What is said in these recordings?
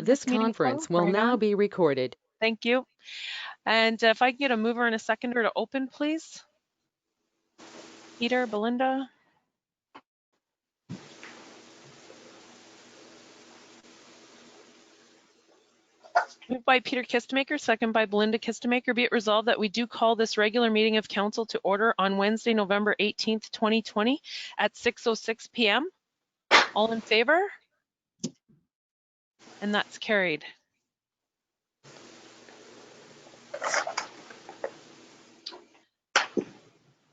This conference will now be recorded. Thank you. And if I can get a mover and a seconder to open, please. Peter, Belinda. Moved by Peter Kistemaker, second by Belinda Kistemaker. Be it resolved that we do call this regular meeting of council to order on Wednesday, November 18th, 2020 at 6:06 p.m. All in favor? And that's carried.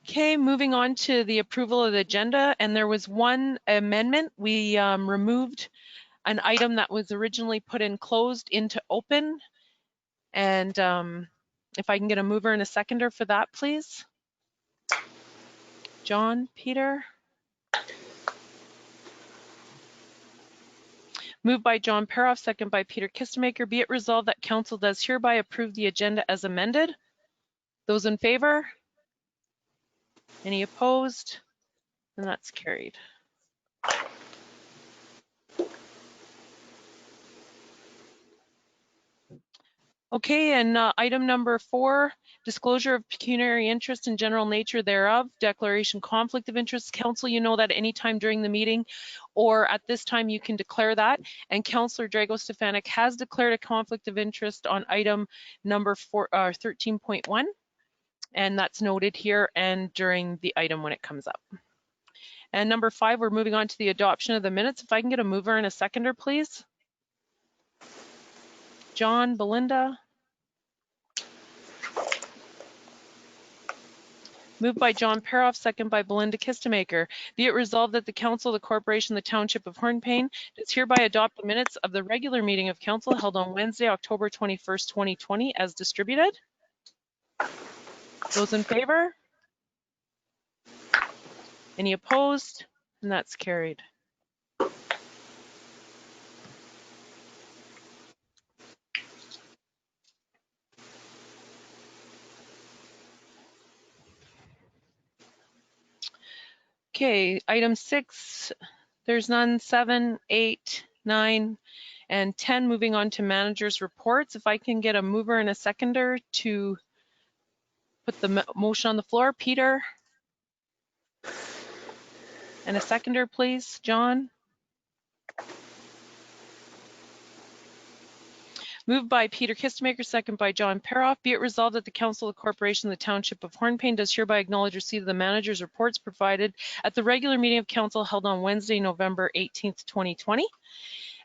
Okay, moving on to the approval of the agenda, and there was one amendment. We removed an item that was originally put in closed into open. And if I can get a mover and a seconder for that, please. John, Peter. Moved by John Paroff, second by Peter Kistemaker. Be it resolved that council does hereby approve the agenda as amended. Those in favor? Any opposed? And that's carried. Okay, and item number 4, disclosure of pecuniary interest and general nature thereof, declaration conflict of interest. Council, you know that anytime during the meeting or at this time you can declare that. And Councillor Drago Stefanic has declared a conflict of interest on item number 13.1. And that's noted here and during the item when it comes up. And number 5, we're moving on to the adoption of the minutes. If I can get a mover and a seconder, please. John, Belinda. Moved by John Paroff, second by Belinda Kistemaker. Be it resolved that the council, the corporation, the township of Hornepayne does hereby adopt the minutes of the regular meeting of council held on Wednesday, October 21st, 2020 as distributed. Those in favor? Any opposed? And that's carried. Okay, item 6, there's none. 7, 8, 9, and 10, moving on to managers' reports. If I can get a mover and a seconder to put the motion on the floor. Peter. And a seconder, please. John. Moved by Peter Kistemaker, second by John Paroff. Be it resolved that the Council of the Corporation, the Township of Hornepayne does hereby acknowledge receipt of the manager's reports provided at the regular meeting of council held on Wednesday, November 18th, 2020.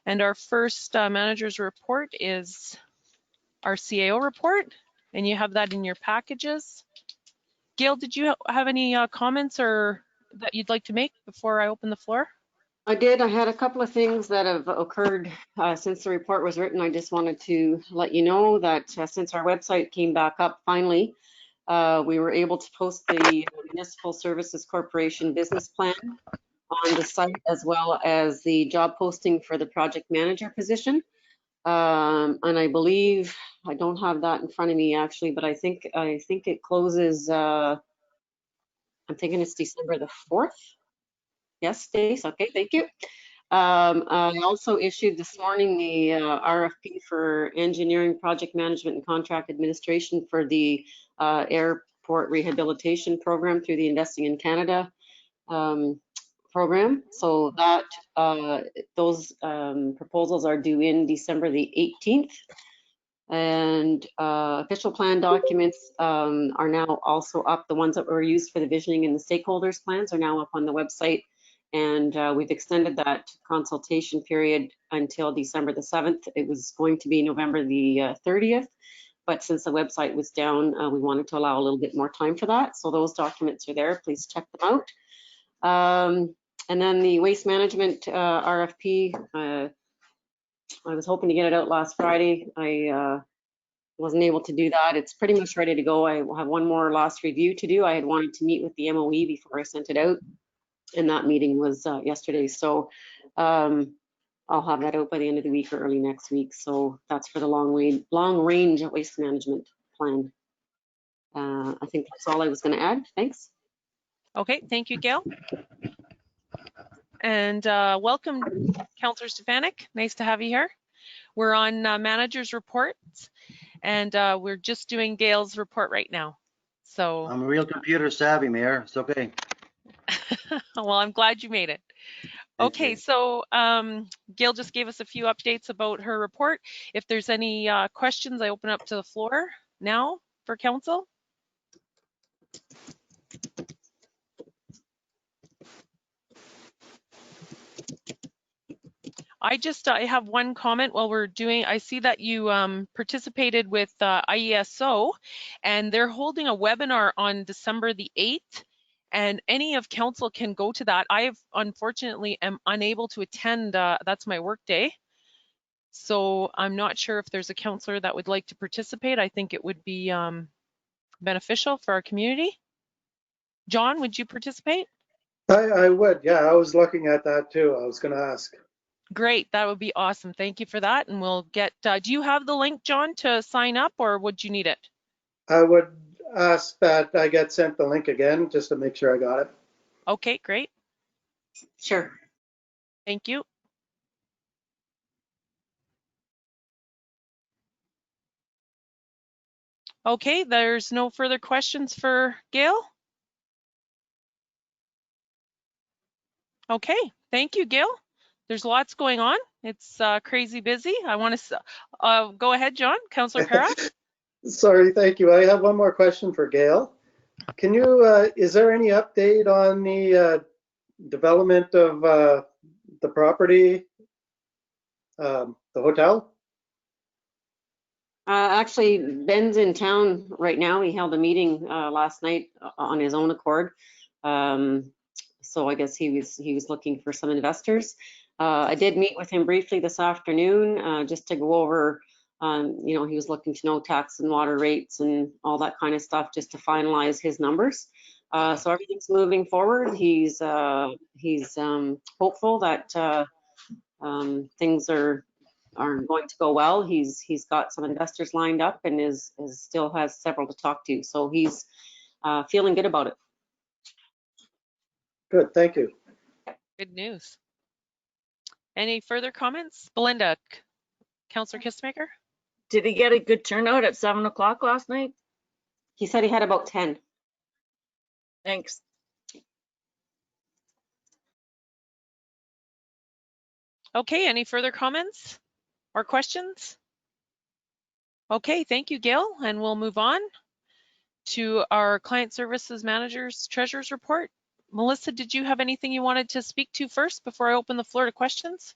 And our first manager's report is our CAO report, and you have that in your packages. Gail, did you have any comments or that you'd like to make before I open the floor? I did. I had a couple of things that have occurred since the report was written. I just wanted to let you know that since our website came back up finally, we were able to post the Municipal Services Corporation business plan on the site, as well as the job posting for the project manager position. And I believe, I don't have that in front of me actually, but I think it closes, I'm thinking it's December the 4th. Yes, Stace, okay, thank you. I also issued this morning the RFP for engineering, project management, and contract administration for the airport rehabilitation program through the Investing in Canada program. So that those proposals are due in December the 18th. And official plan documents are now also up. The ones that were used for the visioning and the stakeholders plans are now up on the website. And we've extended that consultation period until December the 7th. It was going to be November the 30th, but since the website was down, we wanted to allow a little bit more time for that. So those documents are there. Please check them out. And then the waste management RFP, I was hoping to get it out last Friday. I wasn't able to do that. It's pretty much ready to go. I have one more last review to do. I had wanted to meet with the MOE before I sent it out, and that meeting was yesterday. So I'll have that out by the end of the week or early next week. So that's for the long range waste management plan. I think that's all I was going to add. Thanks. Okay, thank you, Gail. And welcome, Councillor Stefanic. Nice to have you here. We're on manager's reports, and we're just doing Gail's report right now. So I'm real computer savvy, Mayor. It's okay. well, I'm glad you made it. Okay, so Gail just gave us a few updates about her report. If there's any questions, I open up to the floor now for council. I have one comment while we're doing. I see that you participated with IESO, and they're holding a webinar on December the 8th, and any of council can go to that. I unfortunately am unable to attend. That's my work day. So I'm not sure if there's a councillor that would like to participate. I think it would be beneficial for our community. John, would you participate? I would, yeah. I was looking at that too. I was going to ask. Great, that would be awesome. Thank you for that. And we'll get, do you have the link, John, to sign up, or would you need it? I would ask that I get sent the link again just to make sure I got it. Okay, great. Sure. Thank you. Okay, there's no further questions for Gail. Okay, thank you, Gail. There's lots going on. It's crazy busy. I want to go ahead, John. Councillor Para. Sorry, thank you. I have one more question for Gail. Can you, is there any update on the development of the property, the hotel? Actually, Ben's in town right now. He held a meeting last night on his own accord. So I guess he was looking for some investors. I did meet with him briefly this afternoon just to go over, you know, he was looking to know tax and water rates and all that kind of stuff just to finalize his numbers. So everything's moving forward. He's hopeful that things are going to go well. He's got some investors lined up and still has several to talk to. So he's feeling good about it. Good, thank you. Good news. Any further comments? Belinda, Councillor Kistemaker? Did he get a good turnout at 7 o'clock last night? He said he had about 10. Thanks. Okay, any further comments or questions? Okay, thank you, Gail, and we'll move on to our Client Services Manager's Treasurer's Report. Melissa, did you have anything you wanted to speak to first before I open the floor to questions?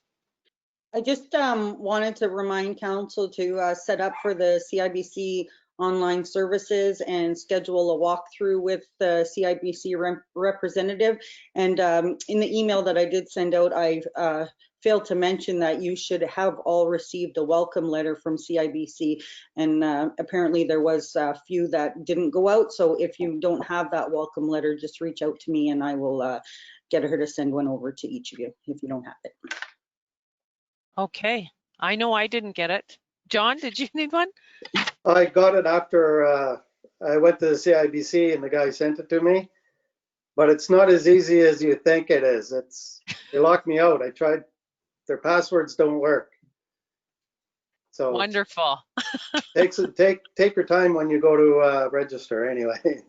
I just wanted to remind council to set up for the CIBC online services and schedule a walkthrough with the CIBC representative. And in the email that I did send out, I failed to mention that you should have all received a welcome letter from CIBC. And apparently there was a few that didn't go out. So if you don't have that welcome letter, just reach out to me and I will get her to send one over to each of you if you don't have it. Okay, I know I didn't get it. John, did you need one? I got it after I went to the CIBC and the guy sent it to me, but it's not as easy as you think it is. They locked me out. I tried, their passwords don't work. So wonderful. take your time when you go to register anyway.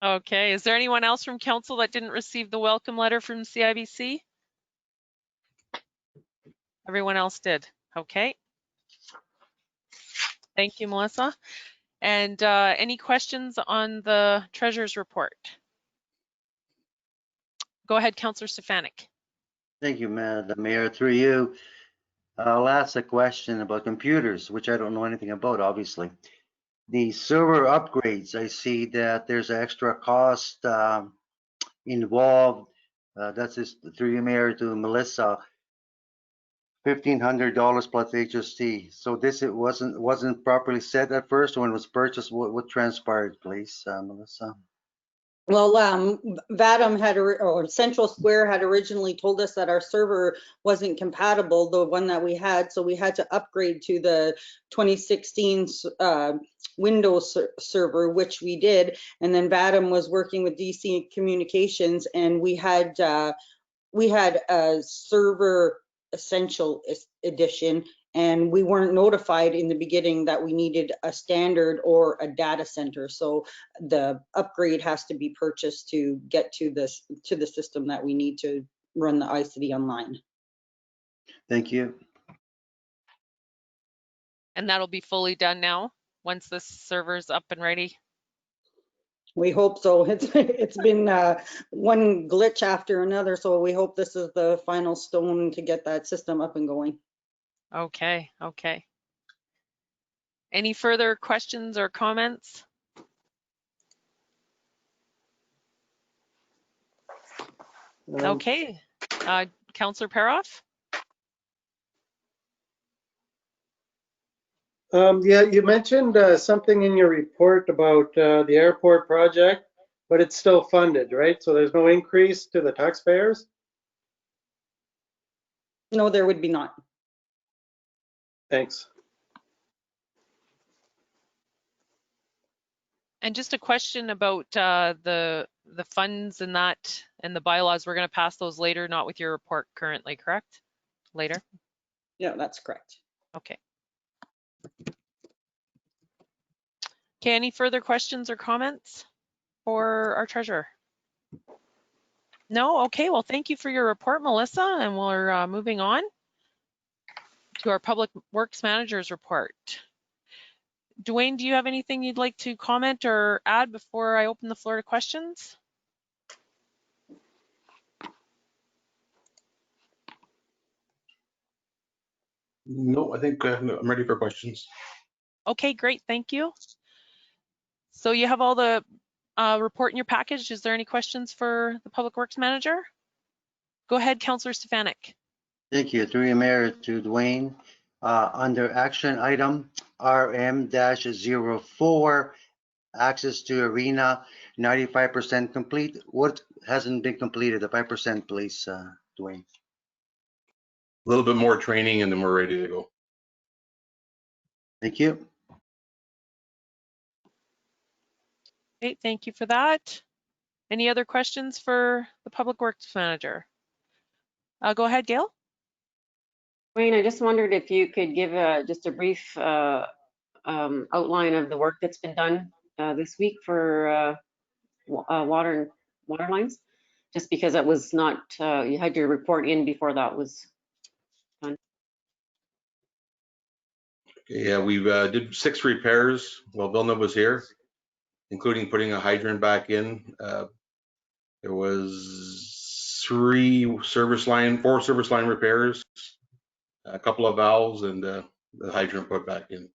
Okay, is there anyone else from council that didn't receive the welcome letter from CIBC? Everyone else did. Okay. Thank you, Melissa. And any questions on the Treasurer's Report? Go ahead, Councillor Stefanic. Thank you, Madam Mayor. Through you, I'll ask a question about computers, which I don't know anything about, obviously. The server upgrades, I see that there's an extra cost involved. That's just through you, Mayor, to Melissa. $1,500 plus HST. So this it wasn't properly set at first when it was purchased. What transpired, please, Melissa? Well, Vadim or Central Square had originally told us that our server wasn't compatible, the one that we had, so we had to upgrade to the 2016 Windows server, which we did. And then Vadim was working with DC Communications, and we had a server Essential Edition, And we weren't notified in the beginning that we needed a standard or a data center. So the upgrade has to be purchased to get to this, to the system that we need to run the iCity online. Thank you. And that'll be fully done now once this server's up and ready. We hope so. It's been one glitch after another, so we hope this is the final stone to get that system up and going. Okay, okay. Any further questions or comments? Okay, Councillor Paroff? Yeah, you mentioned something in your report about the airport project, but it's still funded, right? So there's no increase to the taxpayers? No, there would be not. Thanks. And just a question about the funds and that and the bylaws. We're going to pass those later, not with your report currently, correct? Later? Yeah, that's correct. Okay. Okay, any further questions or comments for our treasurer? No? Okay, well, thank you for your report, Melissa, and we're moving on to our Public Works Manager's report. Dwayne, do you have anything you'd like to comment or add before I open the floor to questions? No, I think I'm ready for questions. Okay, great, thank you. So you have all the report in your package. Is there any questions for the Public Works Manager? Go ahead, Councillor Stefanic. Thank you. Through your mayor to Dwayne. Under action item RM-04, access to arena, 95% complete. What hasn't been completed? The 5%, please, Dwayne. A little bit more training and then we're ready to go. Thank you. Okay, thank you for that. Any other questions for the Public Works Manager? Go ahead, Gail. Wayne, I just wondered if you could give just a brief outline of the work that's been done this week for water lines, just because that was not, you had your report in before that was done. Yeah, we did 6 repairs while Vilna was here, including putting a hydrant back in. There was 4 service line repairs, a couple of valves, and the hydrant put back in.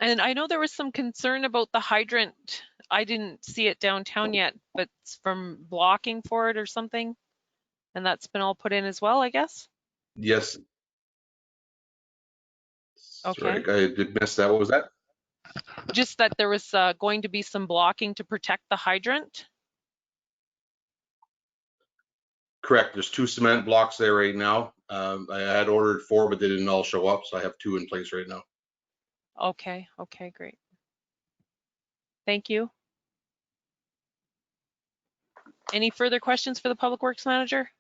And I know there was some concern about the hydrant. I didn't see it downtown yet, but it's from blocking for it or something. And that's been all put in as well, I guess? Yes. Okay. Sorry, I did miss that. What was that? Just that there was going to be some blocking to protect the hydrant. Correct. There's 2 cement blocks there right now. I had ordered 4, but they didn't all show up, so I have 2 in place right now. Okay, okay, great. Thank you. Any further questions for the Public Works Manager?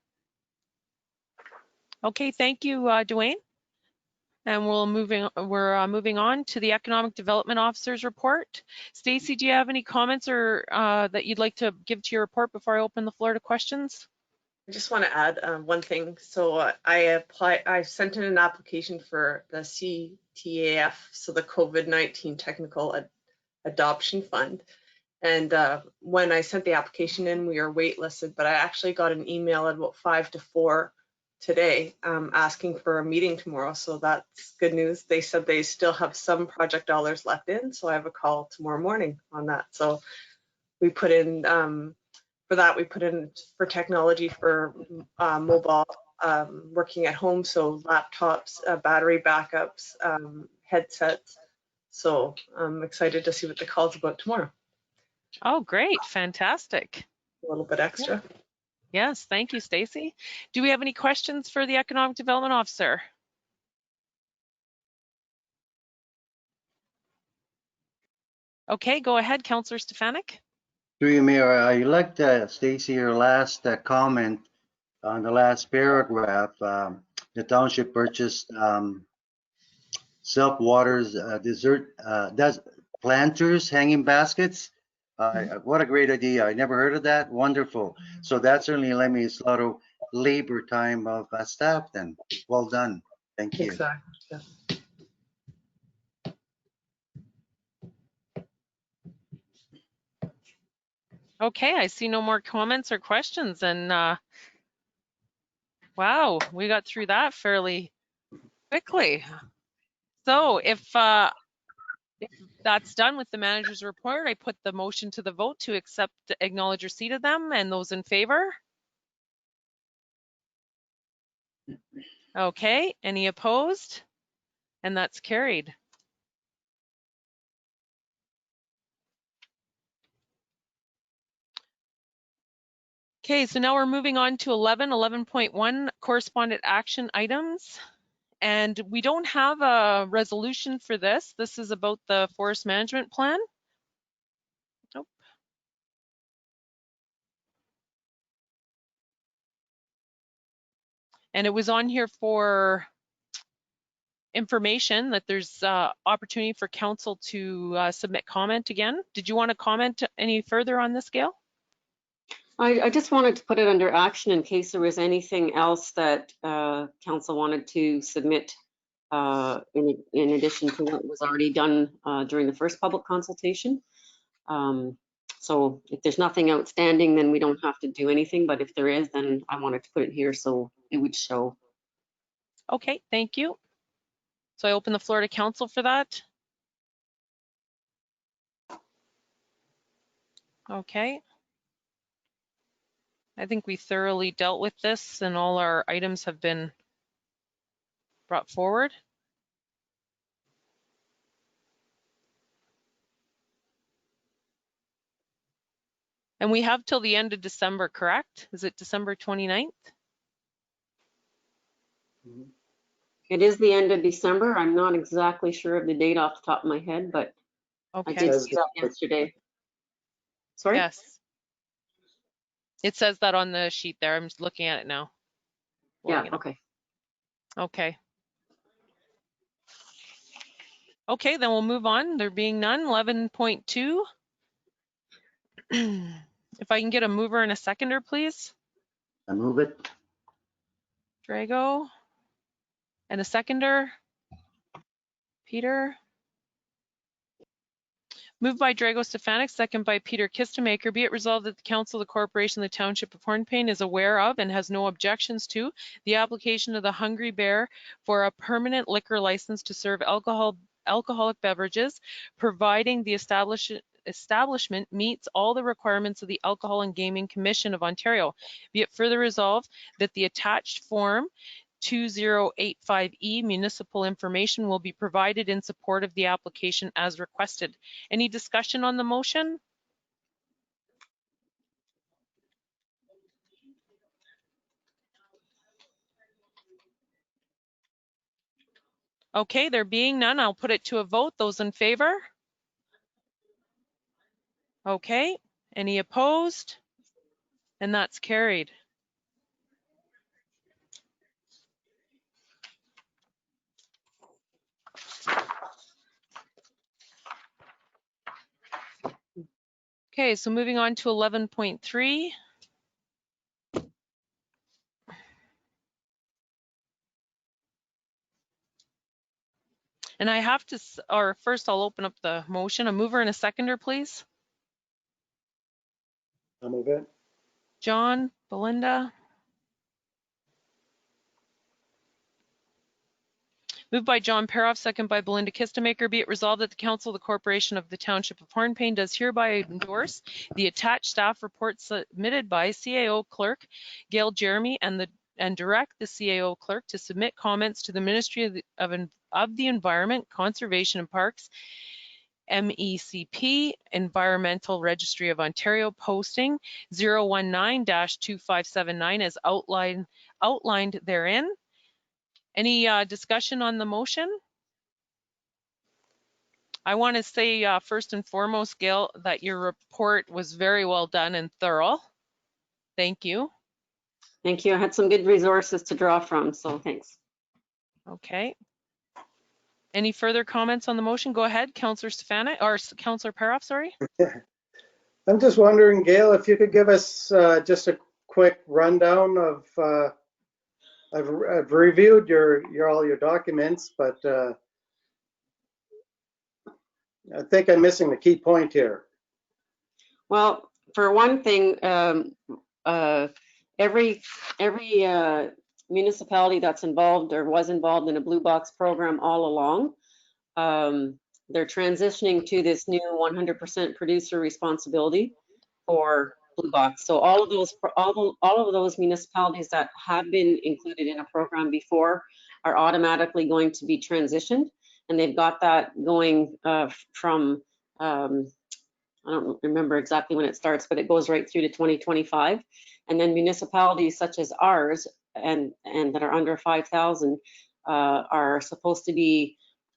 Okay, thank you, Dwayne. And we're moving on to the Economic Development Officer's report. Stacy, do you have any comments or that you'd like to give to your report before I open the floor to questions? I just want to add one thing. So I sent in an application for the CTAF, so the COVID-19 Technical Adoption Fund. And when I sent the application in, we were waitlisted, but I actually got an email at about 5 to 4 today asking for a meeting tomorrow. So that's good news. They said they still have some project dollars left in, so I have a call tomorrow morning on that. So we put in for that, we put in for technology for mobile working at home, so laptops, battery backups, headsets. So I'm excited to see what the call's about tomorrow. Oh, great, fantastic. A little bit extra. Yes, thank you, Stacy. Do we have any questions for the Economic Development Officer? Okay, go ahead, Councillor Stefanic. Through you, Mayor, I liked, Stacy, your last comment on the last paragraph. the township purchased Silk Water's planters, hanging baskets. What a great idea. I never heard of that. Wonderful. So that certainly eliminates a lot of labor time of staff then. Well done. Thank you. Exactly. Yeah. Okay, I see no more comments or questions, and wow, we got through that fairly quickly. So if that's done with the manager's report, I put the motion to the vote to accept, acknowledge receipt of them, and those in favor? Okay, any opposed? And that's carried. Okay, so now we're moving on to 11.1 correspondent action items. And we don't have a resolution for this. This is about the forest management plan. Nope. And it was on here for information that there's opportunity for council to submit comment again. Did you want to comment any further on this, Gail? I just wanted to put it under action in case there was anything else that council wanted to submit in addition to what was already done during the first public consultation. So if there's nothing outstanding, then we don't have to do anything. But if there is, then I wanted to put it here so it would show. Okay, thank you. So I open the floor to council for that. Okay. I think we thoroughly dealt with this and all our items have been brought forward. And we have till the end of December, correct? Is it December 29th? It is the end of December. I'm not exactly sure of the date off the top of my head, but Okay. I did see that yesterday. Sorry? Yes. It says that on the sheet there. I'm just looking at it now. Yeah, okay. Okay. Okay, then we'll move on. There being none, 11.2. If I can get a mover and a seconder, please. I move it. Drago. And a seconder. Peter. Moved by Drago Stefanic, second by Peter Kistemaker. Be it resolved that the Council of the Corporation of the Township of Hornepayne is aware of and has no objections to the application of the Hungry Bear for a permanent liquor license to serve alcoholic beverages, providing the establishment meets all the requirements of the Alcohol and Gaming Commission of Ontario. Be it further resolved that the attached form 2085E municipal information will be provided in support of the application as requested. Any discussion on the motion? Okay, there being none, I'll put it to a vote. Those in favor? Okay, any opposed? And that's carried. Okay, so moving on to 11.3. And I have to, or first I'll open up the motion. A mover and a seconder, please. I'll move it. John, Belinda. Moved by John Paroff, second by Belinda Kistemaker. Be it resolved that the Council of the Corporation of the Township of Hornepayne does hereby endorse the attached staff report submitted by CAO Clerk Gail Jeremy and direct the CAO Clerk to submit comments to the Ministry of the Environment, Conservation and Parks, MECP, Environmental Registry of Ontario, posting 019-2579 as outlined therein. Any discussion on the motion? I want to say first and foremost, Gail, that your report was very well done and thorough. Thank you. Thank you. I had some good resources to draw from, so thanks. Okay. Any further comments on the motion? Go ahead, Councillor Stefanic, or Councillor Paroff, sorry. I'm just wondering, Gail, if you could give us just a quick rundown of, I've reviewed all your documents, but I think I'm missing the key point here. Well, for one thing, every municipality that's involved or was involved in a Blue Box program all along, they're transitioning to this new 100% producer responsibility for Blue Box. So all of those municipalities that have been included in a program before are automatically going to be transitioned, and they've got that going from I don't remember exactly when it starts, but it goes right through to 2025. And then municipalities such as ours and that are under 5,000 are supposed to be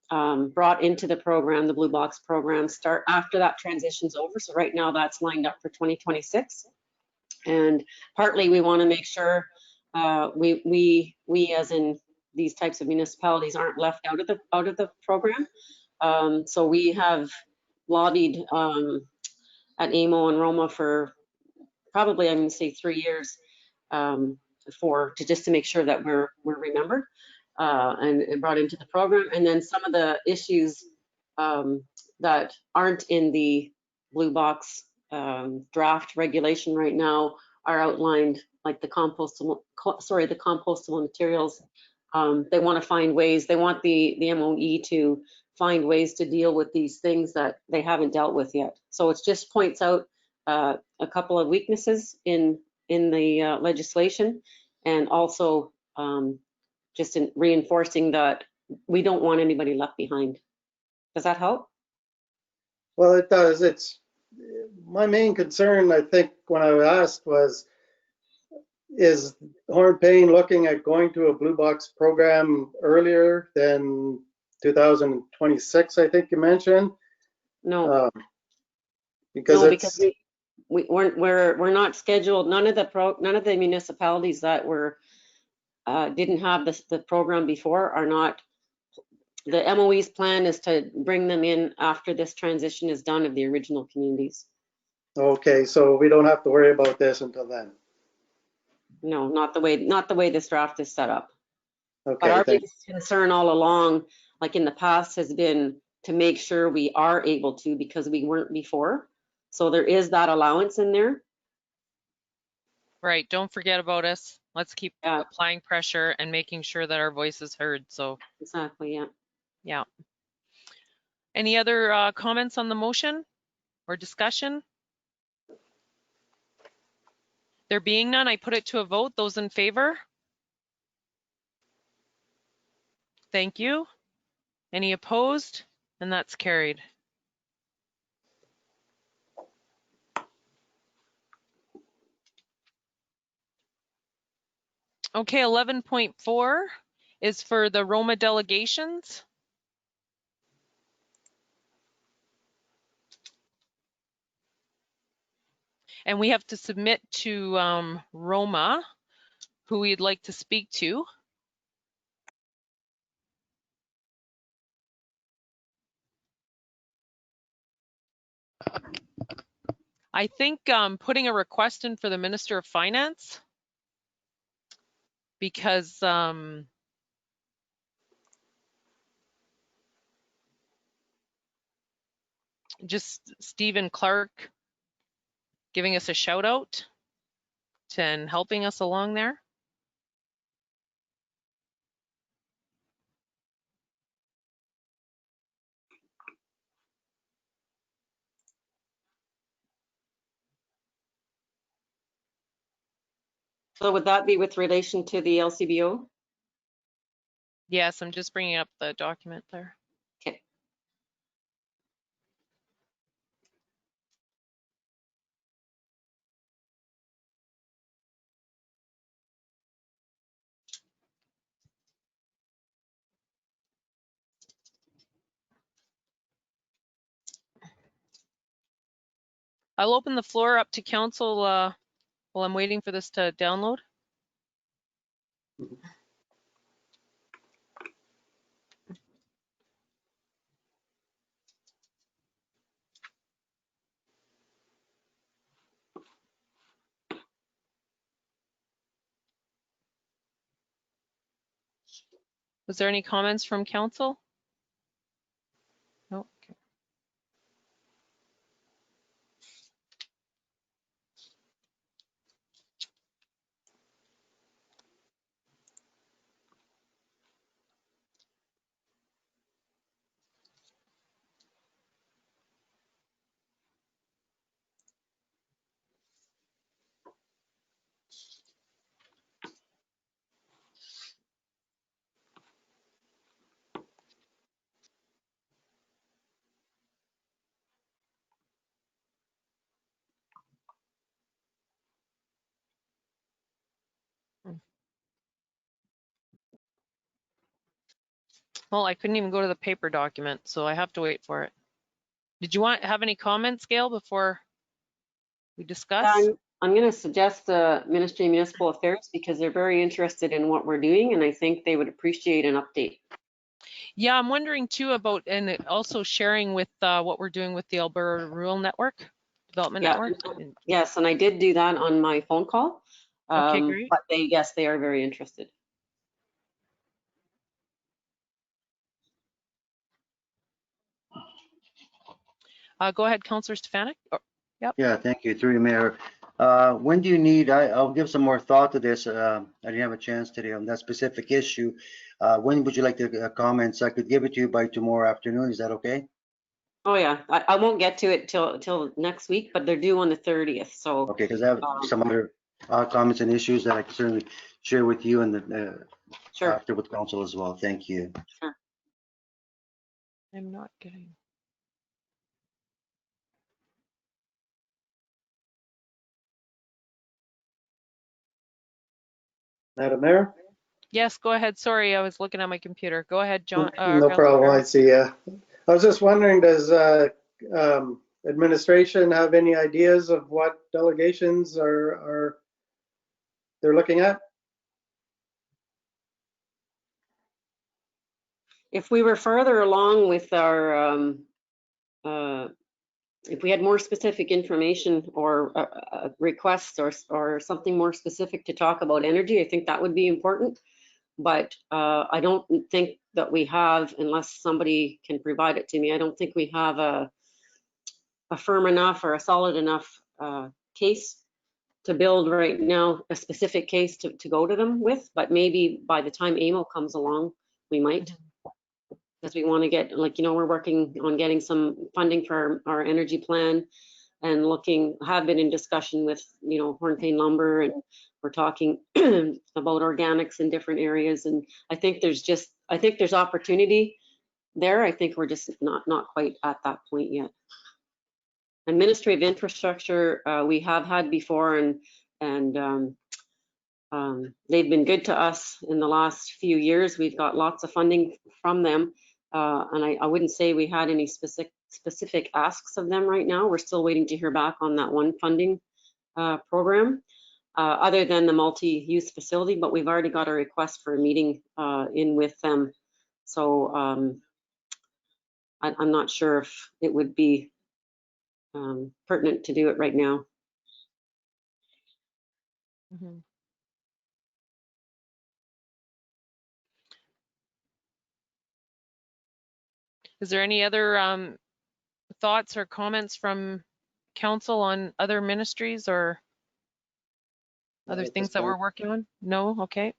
brought into the program, the Blue Box program, start after that transition's over. So right now that's lined up for 2026. And partly we want to make sure we as in these types of municipalities aren't left out of the program. So we have lobbied at AMO and Roma for probably, I'm going to say 3 years just to make sure that we're remembered and brought into the program. And then some of the issues that aren't in the Blue Box draft regulation right now are outlined, like the compostable materials. They want to find ways, they want the MOE to find ways to deal with these things that they haven't dealt with yet. So it just points out a couple of weaknesses in the legislation, and also just in reinforcing that we don't want anybody left behind. Does that help? Well, it does. It's my main concern, I think, when I asked was, is Hornepayne looking at going to a Blue Box program earlier than 2026, I think you mentioned? No. Because we're not scheduled. None of the municipalities that were didn't have the program before are not. The MOE's plan is to bring them in after this transition is done of the original communities. Okay, so we don't have to worry about this until then. No, not the way this draft is set up. Okay, but our biggest concern all along, like in the past, has been to make sure we are able to, because we weren't before. So there is that allowance in there. Right, don't forget about us. Let's keep applying pressure and making sure that our voice is heard. So exactly, yeah. Any other comments on the motion or discussion? There being none, I put it to a vote. Those in favor? Thank you. Any opposed? And that's carried. Okay, 11.4 is for the Roma delegations. And we have to submit to Roma who we'd like to speak to. I think putting a request in for the Minister of Finance, because just Stephen Clerk giving us a shout out and helping us along there. So would that be with relation to the LCBO? Yes, I'm just bringing up the document there. Okay. I'll open the floor up to council while I'm waiting for this to download. Was there any comments from council? No. Okay. Well, I couldn't even go to the paper document, so I have to wait for it. Did you have any comments, Gail, before we discuss? I'm going to suggest the Ministry of Municipal Affairs because they're very interested in what we're doing, and I think they would appreciate an update. Yeah, I'm wondering too about, and also sharing with what we're doing with the Alberta Rural Network, Development Network. Yes, and I did do that on my phone call. Okay, great. But yes, they are very interested. Go ahead, Councillor Stefanic. Oh, yep. Yeah, thank you, through the mayor. When do you need, I'll give some more thought to this. I didn't have a chance today on that specific issue. When would you like the comments? I could give it to you by tomorrow afternoon. Is that okay? Oh yeah, I won't get to it till next week, but they're due on the 30th. So Okay, because I have some other comments and issues that I can certainly share with you and sure. after with council as well. Thank you. Sure. I'm not getting. Madam Mayor? Yes, go ahead. Sorry, I was looking at my computer. Go ahead, John. No problem. I see. I was just wondering, does administration have any ideas of what delegations are they're looking at? If we were further along with our, if we had more specific information or requests or something more specific to talk about energy, I think that would be important. But I don't think that we have, unless somebody can provide it to me, I don't think we have a firm enough or a solid enough case to build right now, a specific case to go to them with. But maybe by the time AMO comes along, we might. Because we want to get, like, we're working on getting some funding for our energy plan and have been in discussion with, Hornepayne Lumber, and we're talking about organics in different areas. And I think there's opportunity there. I think we're just not quite at that point yet. Administrative infrastructure, we have had before, and they've been good to us in the last few years. We've got lots of funding from them. And I wouldn't say we had any specific asks of them right now. We're still waiting to hear back on that one funding program, other than the multi-use facility, but we've already got a request for a meeting in with them. So I'm not sure if it would be pertinent to do it right now. Mm-hmm. Is there any other thoughts or comments from council on other ministries or other things that we're working on? No? Okay.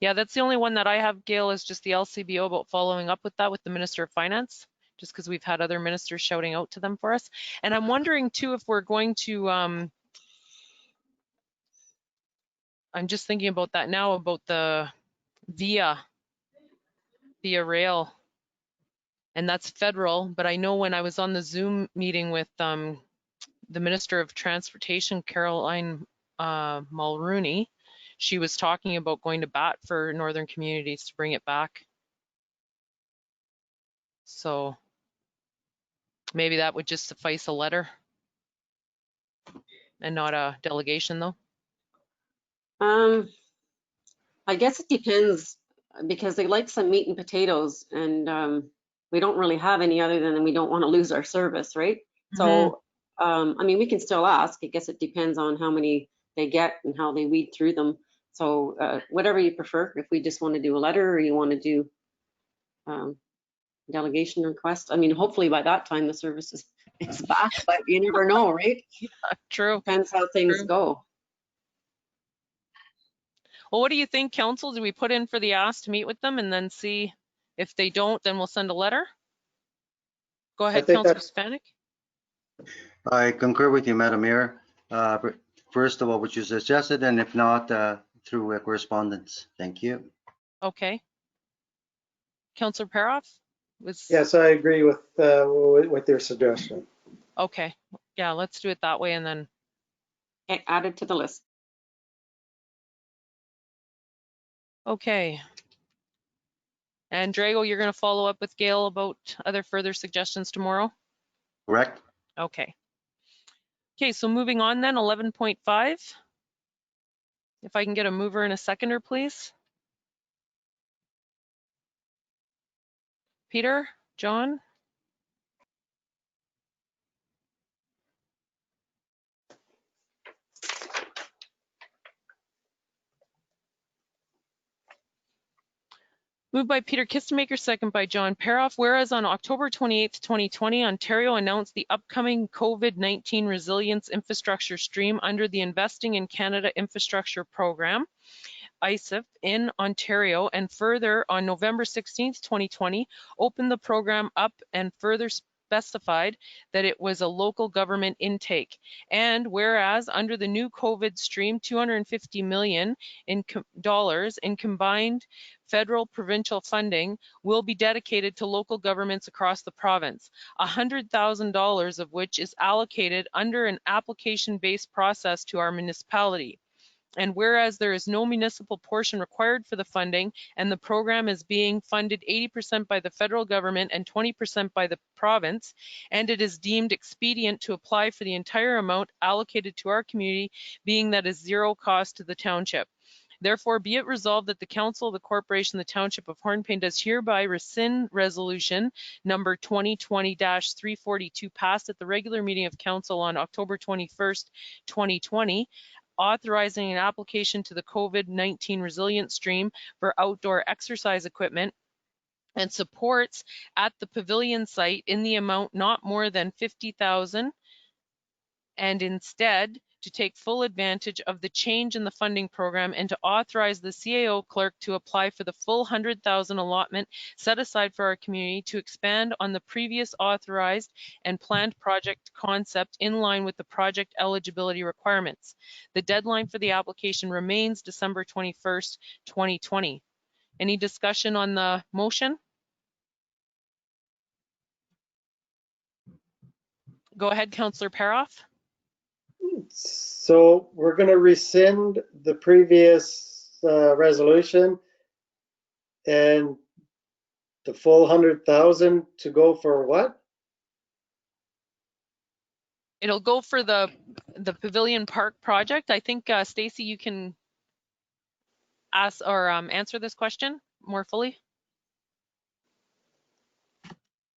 Yeah, that's the only one that I have, Gail, is just the LCBO about following up with that with the Minister of Finance, just because we've had other ministers shouting out to them for us. And I'm wondering too if we're going to, I'm just thinking about that now, about the via rail. And that's federal, but I know when I was on the Zoom meeting with the Minister of Transportation, Caroline Mulrooney, she was talking about going to bat for northern communities to bring it back. So maybe that would just suffice a letter and not a delegation, though. I guess it depends, because they like some meat and potatoes, and we don't really have any other than we don't want to lose our service, right? Mm-hmm. So, I mean, we can still ask. I guess it depends on how many they get and how they weed through them. So whatever you prefer, if we just want to do a letter or you want to do delegation request. I mean, hopefully by that time the service is back, but you never know, right? True. Depends how things go. Well, what do you think, council? Do we put in for the ask to meet with them and then see if they don't, then we'll send a letter? Go ahead, Councillor Stefanic. I concur with you, Madam Mayor. First of all, what you suggested, and if not, through correspondence. Thank you. Okay. Councillor Paroff? Yes, I agree with your suggestion. Okay. Yeah, let's do it that way and then. Okay, add it to the list. Okay. And Drago, you're going to follow up with Gail about other further suggestions tomorrow? Correct. Okay. Okay, so moving on then, 11.5. If I can get a mover and a seconder, please. Peter, John? Moved by Peter Kistemaker, second by John Paroff. Whereas on October 28th, 2020, Ontario announced the upcoming COVID-19 resilience infrastructure stream under the Investing in Canada Infrastructure Program, ISIF, in Ontario, and further on November 16th, 2020, opened the program up and further specified that it was a local government intake. And whereas under the new COVID stream, $250 million in combined federal provincial funding will be dedicated to local governments across the province, $100,000 of which is allocated under an application-based process to our municipality. And whereas there is no municipal portion required for the funding and the program is being funded 80% by the federal government and 20% by the province, and it is deemed expedient to apply for the entire amount allocated to our community, being that is zero cost to the township. Therefore, be it resolved that the Council of the Corporation of the Township of Hornepayne does hereby rescind resolution number 2020-342 passed at the regular meeting of Council on October 21st, 2020, authorizing an application to the COVID-19 resilience stream for outdoor exercise equipment and supports at the pavilion site in the amount not more than $50,000, and instead to take full advantage of the change in the funding program and to authorize the CAO clerk to apply for the full $100,000 allotment set aside for our community to expand on the previous authorized and planned project concept in line with the project eligibility requirements. The deadline for the application remains December 21st, 2020. Any discussion on the motion? Go ahead, Councillor Paroff. So we're going to rescind the previous resolution and the full 100,000 to go for what? It'll go for the Pavilion Park project. I think Stacy, you can ask or answer this question more fully.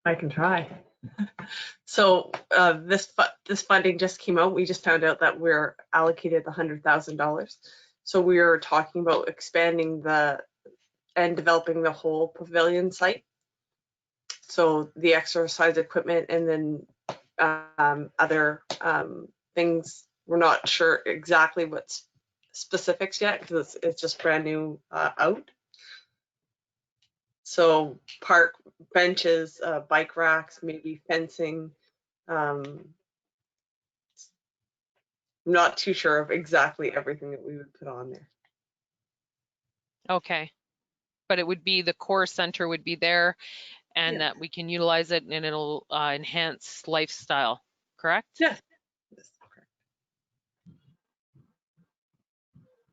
I can try. So this funding just came out. We just found out that we're allocated the $100,000. So we are talking about expanding and developing the whole pavilion site. So the exercise equipment and then other things. We're not sure exactly what's specifics yet because it's just brand new out. So park benches, bike racks, maybe fencing. I'm not too sure of exactly everything that we would put on there. Okay, but it would be the core center would be there and that we can utilize it and it'll enhance lifestyle, correct? Yeah. Correct.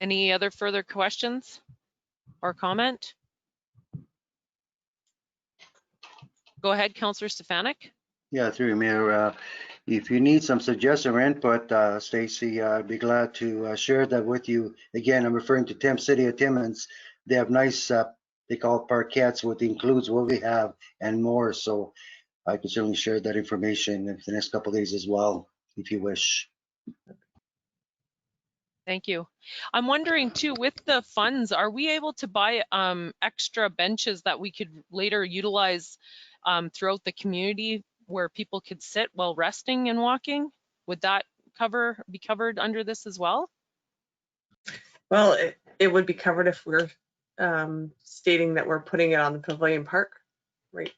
Any other further questions or comment? Go ahead, Councillor Stefanic. Yeah, through you, Mayor. If you need some suggestion or input, Stacy, I'd be glad to share that with you. Again, I'm referring to City of Timmins. They have nice, they call it parquettes, which includes what we have and more. So I can certainly share that information in the next couple of days as well, if you wish. Thank you. I'm wondering too, with the funds, are we able to buy extra benches that we could later utilize throughout the community where people could sit while resting and walking? Would that be covered under this as well? Well, it would be covered if we're stating that we're putting it on the Pavilion Park, right?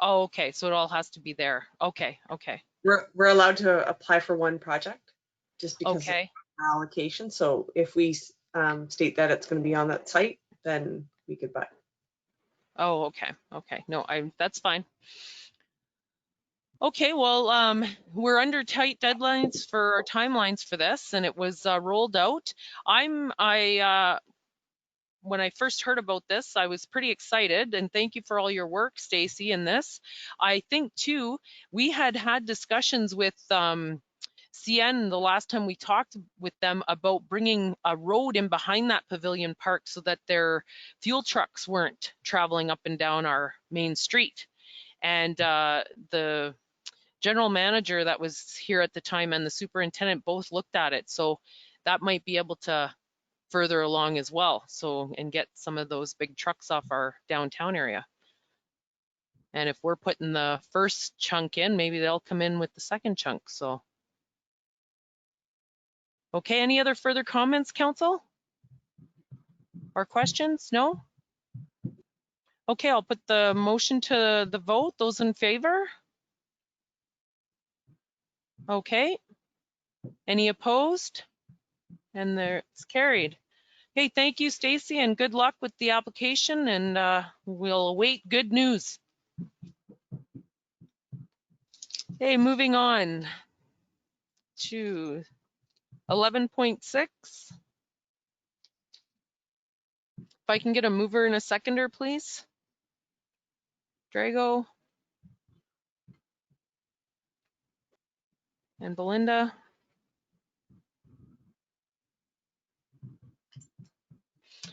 Oh, okay. So it all has to be there. Okay. Okay. We're allowed to apply for one project just because Okay. of allocation. So if we state that it's going to be on that site, then we could buy. Oh, okay. Okay. No, that's fine. Okay, well, we're under tight deadlines for our timelines for this, and it was rolled out. When I first heard about this, I was pretty excited, and thank you for all your work, Stacy, in this. I think too, we had discussions with CN the last time we talked with them about bringing a road in behind that Pavilion Park so that their fuel trucks weren't traveling up and down our main street. And the general manager that was here at the time and the superintendent both looked at it. So that might be able to further along as well. So, and get some of those big trucks off our downtown area. And if we're putting the first chunk in, maybe they'll come in with the second chunk. So, okay, any other further comments, council? Or questions? No? Okay, I'll put the motion to the vote. Those in favor? Okay. Any opposed? And there, it's carried. Hey, thank you, Stacy, and good luck with the application, and we'll await good news. Okay, moving on to 11.6. If I can get a mover and a seconder, please. Drago and Belinda.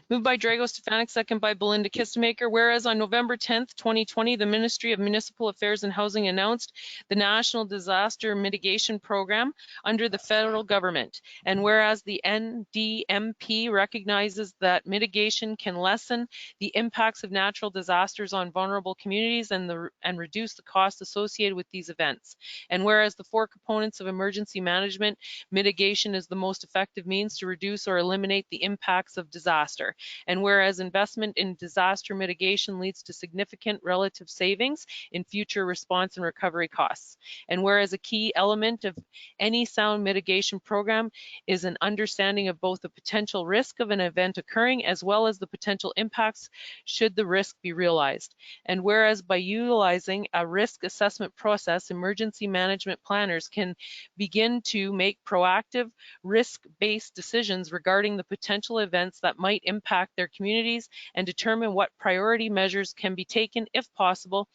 Moved by Drago Stefanic, second by Belinda Kistemaker. Whereas on November 10th, 2020, the Ministry of Municipal Affairs and Housing announced the National Disaster Mitigation Program under the federal government. And whereas the NDMP recognizes that mitigation can lessen the impacts of natural disasters on vulnerable communities and reduce the costs associated with these events. And whereas the four components of emergency management, mitigation is the most effective means to reduce or eliminate the impacts of disaster. And whereas investment in disaster mitigation leads to significant relative savings in future response and recovery costs. And whereas a key element of any sound mitigation program is an understanding of both the potential risk of an event occurring as well as the potential impacts should the risk be realized. And whereas by utilizing a risk assessment process, emergency management planners can begin to make proactive risk-based decisions regarding the potential events that might impact their communities and determine what priority measures can be taken, if possible,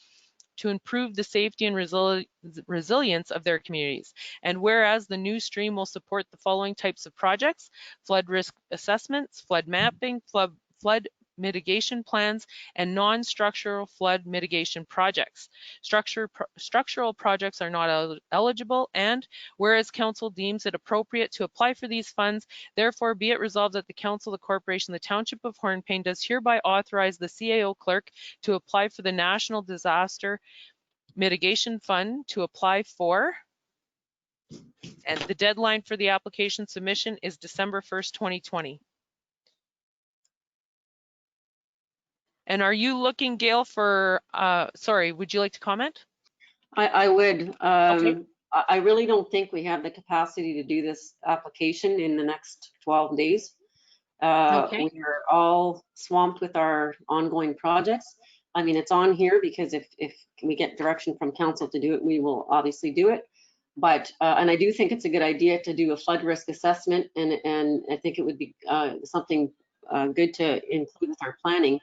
to improve the safety and resilience of their communities. And whereas the new stream will support the following types of projects: flood risk assessments, flood mapping, flood mitigation plans, and non-structural flood mitigation projects. Structural projects are not eligible, and whereas council deems it appropriate to apply for these funds, therefore be it resolved that the council, the corporation, the township of Hornepayne does hereby authorize the CAO clerk to apply for the National Disaster Mitigation Fund to apply for, and the deadline for the application submission is December 1st, 2020. And are you looking, Gail, for, sorry, would you like to comment? I would. Okay. I really don't think we have the capacity to do this application in the next 12 days. Okay. We are all swamped with our ongoing projects. I mean, it's on here because if we get direction from council to do it, we will obviously do it. But, and I do think it's a good idea to do a flood risk assessment, and I think it would be something good to include with our planning.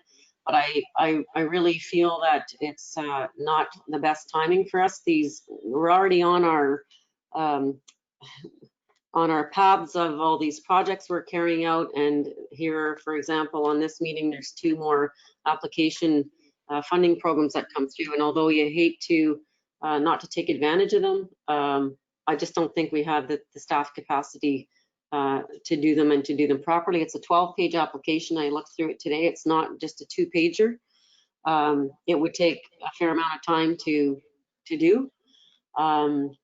But I really feel that it's not the best timing for us. We're already on our paths of all these projects we're carrying out. And here, for example, on this meeting, there's 2 more application funding programs that come through. And although you hate to not to take advantage of them, I just don't think we have the staff capacity to do them and to do them properly. It's a 12-page application. I looked through it today. It's not just a 2-pager. It would take a fair amount of time to do. And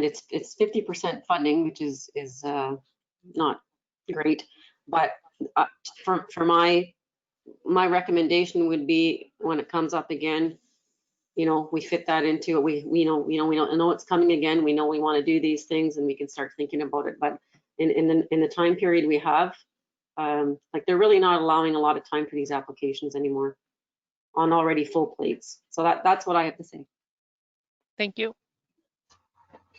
it's 50% funding, which is not great. But for my recommendation would be, when it comes up again, we fit that into it. We don't know it's coming again. We know we want to do these things, and we can start thinking about it. But in the time period we have, like, they're really not allowing a lot of time for these applications anymore on already full plates. So that's what I have to say. Thank you.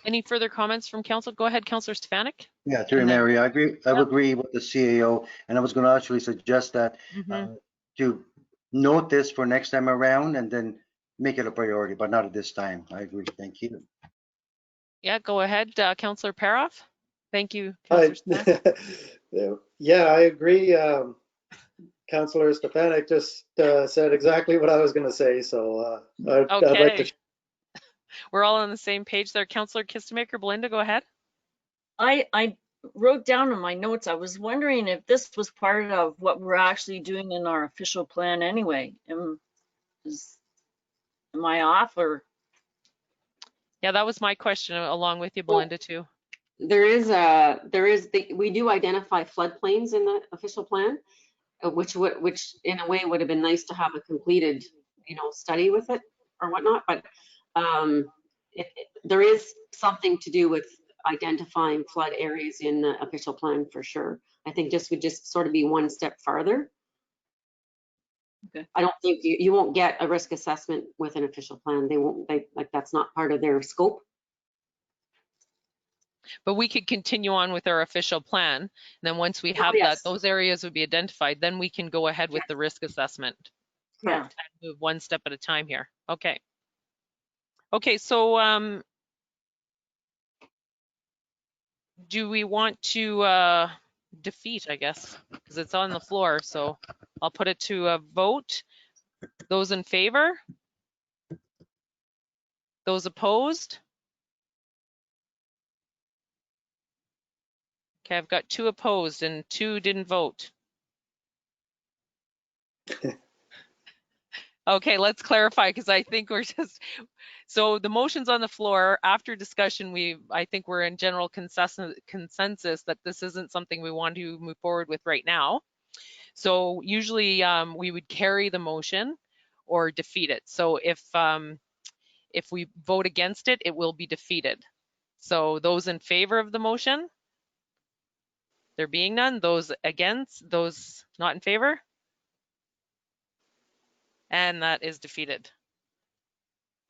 Any further comments from council? Go ahead, Councillor Stefanic. Yeah, through Mary, I agree. I would agree with the CAO, and I was going to actually suggest that to note this for next time around, and then make it a priority, but not at this time. I agree. Thank you. Yeah, go ahead, Councillor Paroff. Thank you, Councillor Stefanic. Yeah, I agree. Councillor Stefanic just said exactly what I was going to say. So I'd like to. We're all on the same page there. Councillor Kistemaker, Belinda, go ahead. I wrote down in my notes, I was wondering if this was part of what we're actually doing in our official plan anyway. Am I off, or? Yeah, that was my question, along with you, Belinda, too. We do identify floodplains in the official plan, which in a way would have been nice to have a completed, study with it or whatnot. But there is something to do with identifying flood areas in the official plan for sure. I think this would just sort of be one step farther. Okay. I don't think you won't get a risk assessment with an official plan. That's not part of their scope. But we could continue on with our official plan. And then once we have that, those areas would be identified. Then we can go ahead with the risk assessment. Yeah. And move one step at a time here. Okay. Okay, so do we want to defeat, I guess, because it's on the floor. So I'll put it to a vote. Those in favor? Those opposed? Okay, I've got 2 opposed and 2 didn't vote. Okay, let's clarify, because I think we're just, so the motion's on the floor. After discussion, I think we're in general consensus that this isn't something we want to move forward with right now. So usually we would carry the motion or defeat it. So if we vote against it, it will be defeated. So those in favor of the motion? There being none. Those against? Those not in favor? And that is defeated.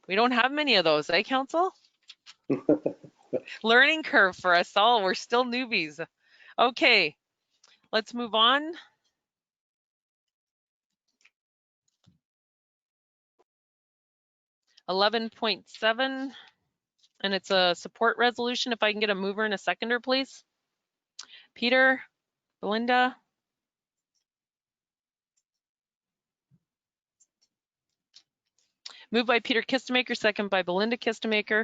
We don't have many of those, eh, Council? Learning curve for us all. We're still newbies. Okay, let's move on. (11.7), and it's a support resolution. If I can get a mover and a seconder, please. Peter, Belinda. Moved by Peter Kistemaker, second by Belinda Kistemaker.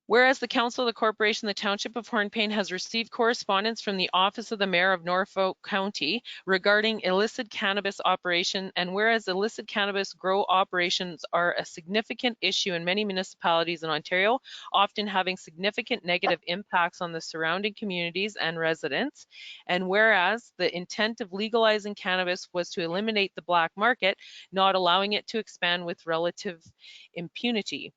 Whereas the Council of the Corporation, the Township of Hornepayne has received correspondence from the Office of the Mayor of Norfolk County regarding illicit cannabis operation, and whereas illicit cannabis grow operations are a significant issue in many municipalities in Ontario, often having significant negative impacts on the surrounding communities and residents, and whereas the intent of legalizing cannabis was to eliminate the black market, not allowing it to expand with relative impunity.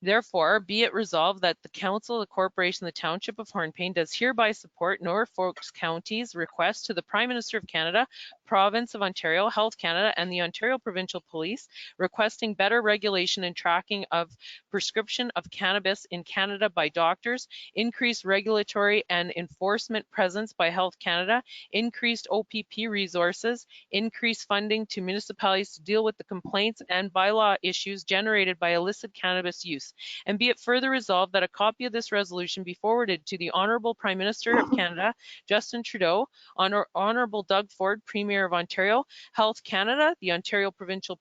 Therefore, be it resolved that the Council, the Corporation, the Township of Hornepayne does hereby support Norfolk County's request to the Prime Minister of Canada, Province of Ontario, Health Canada, and the Ontario Provincial Police, requesting better regulation and tracking of prescription of cannabis in Canada by doctors, increased regulatory and enforcement presence by Health Canada, increased OPP resources, increased funding to municipalities to deal with the complaints and bylaw issues generated by illicit cannabis use. And be it further resolved that a copy of this resolution be forwarded to the Honourable Prime Minister of Canada, Justin Trudeau, Honourable Doug Ford, Premier of Ontario, Health Canada, the Ontario Provincial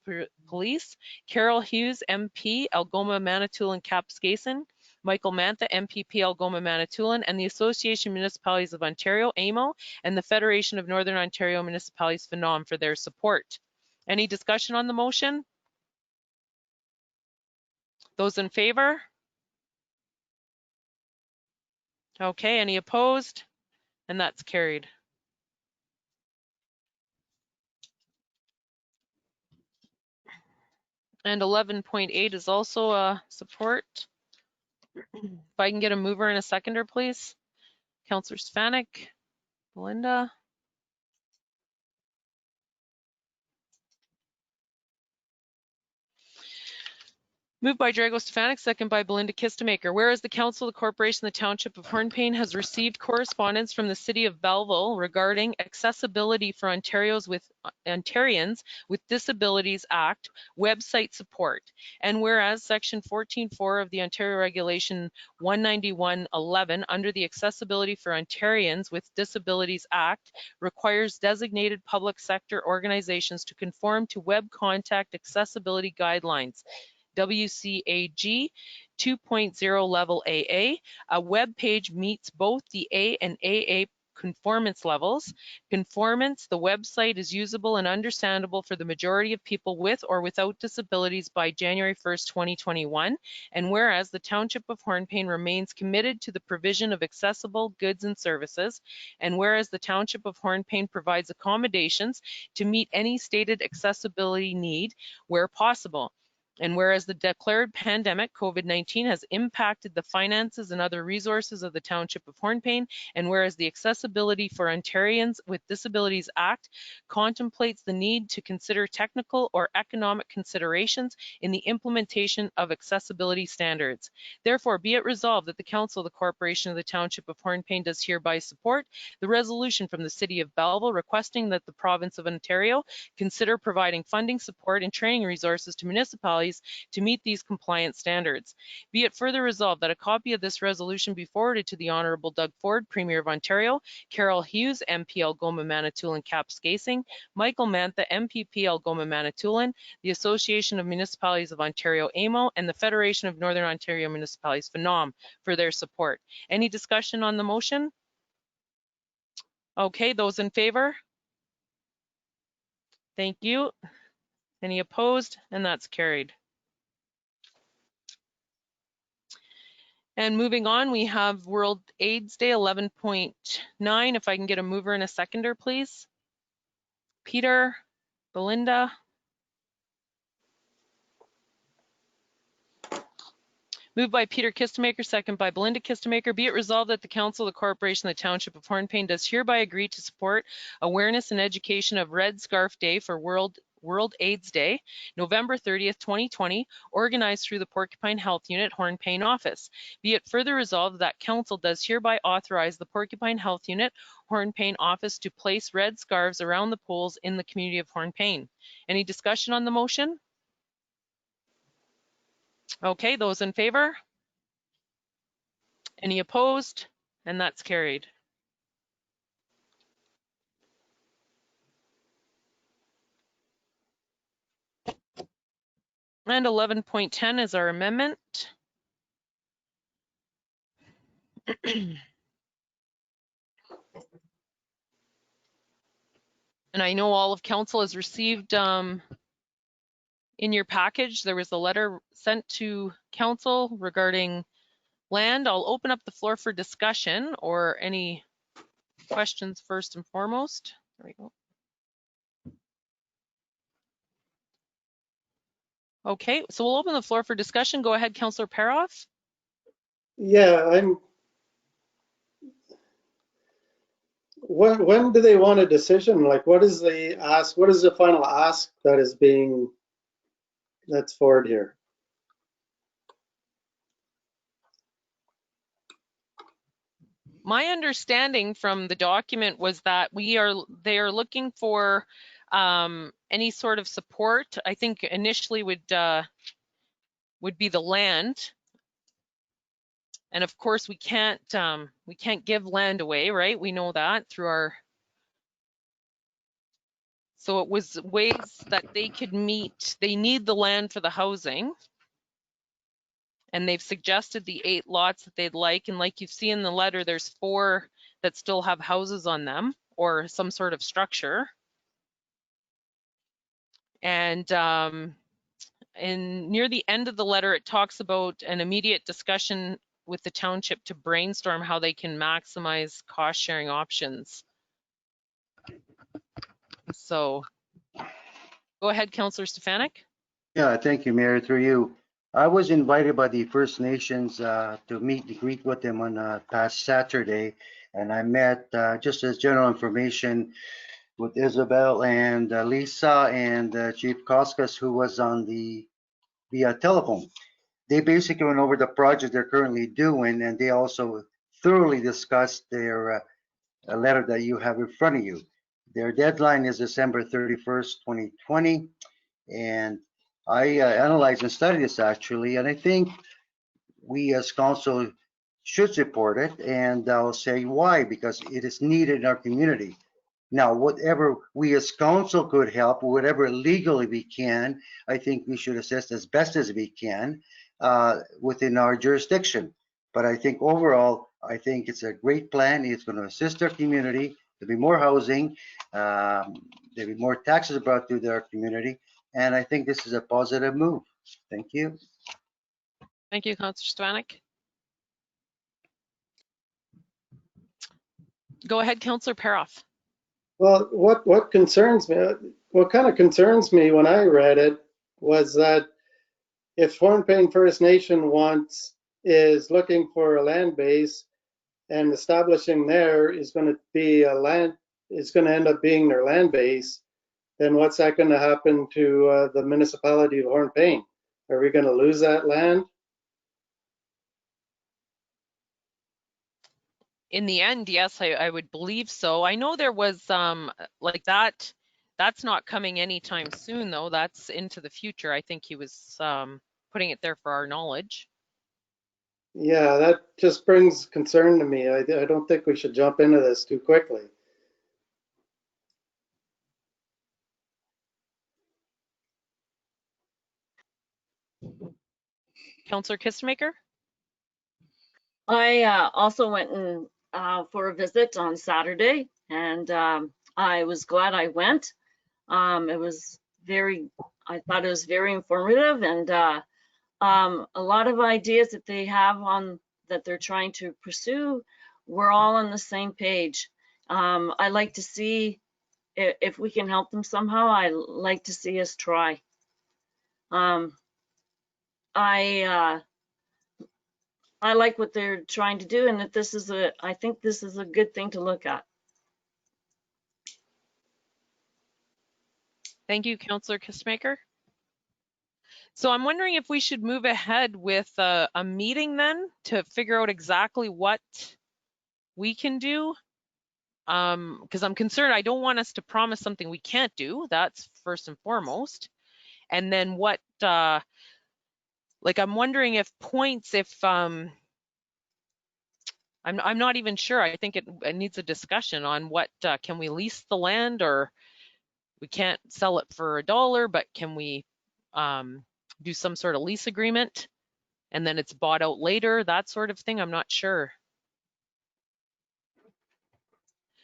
Police, Carol Hughes, MP, Algoma, Manitoulin, Kapuskasing, Michael Mantha, MPP Algoma Manitoulin, and the Association of Municipalities of Ontario, AMO, and the Federation of Northern Ontario Municipalities, FNOM, for their support. Any discussion on the motion? Those in favor? Okay, any opposed? And that's carried. And 11.8 is also a support. If I can get a mover and a seconder, please. Councillor Stefanic, Belinda. Moved by Drago Stefanic, second by Belinda Kistemaker. Whereas the Council of the Corporation of the Township of Hornepayne has received correspondence from the City of Belleville regarding accessibility for Ontarians with Disabilities Act website support. And whereas Section 14.4 of the Ontario Regulation 191.11 under the Accessibility for Ontarians with Disabilities Act requires designated public sector organizations to conform to web contact accessibility guidelines. WCAG 2.0 level AA. A web page meets both the A and AA conformance levels. Conformance, the website is usable and understandable for the majority of people with or without disabilities by January 1st, 2021. And whereas the Township of Hornepayne remains committed to the provision of accessible goods and services, and whereas the Township of Hornepayne provides accommodations to meet any stated accessibility need where possible. And whereas the declared pandemic, COVID-19, has impacted the finances and other resources of the Township of Hornepayne, and whereas the Accessibility for Ontarians with Disabilities Act contemplates the need to consider technical or economic considerations in the implementation of accessibility standards. Therefore, be it resolved that the Council of the Corporation of the Township of Hornepayne does hereby support the resolution from the City of Belleville requesting that the Province of Ontario consider providing funding support and training resources to municipalities to meet these compliance standards. Be it further resolved that a copy of this resolution be forwarded to the Honourable Doug Ford, Premier of Ontario, Carol Hughes, MP Algoma Manitoulin Kapuskasing, Michael Mantha, MPP Algoma Manitoulin, the Association of Municipalities of Ontario, AMO, and the Federation of Northern Ontario Municipalities, FNOM, for their support. Any discussion on the motion? Okay, those in favor? Thank you. Any opposed? And that's carried. And moving on, we have World AIDS Day 11.9. If I can get a mover and a seconder, please. Peter, Belinda. Moved by Peter Kistemaker, second by Belinda Kistemaker. Be it resolved that the Council of the Corporation of the Township of Hornepayne does hereby agree to support awareness and education of Red Scarf Day for World AIDS Day, November 30th, 2020, organized through the Porcupine Health Unit, Hornepayne office. Be it further resolved that Council does hereby authorize the Porcupine Health Unit, Hornepayne office to place red scarves around the poles in the community of Hornepayne. Any discussion on the motion? Okay, those in favor? Any opposed? And that's carried. And 11.10 is our amendment. And I know all of Council has received in your package, there was a letter sent to Council regarding land. I'll open up the floor for discussion or any questions first and foremost. There we go. Okay, so we'll open the floor for discussion. Go ahead, Councillor Paroff. Yeah, when do they want a decision? Like, what is the ask? What is the final ask that is that's forward here? My understanding from the document was that they are looking for any sort of support. I think initially would be the land, and of course we can't give land away, right? We know that through our. So it was ways that they could meet. They need the land for the housing, and they've suggested the 8 lots that they'd like. And like you see in the letter, there's 4 that still have houses on them or some sort of structure. And near the end of the letter, it talks about an immediate discussion with the township to brainstorm how they can maximize cost sharing options. So go ahead, Councillor Stefanic. Yeah, thank you, Mayor, through you. I was invited by the First Nations to meet and greet with them on past Saturday, and I met, just as general information, with Isabel and Lisa and Chief Koskas, who was on via telephone. They basically went over the project they're currently doing, and they also thoroughly discussed their letter that you have in front of you. Their deadline is December 31st, 2020, and I analyzed and studied this actually, and I think we as council should support it, and I'll say why, because it is needed in our community. Now, whatever we as council could help, whatever legally we can, I think we should assist as best as we can within our jurisdiction. But I think overall, I think it's a great plan. It's going to assist our community. There'll be more housing. There'll be more taxes brought to their community. And I think this is a positive move. Thank you. Thank you, Councillor Stefanic. Go ahead, Councillor Paroff. Well, what concerns me, what kind of concerns me when I read it was that if Hornepayne First Nation is looking for a land base and establishing there is going to be is going to end up being their land base, then what's that going to happen to the municipality of Hornepayne? Are we going to lose that land? In the end, yes, I would believe so. I know there was like that's not coming anytime soon, though. That's into the future. I think he was putting it there for our knowledge. Yeah, that just brings concern to me. I don't think we should jump into this too quickly. Councillor Kistemaker? I also went in for a visit on Saturday, and I was glad I went. It was I thought it was very informative, and a lot of ideas that they have that they're trying to pursue, we're all on the same page. I like to see if we can help them somehow. I like to see us try. I like what they're trying to do, and that I think this is a good thing to look at. Thank you, Councillor Kistemaker. So I'm wondering if we should move ahead with a meeting then to figure out exactly what we can do. Because I'm concerned, I don't want us to promise something we can't do. That's first and foremost. And then what, like I'm wondering if points, I'm not even sure. I think it needs a discussion on what, can we lease the land, or we can't sell it for $1, but can we do some sort of lease agreement and then it's bought out later, that sort of thing? I'm not sure.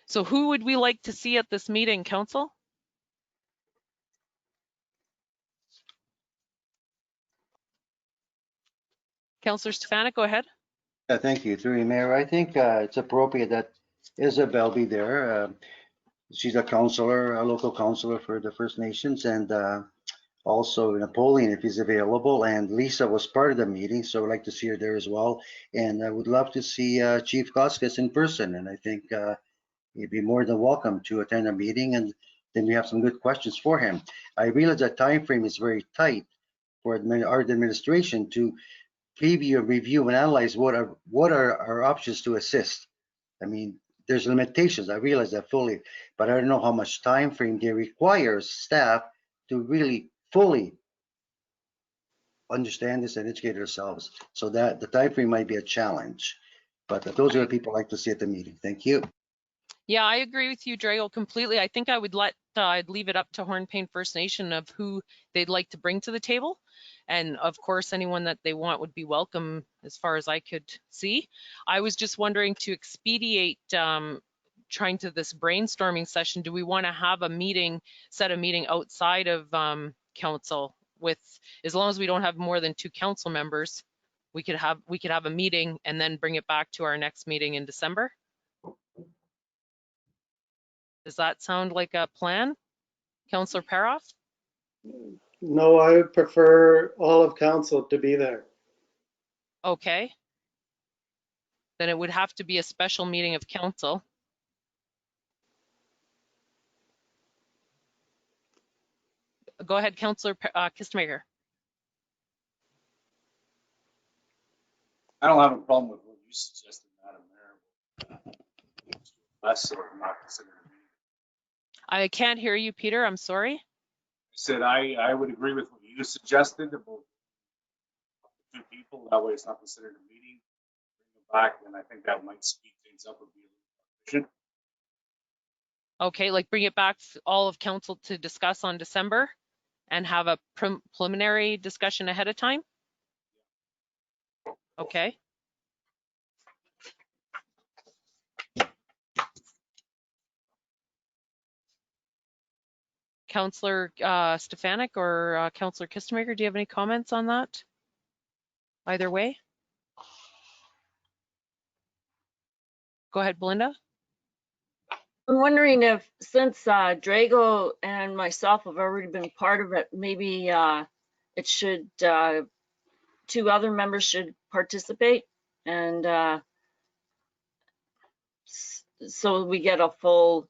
So who would we like to see at this meeting, Council? Councillor Stefanic, go ahead. Thank you, through you, Mayor. I think it's appropriate that Isabel be there. She's a councillor, a local councillor for the First Nations, and also Napoleon, if he's available. And Lisa was part of the meeting, so I'd like to see her there as well. And I would love to see Chief Koskas in person, and I think he'd be more than welcome to attend a meeting, and then we have some good questions for him. I realize that time frame is very tight for our administration to preview, review, and analyze what are our options to assist. I mean, there's limitations. I realize that fully, but I don't know how much time frame they require staff to really fully understand this and educate ourselves. So that the time frame might be a challenge, but those are the people I'd like to see at the meeting. Thank you. Yeah, I agree with you, Drago, completely. I think I would let I'd leave it up to Hornepayne First Nation of who they'd like to bring to the table. And of course, anyone that they want would be welcome as far as I could see. I was just wondering, to expedite trying to this brainstorming session, do we want to have a meeting, set a meeting outside of council with, as long as we don't have more than 2 council members, we could have a meeting and then bring it back to our next meeting in December? Does that sound like a plan, Councillor Paroff? No, I would prefer all of council to be there. Okay. Then it would have to be a special meeting of council. Go ahead, Councillor Kistemaker. I don't have a problem with what you suggested, Madam Mayor. Less so not considered a meeting. I can't hear you, Peter. I'm sorry. I said I would agree with what you suggested about 2 people. That way it's not considered a meeting. Bring them back, and I think that might speed things up a bit. Efficient. Okay, like bring it back all of council to discuss on December and have a preliminary discussion ahead of time? Okay. Councillor Stefanic or Councillor Kistemaker, do you have any comments on that? Either way. Go ahead, Belinda. I'm wondering if, since Drago and myself have already been part of it, maybe it should, 2 other members should participate, and so we get a full,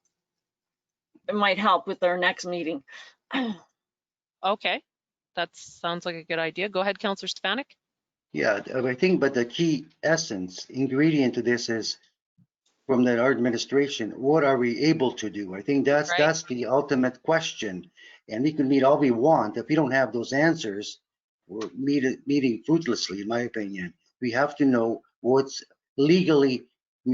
it might help with our next meeting. Okay, that sounds like a good idea. Go ahead, Councillor Stefanic. Yeah, I think, but the key essence ingredient to this is from our administration, what are we able to do? I think that's the ultimate question. And we can meet all we want. If we don't have those answers, we're meeting fruitlessly, in my opinion. We have to know what's legally,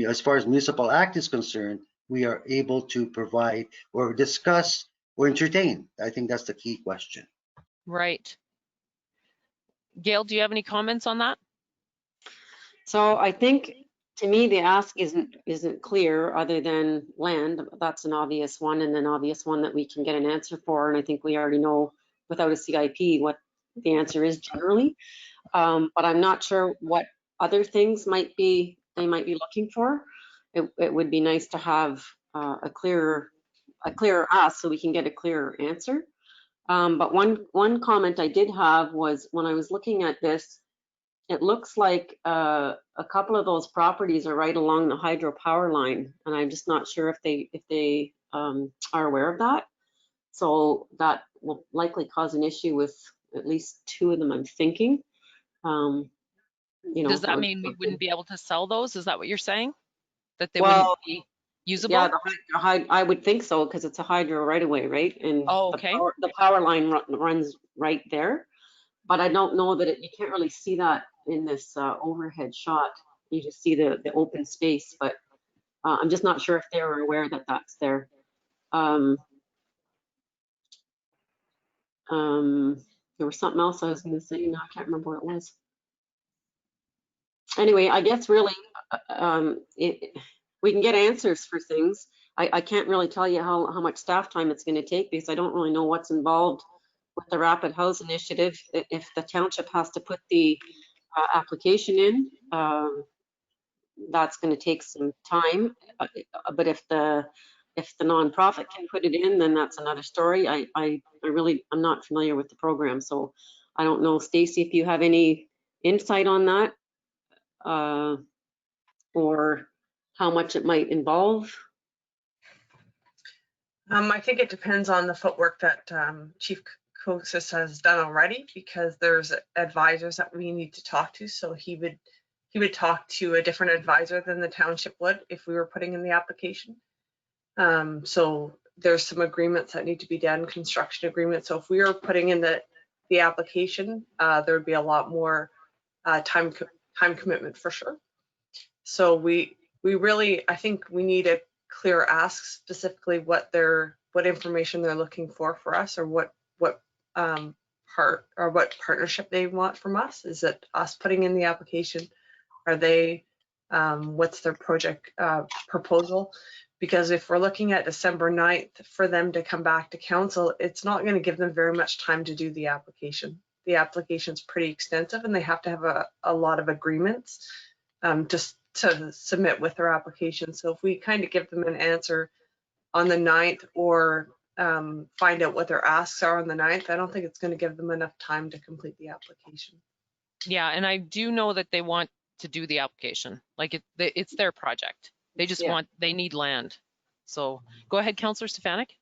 as far as municipal act is concerned, we are able to provide or discuss or entertain. I think that's the key question. Right. Gail, do you have any comments on that? So I think, to me, the ask isn't clear, other than land. That's an obvious one, and an obvious one that we can get an answer for. And I think we already know without a CIP what the answer is generally. But I'm not sure what other things they might be looking for. It would be nice to have a clearer ask so we can get a clearer answer. But one comment I did have was, when I was looking at this, it looks like a couple of those properties are right along the hydropower line, and I'm just not sure if they are aware of that. So that will likely cause an issue with at least 2 of them, I'm thinking. You know, does that mean we wouldn't be able to sell those? Is that what you're saying? That they well, wouldn't be usable? Yeah, I would think so, because it's a hydro right away, right? And okay. the power line runs right there. But I don't know that you can't really see that in this overhead shot. You just see the open space, but I'm just not sure if they were aware that that's there. There was something else I was going to say. Now I can't remember what it was. Anyway, I guess really we can get answers for things. I can't really tell you how much staff time it's going to take, because I don't really know what's involved with the Rapid House Initiative. If the township has to put the application in, that's going to take some time. But if the nonprofit can put it in, then that's another story. I'm not familiar with the program, so I don't know, Stacy, if you have any insight on that, or how much it might involve. I think it depends on the footwork that Chief Kosis has done already, because there's advisors that we need to talk to. So he would talk to a different advisor than the township would if we were putting in the application. So there's some agreements that need to be done, construction agreements. So if we were putting in the application, there would be a lot more time commitment for sure. So we really, I think we need a clear ask, specifically what they're what information they're looking for us, or what partnership they want from us. Is it us putting in the application? Are they, what's their project proposal? Because if we're looking at December 9th for them to come back to council, it's not going to give them very much time to do the application. The application's pretty extensive and they have to have a lot of agreements just to submit with their application. So if we kind of give them an answer on the 9th, or find out what their asks are on the 9th, I don't think it's going to give them enough time to complete the application. Yeah, and I do know that they want to do the application. Like it's their project. They just they need land. So go ahead, Councillor Stefanic.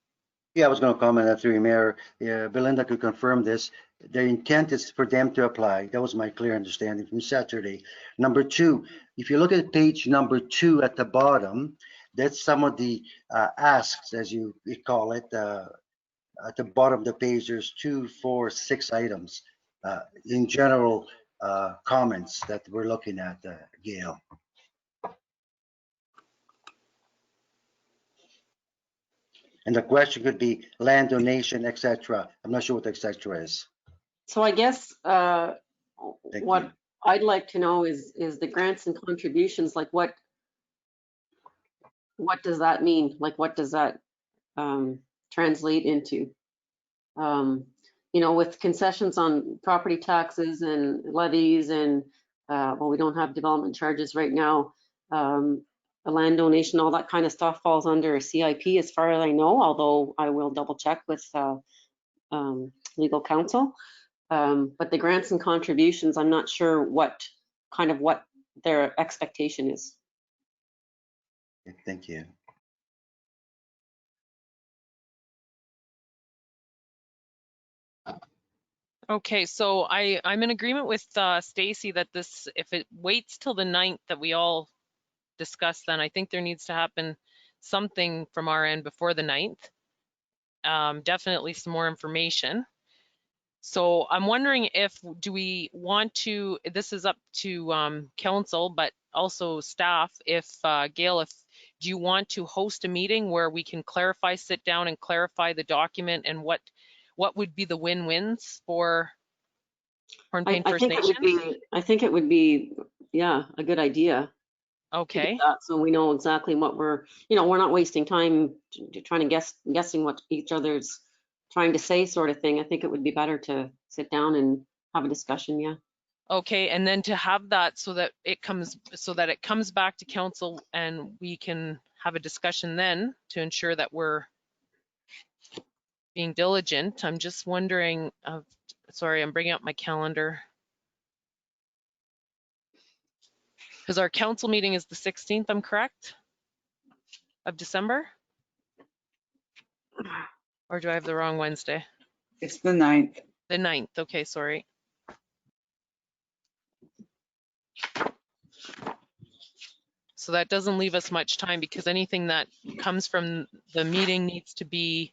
Yeah, I was going to comment after you, Mayor. Belinda could confirm this. The intent is for them to apply. That was my clear understanding from Saturday. Number two, if you look at page number 2 at the bottom, that's some of the asks, as you call it. At the bottom of the page, there's 2, 4, 6 items in general comments that we're looking at, Gail. And the question could be land donation, etc. I'm not sure what the etc. is. So I guess what I'd like to know is the grants and contributions, like what does that mean? Like what does that translate into? You know, with concessions on property taxes and levies and well, we don't have development charges right now. A land donation, all that kind of stuff falls under a CIP as far as I know, although I will double check with legal counsel. But the grants and contributions, I'm not sure what their expectation is. Thank you. Okay, so I'm in agreement with Stacy that this, if it waits till the 9th that we all discuss, then I think there needs to happen something from our end before the 9th. Definitely some more information. So I'm wondering if, do we want to, this is up to council, but also staff, if Gail, do you want to host a meeting where we can clarify, sit down and clarify the document and what would be the win-wins for Hornepayne First Nation? I think it would be, yeah, a good idea. Okay. So we know exactly what we're not wasting time trying to guessing what each other's trying to say, sort of thing. I think it would be better to sit down and have a discussion. Yeah. Okay, and then to have that so that it comes back to council and we can have a discussion then to ensure that we're being diligent. I'm just wondering, sorry, I'm bringing up my calendar. Because our council meeting is the 16th, I'm correct? Of December? Or do I have the wrong Wednesday? It's the 9th. The 9th, okay, sorry. So that doesn't leave us much time because anything that comes from the meeting needs to be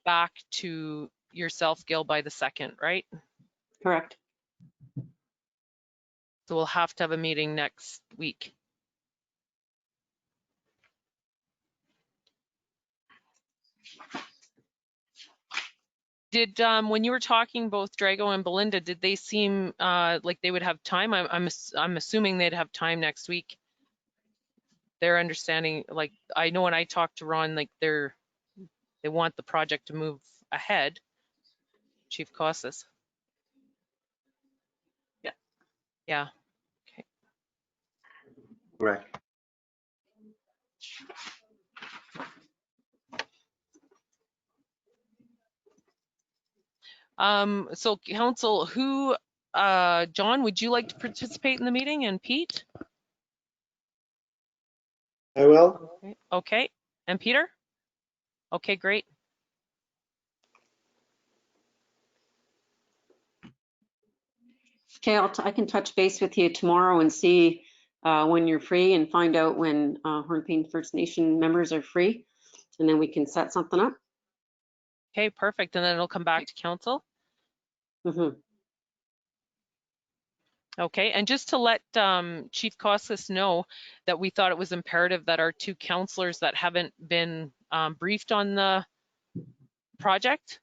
back to yourself, Gail, by the 2nd, right? Correct. So we'll have to have a meeting next week. Did, when you were talking, both Drago and Belinda, did they seem like they would have time? I'm assuming they'd have time next week. Their understanding, like, I know when I talked to Ron, like they want the project to move ahead. Chief Costas. Yeah. Yeah. Okay. Correct. So council, who, John, would you like to participate in the meeting, and Pete? I will. Okay, and Peter? Okay, great. Okay, I can touch base with you tomorrow and see when you're free and find out when Hornepayne First Nation members are free, and then we can set something up. Okay, perfect, and then it'll come back to council. Mm-hmm. Okay, and just to let Chief Costas know that we thought it was imperative that our 2 councillors that haven't been briefed on the project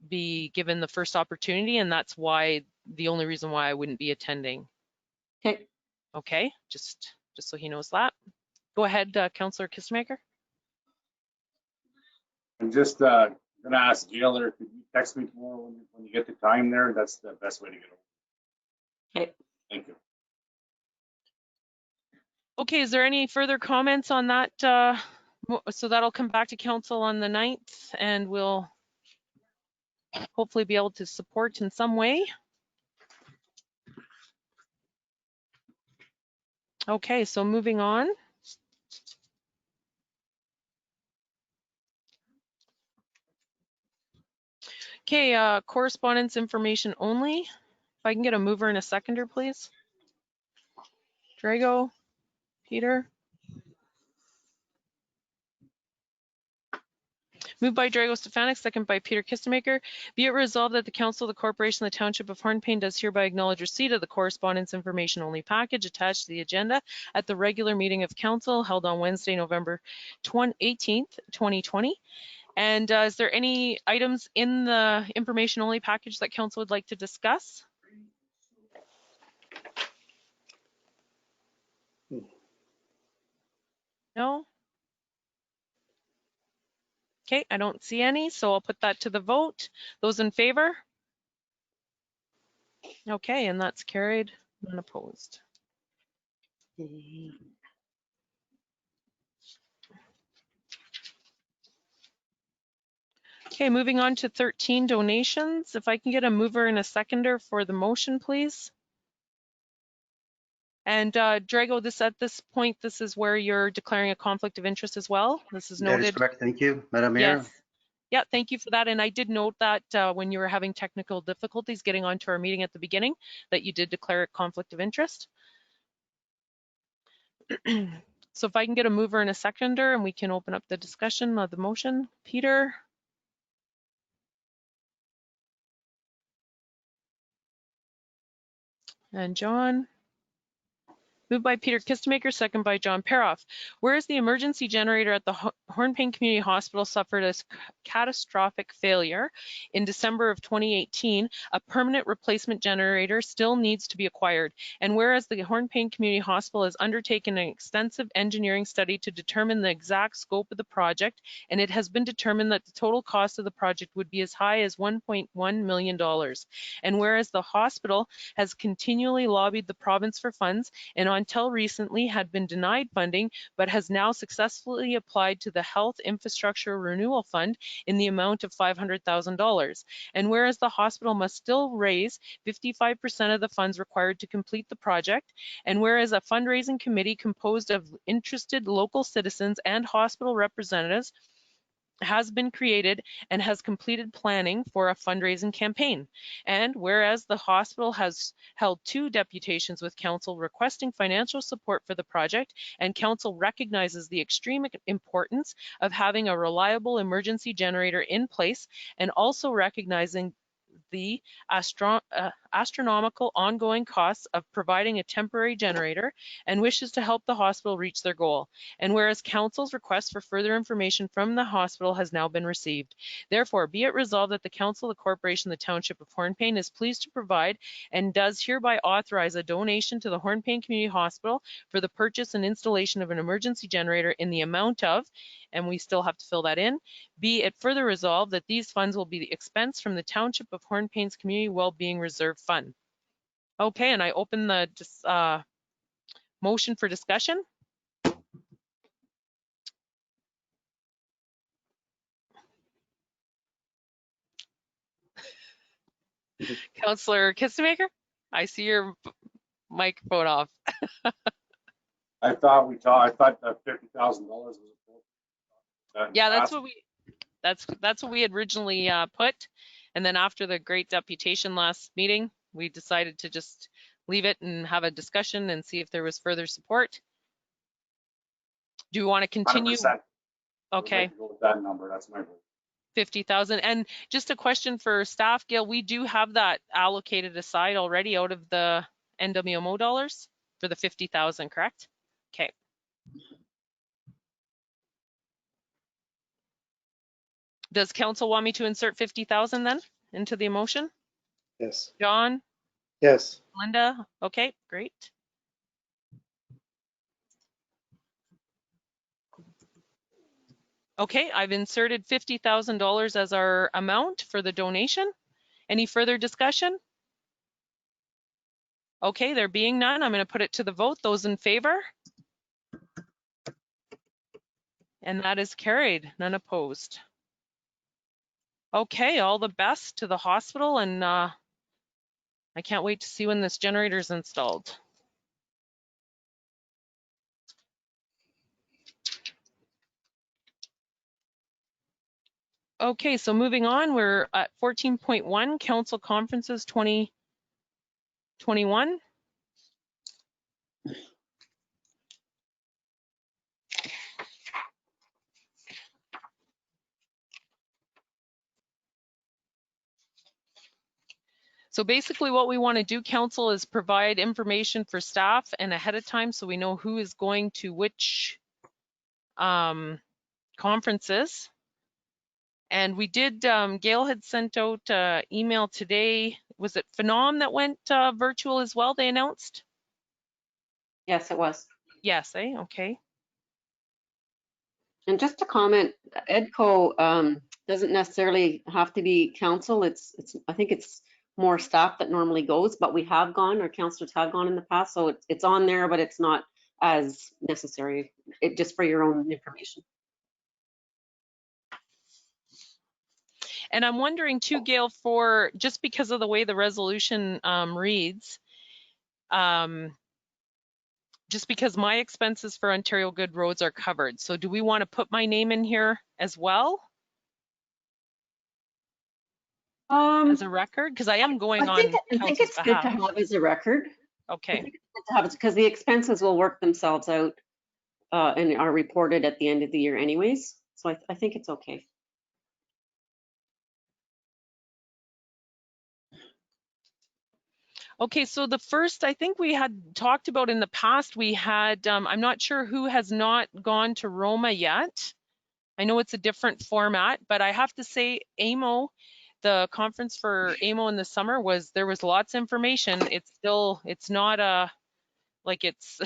be given the first opportunity, and that's why the only reason why I wouldn't be attending. Okay. Okay, just so he knows that. Go ahead, Councillor Kistemaker. I'm just gonna ask Jailer, could you text me tomorrow when you get the time there? That's the best way to get over. Okay. Thank you. Okay, is there any further comments on that? So that'll come back to council on the 9th, and we'll hopefully be able to support in some way. Okay, so moving on. Okay, correspondence information only. If I can get a mover and a seconder, please. Drago, Peter. Moved by Drago Stefanic, second by Peter Kistemaker. Be it resolved that the Council of the Corporation of the Township of Hornepayne does hereby acknowledge receipt of the correspondence information only package attached to the agenda at the regular meeting of Council held on Wednesday, November 18th, 2020. And is there any items in the information only package that Council would like to discuss? No? Okay, I don't see any, so I'll put that to the vote. Those in favor? Okay, and that's carried, none opposed. Okay, moving on to 13 donations. If I can get a mover and a seconder for the motion, please. And Drago, at this point, this is where you're declaring a conflict of interest as well. This is noted. That is correct. Thank you, Madam Mayor. Yes. Yeah, thank you for that. And I did note that when you were having technical difficulties getting onto our meeting at the beginning, that you did declare a conflict of interest. So if I can get a mover and a seconder, and we can open up the discussion of the motion. Peter. And John. Moved by Peter Kistemaker, second by John Paroff. Whereas the emergency generator at the Hornepayne Community Hospital suffered a catastrophic failure in December of 2018, a permanent replacement generator still needs to be acquired. And whereas the Hornepayne Community Hospital has undertaken an extensive engineering study to determine the exact scope of the project, and it has been determined that the total cost of the project would be as high as $1.1 million. And whereas the hospital has continually lobbied the province for funds, and until recently had been denied funding, but has now successfully applied to the Health Infrastructure Renewal Fund in the amount of $500,000. And whereas the hospital must still raise 55% of the funds required to complete the project, and whereas a fundraising committee composed of interested local citizens and hospital representatives has been created and has completed planning for a fundraising campaign. And whereas the hospital has held 2 deputations with council requesting financial support for the project, and council recognizes the extreme importance of having a reliable emergency generator in place, and also recognizing the astronomical ongoing costs of providing a temporary generator, and wishes to help the hospital reach their goal. And whereas council's request for further information from the hospital has now been received. Therefore, be it resolved that the Council of the Corporation of the Township of Hornepayne is pleased to provide and does hereby authorize a donation to the Hornepayne Community Hospital for the purchase and installation of an emergency generator in the amount of, and we still have to fill that in, be it further resolved that these funds will be expensed from the Township of Hornepayne's Community Wellbeing Reserve Fund. Okay, and I open the motion for discussion. Councillor Kistemaker, I see your microphone off. I thought that $50,000 was appropriate. Yeah, that's what we had originally put, and then after the great deputation last meeting, we decided to just leave it and have a discussion and see if there was further support. Do you want to continue? 100%. Okay. I'd like to go with that number. That's my vote. 50,000. And just a question for staff, Gail, we do have that allocated aside already out of the NWMO dollars for the 50,000, correct? Okay. Does council want me to insert 50,000 then into the motion? Yes. John, Yes. Linda, okay, great. Okay, I've inserted $50,000 as our amount for the donation. Any further discussion? Okay, there being none, I'm going to put it to the vote. Those in favor? And that is carried, none opposed. Okay, all the best to the hospital, and I can't wait to see when this generator is installed. Okay, so moving on, we're at 14.1, Council Conferences 2021. So basically what we want to do, council, is provide information for staff and ahead of time so we know who is going to which conferences. And we did, Gail had sent out email today. Was it Phenom that went virtual as well, they announced? Yes, it was. Yes, okay. And just to comment, EDCO doesn't necessarily have to be council. I think it's more staff that normally goes, but we have gone, our councillors have gone in the past, so it's on there, but it's not as necessary. It just for your own information. And I'm wondering too, Gail, for just because of the way the resolution reads, just because my expenses for Ontario Good Roads are covered. So do we want to put my name in here as well? As a record? Because I am going on council's behalf. I think it's good to have as a record. Okay. I think it's good to have it because the expenses will work themselves out and are reported at the end of the year anyways. So I think it's okay. Okay, so the first, I think we had talked about in the past, we had, I'm not sure who has not gone to Roma yet. I know it's a different format, but I have to say AMO, the conference for AMO in the summer there was lots of information. It's not like it's,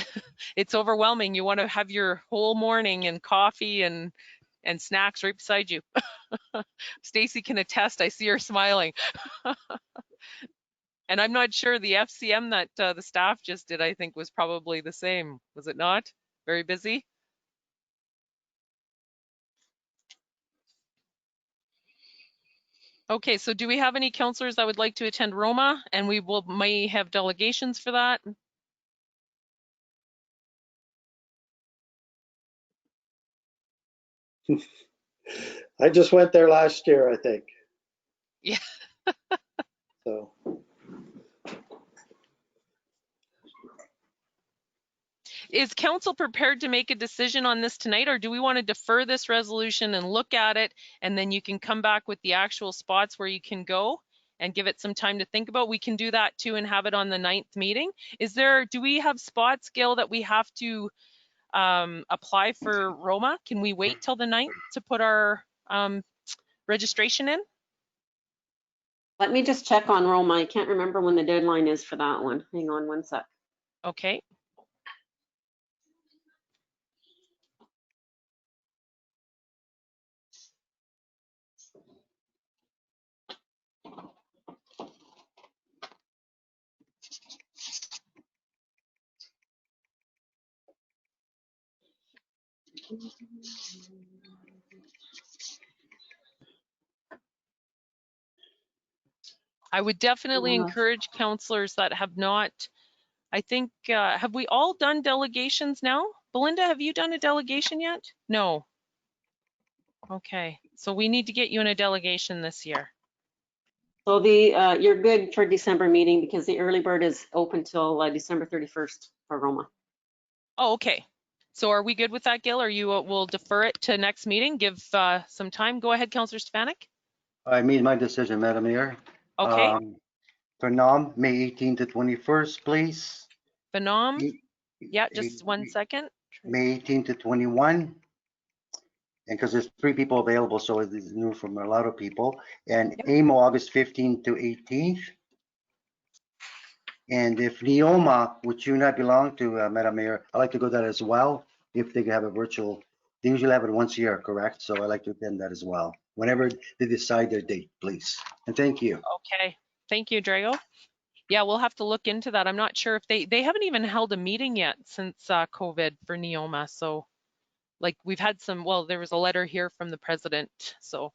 it's overwhelming. You want to have your whole morning and coffee and snacks right beside you. Stacy can attest, I see her smiling. And I'm not sure the FCM that the staff just did, I think was probably the same. Was it not? Very busy? Okay, so do we have any councillors that would like to attend Roma? And we may have delegations for that. I just went there last year, I think. Yeah. So. Is council prepared to make a decision on this tonight, or do we want to defer this resolution and look at it, and then you can come back with the actual spots where you can go and give it some time to think about? We can do that too and have it on the 9th meeting. Do we have spots, Gail, that we have to apply for Roma? Can we wait till the 9th to put our registration in? Let me just check on Roma. I can't remember when the deadline is for that one. Hang on one sec. Okay. I would definitely encourage councillors that have not, I think, have we all done delegations now? Belinda, have you done a delegation yet? No. Okay, so we need to get you in a delegation this year. So you're good for December meeting because the early bird is open till December 31st for Roma. Oh, okay. So are we good with that, Gil, or you will defer it to next meeting? Give some time. Go ahead, Councillor Stefanic. I made my decision, Madam Mayor. Okay. For NOM, May 18th to 21st, please. Phenom. Yeah, just 1 second. May 18th to 21. And because there's 3 people available, so it's new from a lot of people. And AMO August 15th to 18th. And if Neoma, which you and I belong to, Madam Mayor, I'd like to go to that as well, if they can have a virtual. They usually have it once a year, correct? So I'd like to attend that as well, whenever they decide their date, please. And thank you. Okay, thank you, Drago. Yeah, we'll have to look into that. I'm not sure if they haven't even held a meeting yet since COVID for Neoma. So like we've had some, well, there was a letter here from the president. So.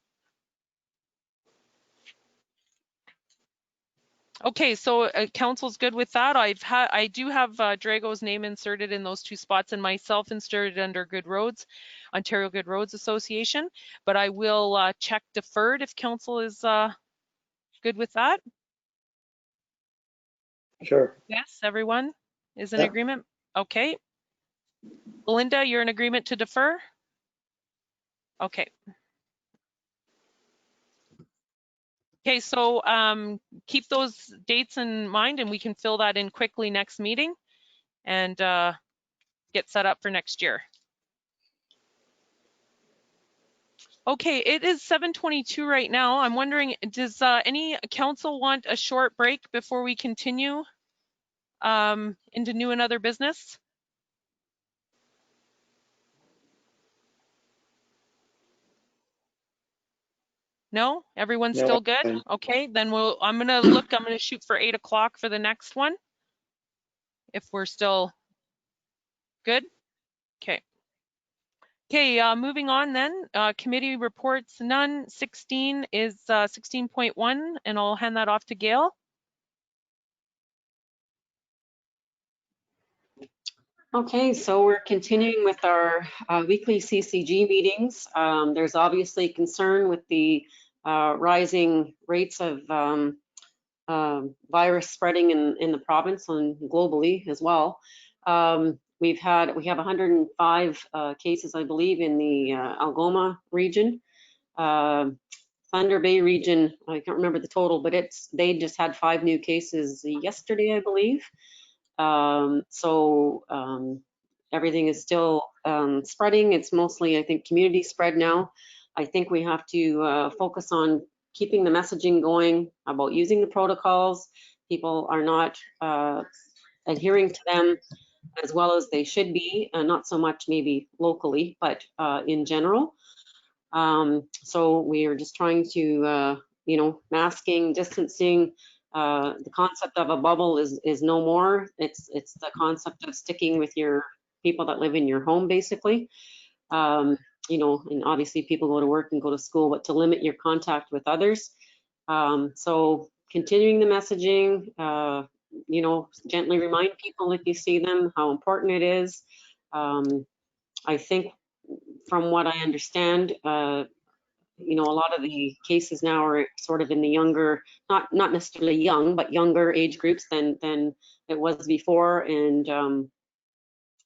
Okay, so council's good with that. I do have Drago's name inserted in those 2 spots and myself inserted under Good Roads, Ontario Good Roads Association, but I will check deferred if council is good with that. Sure. Yes, everyone is in agreement? Okay. Belinda, you're in agreement to defer? Okay. Okay, so keep those dates in mind and we can fill that in quickly next meeting and get set up for next year. Okay, it is 7:22 right now. I'm wondering, does any council want a short break before we continue into new and other business? No, everyone's No, still good? Okay, then I'm gonna shoot for 8 o'clock for the next one. If we're still good. Okay. Okay, moving on then. Committee reports, none. 16 is 16.1, and I'll hand that off to Gail. Okay, so we're continuing with our weekly CCG meetings. There's obviously concern with the rising rates of virus spreading in the province and globally as well. We have 105 cases, I believe, in the Algoma region. Thunder Bay region, I can't remember the total, but they just had 5 new cases yesterday, I believe. Everything is still spreading. It's mostly, I think, community spread now. I think we have to focus on keeping the messaging going about using the protocols. People are not adhering to them as well as they should be, not so much maybe locally, but in general. So we are just trying to, masking, distancing. The concept of a bubble is no more. It's the concept of sticking with your people that live in your home, basically. And obviously people go to work and go to school, but to limit your contact with others. So continuing the messaging, gently remind people if you see them how important it is. I think from what I understand, a lot of the cases now are sort of in the younger, not necessarily young, but younger age groups than it was before. And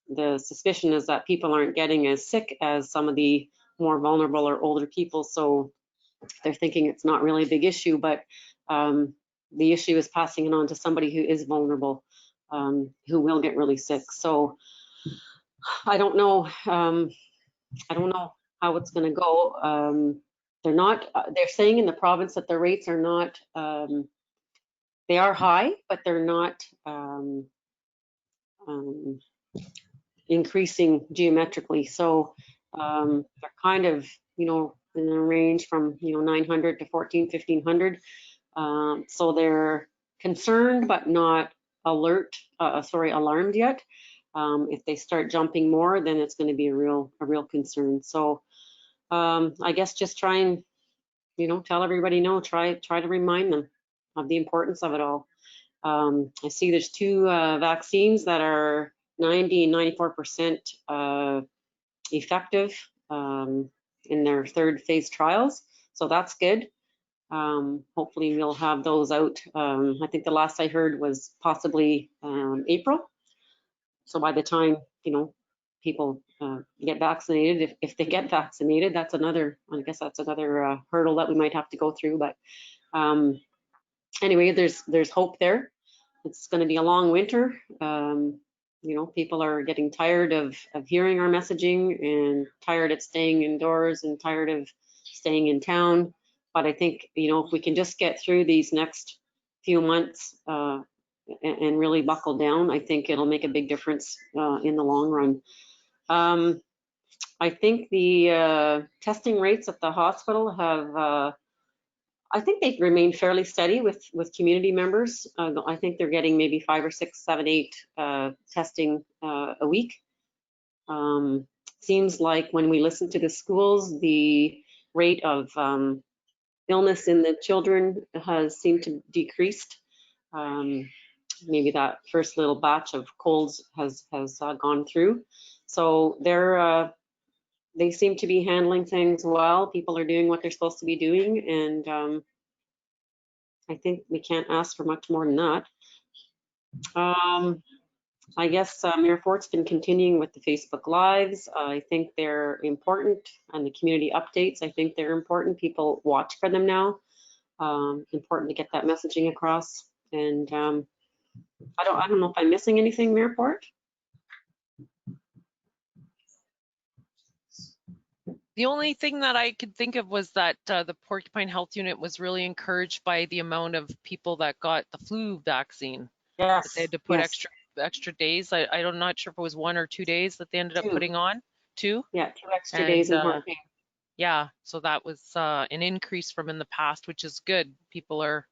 the suspicion is that people aren't getting as sick as some of the more vulnerable or older people. So they're thinking it's not really a big issue, but the issue is passing it on to somebody who is vulnerable, who will get really sick. So I don't know how it's going to go. They're saying in the province that the rates are not, they are high, but they're not increasing geometrically. So they're kind of, in a range from, 900 to 1,1500. So they're concerned, but not alarmed yet. If they start jumping more, then it's going to be a real concern. So I guess just try and, tell everybody no, try to remind them of the importance of it all. I see there's 2 vaccines that are 90 and 94% effective in their 3rd phase trials. So that's good. Hopefully we'll have those out. I think the last I heard was possibly April. So by the time, people get vaccinated, if they get vaccinated, that's another hurdle that we might have to go through. But anyway, there's hope there. It's going to be a long winter. You know, people are getting tired of hearing our messaging and tired of staying indoors and tired of staying in town. But I think, you know, if we can just get through these next few months and really buckle down, I think it'll make a big difference in the long run. I think the testing rates at the hospital have, I think they've remained fairly steady with community members. I think they're getting maybe 5 or 6, 7, 8 testing a week. Seems like when we listen to the schools, the rate of illness in the children has seemed to decreased. Maybe that first little batch of colds has gone through. So they seem to be handling things well. People are doing what they're supposed to be doing, and I think we can't ask for much more than that. I guess Mayor Fort's been continuing with the Facebook Lives. I think they're important, and the community updates, I think they're important. People watch for them now. Important to get that messaging across. And I don't know if I'm missing anything, Mayor Fort. The only thing that I could think of was that the Porcupine Health Unit was really encouraged by the amount of people that got the flu vaccine. Yes. They had to put yes. extra days. I'm not sure if it was 1 or 2 days that they ended up putting on. 2? Yeah, 2 extra days in Hornepayne. Yeah, so that was an increase from in the past, which is good. People are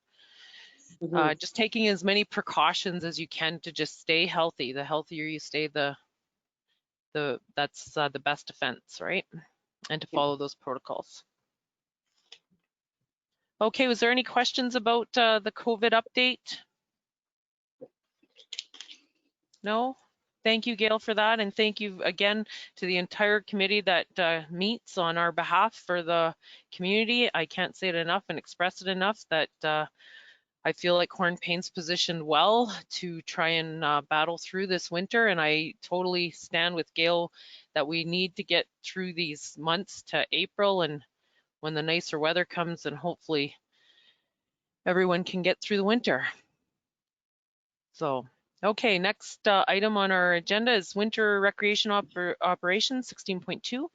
just taking as many precautions as you can to just stay healthy. The healthier you stay, that's the best defense, right? And to follow those protocols. Okay, was there any questions about the COVID update? No? Thank you, Gail, for that. And thank you again to the entire committee that meets on our behalf for the community. I can't say it enough and express it enough that I feel like Hornepayne's positioned well to try and battle through this winter. And I totally stand with Gail that we need to get through these months to April, and when the nicer weather comes, and hopefully everyone can get through the winter. So, okay, next item on our agenda is winter recreation operations 16.2.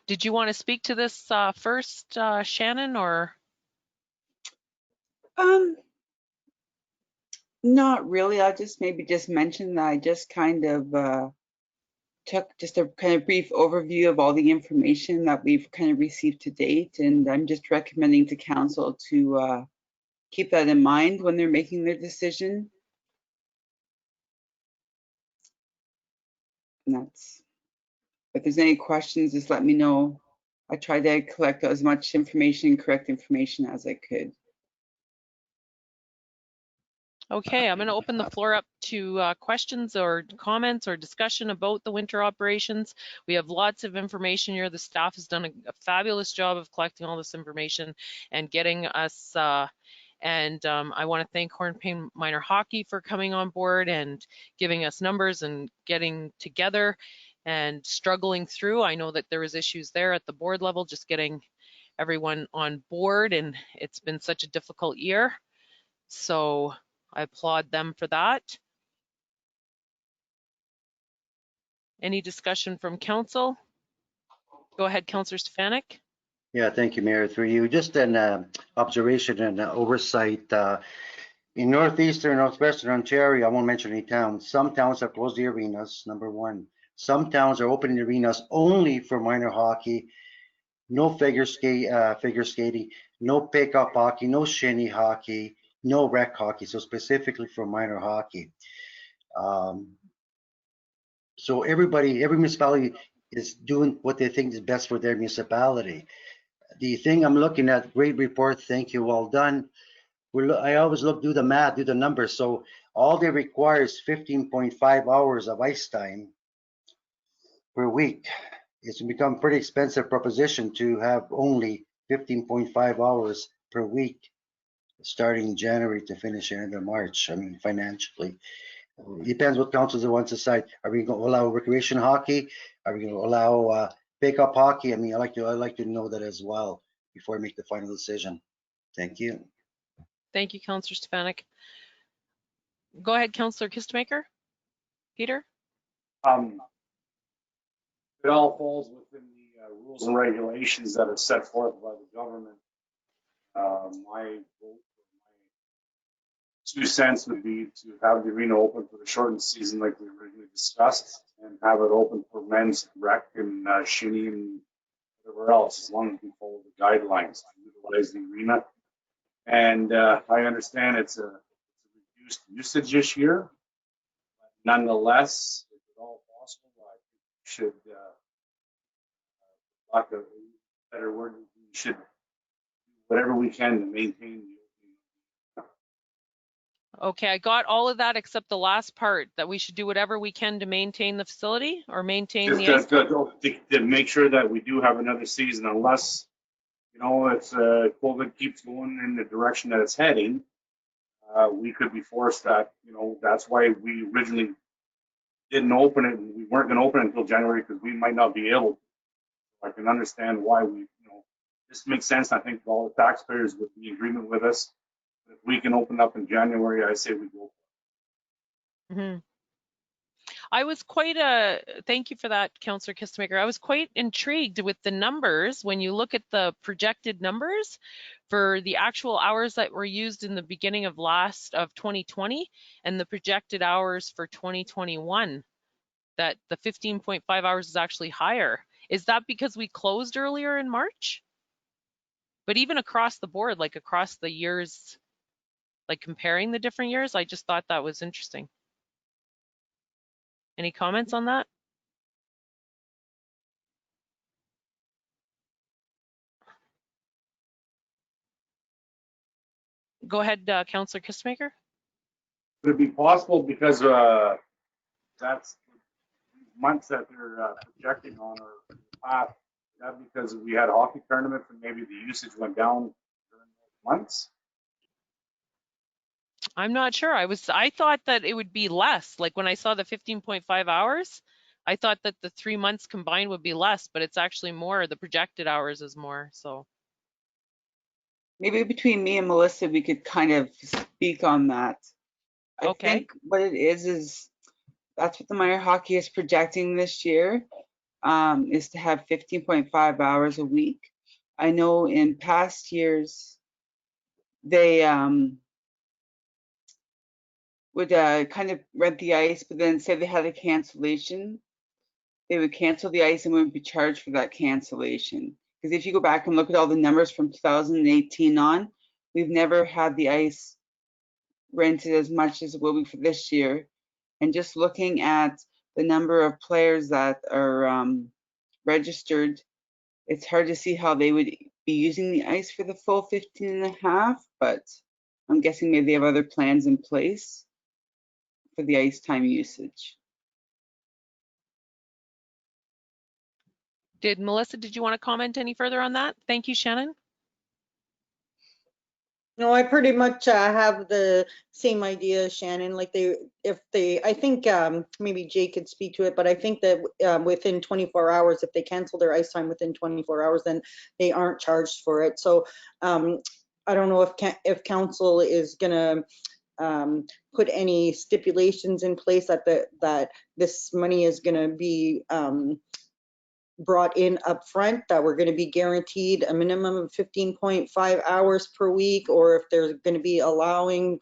Did you want to speak to this first, Shannon, or? Not really. I'll just maybe just mention that I just kind of took just a kind of brief overview of all the information that we've kind of received to date, and I'm just recommending to council to keep that in mind when they're making their decision. And that's, if there's any questions, just let me know. I tried to collect as much information, correct information as I could. Okay, I'm going to open the floor up to questions or comments or discussion about the winter operations. We have lots of information here. The staff has done a fabulous job of collecting all this information and getting us, I want to thank Hornepayne Minor Hockey for coming on board and giving us numbers and getting together and struggling through. I know that there was issues there at the board level, just getting everyone on board, and it's been such a difficult year. So I applaud them for that. Any discussion from council? Go ahead, Councillor Stefanic. Yeah, thank you, Mayor. Through you, just an observation and oversight. In northeastern, northwestern Ontario, I won't mention any towns. Some towns have closed the arenas, number one. Some towns are opening the arenas only for minor hockey. No figure skating, no pick-up hockey, no shinny hockey, no rec hockey, so specifically for minor hockey. So every municipality is doing what they think is best for their municipality. The thing I'm looking at, great report, thank you, well done. I always do the math, do the numbers. So all they require is 15.5 hours of ice time per week. It's become a pretty expensive proposition to have only 15.5 hours per week, starting January to finish the end of March. I mean, financially. It depends what councils want to decide. Are we going to allow recreation hockey? Are we going to allow pick-up hockey? I mean, I like to know that as well before I make the final decision. Thank you. Thank you, Councillor Stefanic. Go ahead, Councillor Kistemaker. Peter? It all falls within the rules and regulations that are set forth by the government. My vote, my 2 cents would be to have the arena open for the shortened season like we originally discussed, and have it open for men's rec and shinny and whatever else, as long as we follow the guidelines to utilize the arena. And I understand it's a reduced usage this year. Nonetheless, if at all possible, I think we should, lack of a better word, we should do whatever we can to maintain the. Okay, I got all of that except the last part, that we should do whatever we can to maintain the facility or maintain the ice. To make sure that we do have another season, unless, you know, it's COVID keeps going in the direction that it's heading. We could be forced that, you know, that's why we originally didn't open it, and we weren't going to open it until January, because we might not be able to. I can understand why we, you know, this makes sense. I think all the taxpayers would be in agreement with us. If we can open up in January, I say we go. Mm-hmm. I was quite thank you for that, Councillor Kistemaker. I was quite intrigued with the numbers when you look at the projected numbers for the actual hours that were used in the beginning of 2020 and the projected hours for 2021, that the 15.5 hours is actually higher. Is that because we closed earlier in March? But even across the board, like across the years, like comparing the different years, I just thought that was interesting. Any comments on that? Go ahead, Councillor Kistemaker. Would it be possible, because that's months that they're projecting on our path, that because we had hockey tournaments and maybe the usage went down during those months? I'm not sure. I thought that it would be less. Like when I saw the 15.5 hours, I thought that the 3 months combined would be less, but it's actually more. The projected hours is more. So maybe between me and Melissa, we could kind of speak on that. I think what it is that's what the minor hockey is projecting this year, is to have 15.5 hours a week. I know in past years, they would kind of rent the ice, but then say they had a cancellation, they would cancel the ice and would be charged for that cancellation. Because if you go back and look at all the numbers from 2018 on, we've never had the ice rented as much as it will be for this year. And just looking at the number of players that are registered, it's hard to see how they would be using the ice for the full 15.5, but I'm guessing maybe they have other plans in place for the ice time usage. Melissa, did you want to comment any further on that? Thank you, Shannon. No, I pretty much have the same idea, Shannon. Like I think maybe Jay could speak to it, but I think that within 24 hours, if they cancel their ice time within 24 hours, then they aren't charged for it. So I don't know if council is gonna put any stipulations in place that this money is gonna be brought in up front, that we're going to be guaranteed a minimum of 15.5 hours per week, or if they're going to be allowing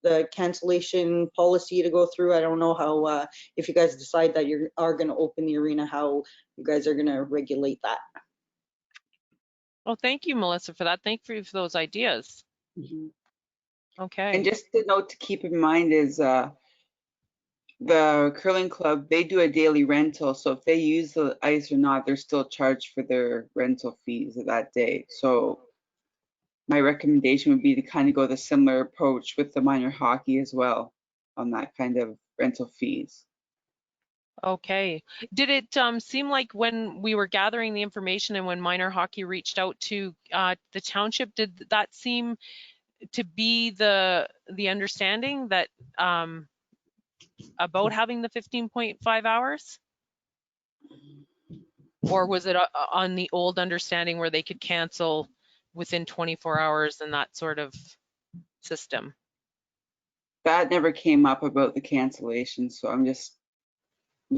the cancellation policy to go through. I don't know how, if you guys decide that you are going to open the arena, how you guys are going to regulate that. Oh, thank you, Melissa, for that. Thank you for those ideas. Mm-hmm. Okay. And just a note to keep in mind is the curling club, they do a daily rental. So if they use the ice or not, they're still charged for their rental fees of that day. So my recommendation would be to kind of go the similar approach with the minor hockey as well on that kind of rental fees. Okay. Did it seem like when we were gathering the information and when minor hockey reached out to the township, did that seem to be the understanding that about having the 15.5 hours? Or was it on the old understanding where they could cancel within 24 hours and that sort of system. That never came up about the cancellation, so I'm just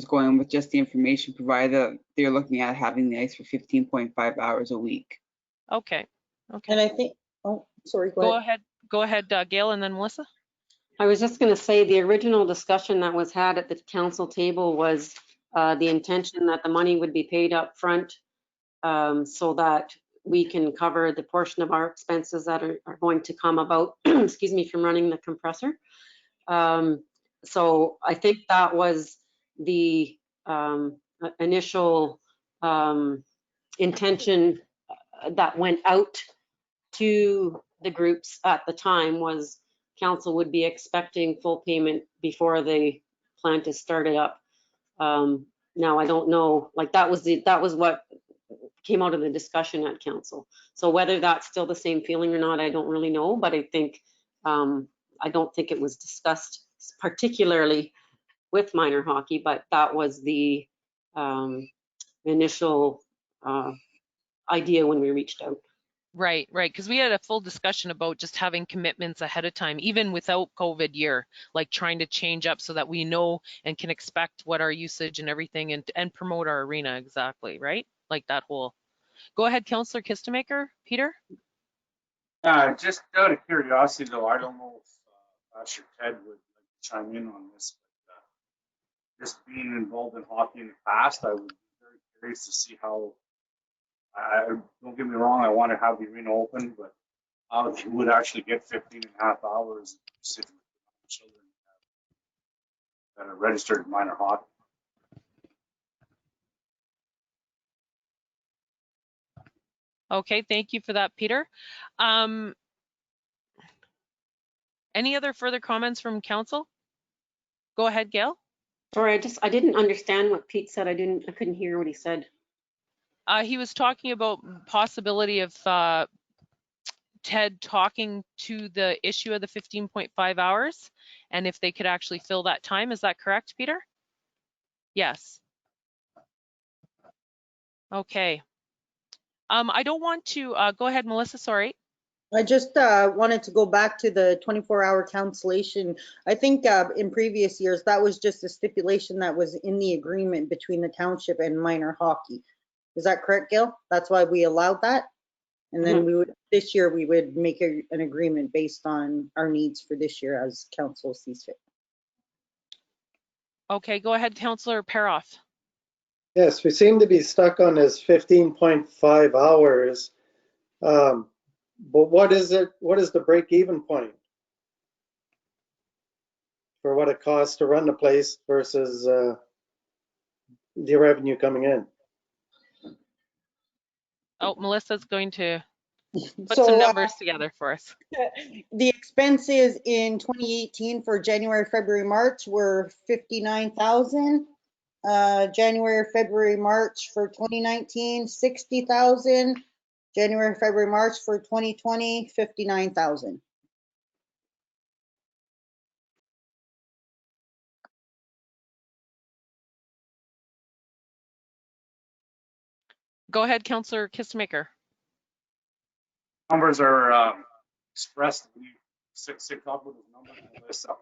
going with just the information provided that they're looking at having the ice for 15.5 hours a week. Okay. Okay. And I think, oh, sorry, go ahead. Go ahead, Gail, and then Melissa. I was just going to say the original discussion that was had at the council table was the intention that the money would be paid up front so that we can cover the portion of our expenses that are going to come about, excuse me, from running the compressor. So I think that was the initial intention that went out to the groups at the time, was council would be expecting full payment before the plant is started up. Now I don't know, like that was what came out of the discussion at council. So whether that's still the same feeling or not, I don't really know, but I think I don't think it was discussed particularly with minor hockey, but that was the initial idea when we reached out. Right, because we had a full discussion about just having commitments ahead of time, even without COVID year, like trying to change up so that we know and can expect what our usage and everything and promote our arena exactly, right? Like that whole. Go ahead, Councillor Kistemaker. Peter? Just out of curiosity though, I don't know if Pastor Ted would like to chime in on this, but just being involved in hockey in the past, I would be very curious to see how, don't get me wrong, I want to have the arena open, but how you would actually get 15.5 hours sitting with children that are registered in minor hockey. Okay, thank you for that, Peter. Any other further comments from council? Go ahead, Gail. Sorry, I didn't understand what Pete said. I couldn't hear what he said. He was talking about possibility of Ted talking to the issue of the 15.5 hours and if they could actually fill that time. Is that correct, Peter? Yes. Okay. I don't want to, go ahead, Melissa, sorry. I just wanted to go back to the 24-hour cancellation. I think in previous years, that was just a stipulation that was in the agreement between the township and minor hockey. Is that correct, Gail? That's why we allowed that? And then we would, this year, we would make an agreement based on our needs for this year as council sees fit. Okay, go ahead, Councillor Paroff. Yes, we seem to be stuck on this 15.5 hours. But what is it? What is the break-even point for what it costs to run the place versus the revenue coming in? Oh, Melissa's going to put some numbers together for us. The expenses in 2018 for January, February, March were 59,000. January, February, March for 2019, 60,000. January, February, March for 2020, 59,000. Go ahead, Councillor Kistemaker. Numbers are expressed. We sit up with the numbers, Melissa.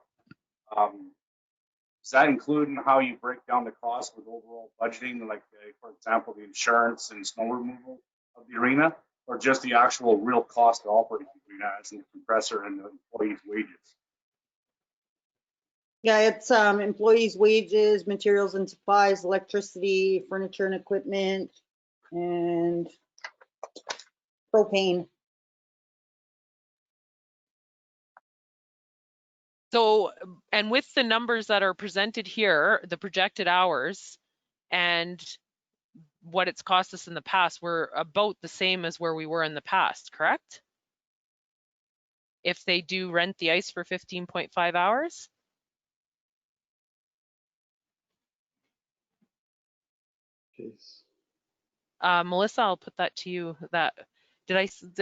Does that include in how you break down the cost with overall budgeting, like for example, the insurance and snow removal of the arena, or just the actual real cost to operate the arena as in the compressor and the employees' wages? Yeah, it's employees' wages, materials and supplies, electricity, furniture and equipment, and propane. So, and with the numbers that are presented here, the projected hours and what it's cost us in the past, we're about the same as where we were in the past, correct? If they do rent the ice for 15.5 hours? Melissa, I'll put that to you. That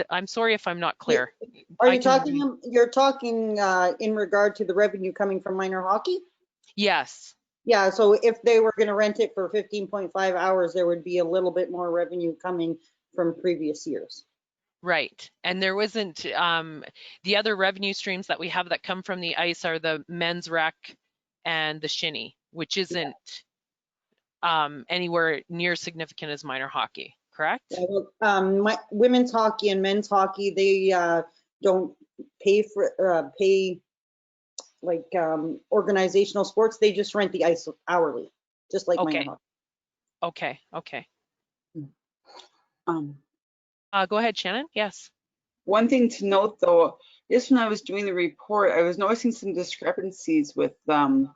I'm sorry if I'm not clear. Are you talking? You're talking in regard to the revenue coming from minor hockey? Yes. Yeah. So if they were going to rent it for 15.5 hours, there would be a little bit more revenue coming from previous years. Right. And there wasn't, the other revenue streams that we have that come from the ice are the men's rec and the shinny, which isn't anywhere near significant as minor hockey, correct? Yeah, well, women's hockey and men's hockey, they don't pay for like organizational sports. They just rent the ice hourly, just like minor hockey. Okay. Um, Go ahead, Shannon. Yes. One thing to note, though, just when I was doing the report, I was noticing some discrepancies with the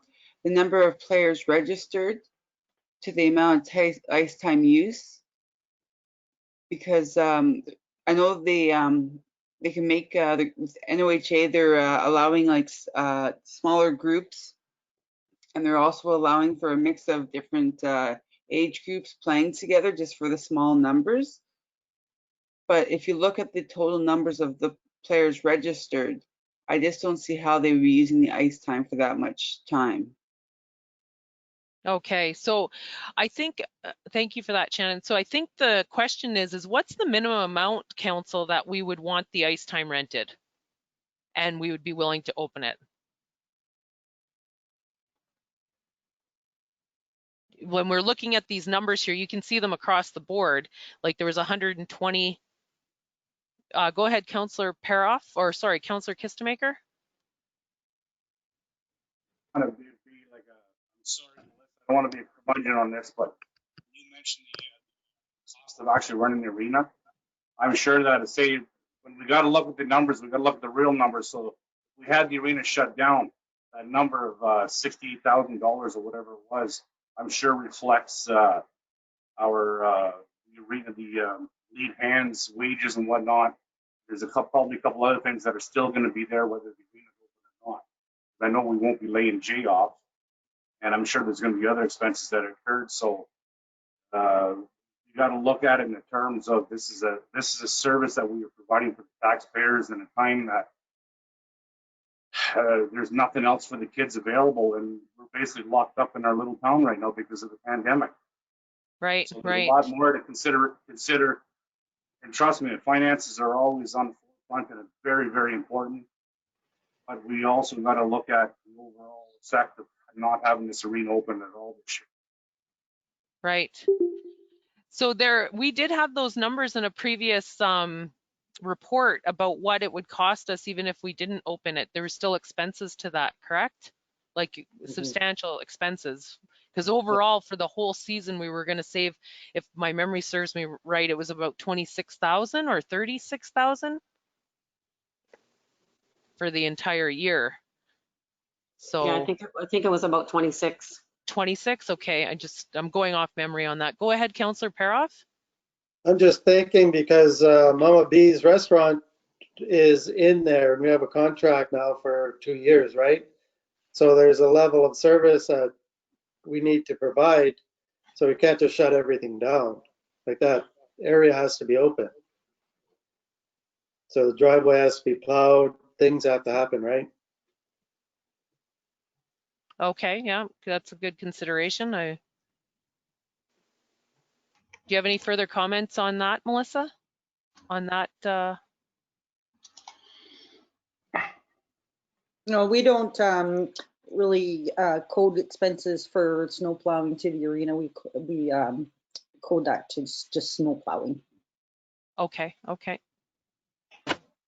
number of players registered to the amount of ice time use, because I know they can make the NOHA, they're allowing like smaller groups, and they're also allowing for a mix of different age groups playing together just for the small numbers. But if you look at the total numbers of the players registered, I just don't see how they were using the ice time for that much time. Okay, so I think, thank you for that, Shannon. So I think the question is what's the minimum amount, council, that we would want the ice time rented and we would be willing to open it? When we're looking at these numbers here, you can see them across the board. Like there was 120. Go ahead, Councillor Paroff, or sorry, Councillor Kistemaker. I'm sorry, I don't want to be a curmudgeon on this, but you mentioned the cost of actually running the arena. I'm sure that say when we got to look at the numbers, we got to look at the real numbers. So if we had the arena shut down, that number of $68,000 or whatever it was, I'm sure reflects our the arena, the lead hands, wages, and whatnot. There's probably a couple other things that are still going to be there, whether the arena is open or not. I know we won't be laying Jay off, and I'm sure there's going to be other expenses that occurred. So you got to look at it in the terms of this is a service that we are providing for the taxpayers in a time that there's nothing else for the kids available, and we're basically locked up in our little town right now because of the pandemic. Right, so right. A lot more to consider, and trust me, the finances are always on the forefront, and it's very, very important. But we also got to look at the overall effect of not having this arena open at all this year. Right. So we did have those numbers in a previous report about what it would cost us even if we didn't open it. There were still expenses to that, correct? Like substantial expenses. Because overall for the whole season we were going to save, if my memory serves me right, it was about 26,000 or 36,000 for the entire year. So yeah, I think it was about 26. 26. Okay, I'm going off memory on that. Go ahead, Councillor Paroff. I'm just thinking because Mama B's restaurant is in there and we have a contract now for 2 years, right? So there's a level of service that we need to provide. So we can't just shut everything down. Like that area has to be open. So the driveway has to be plowed, things have to happen, right? Okay, yeah, that's a good consideration. Do you have any further comments on that, Melissa? On that? No, we don't really code expenses for snow plowing to the arena. We code that to just snow plowing. Okay. Go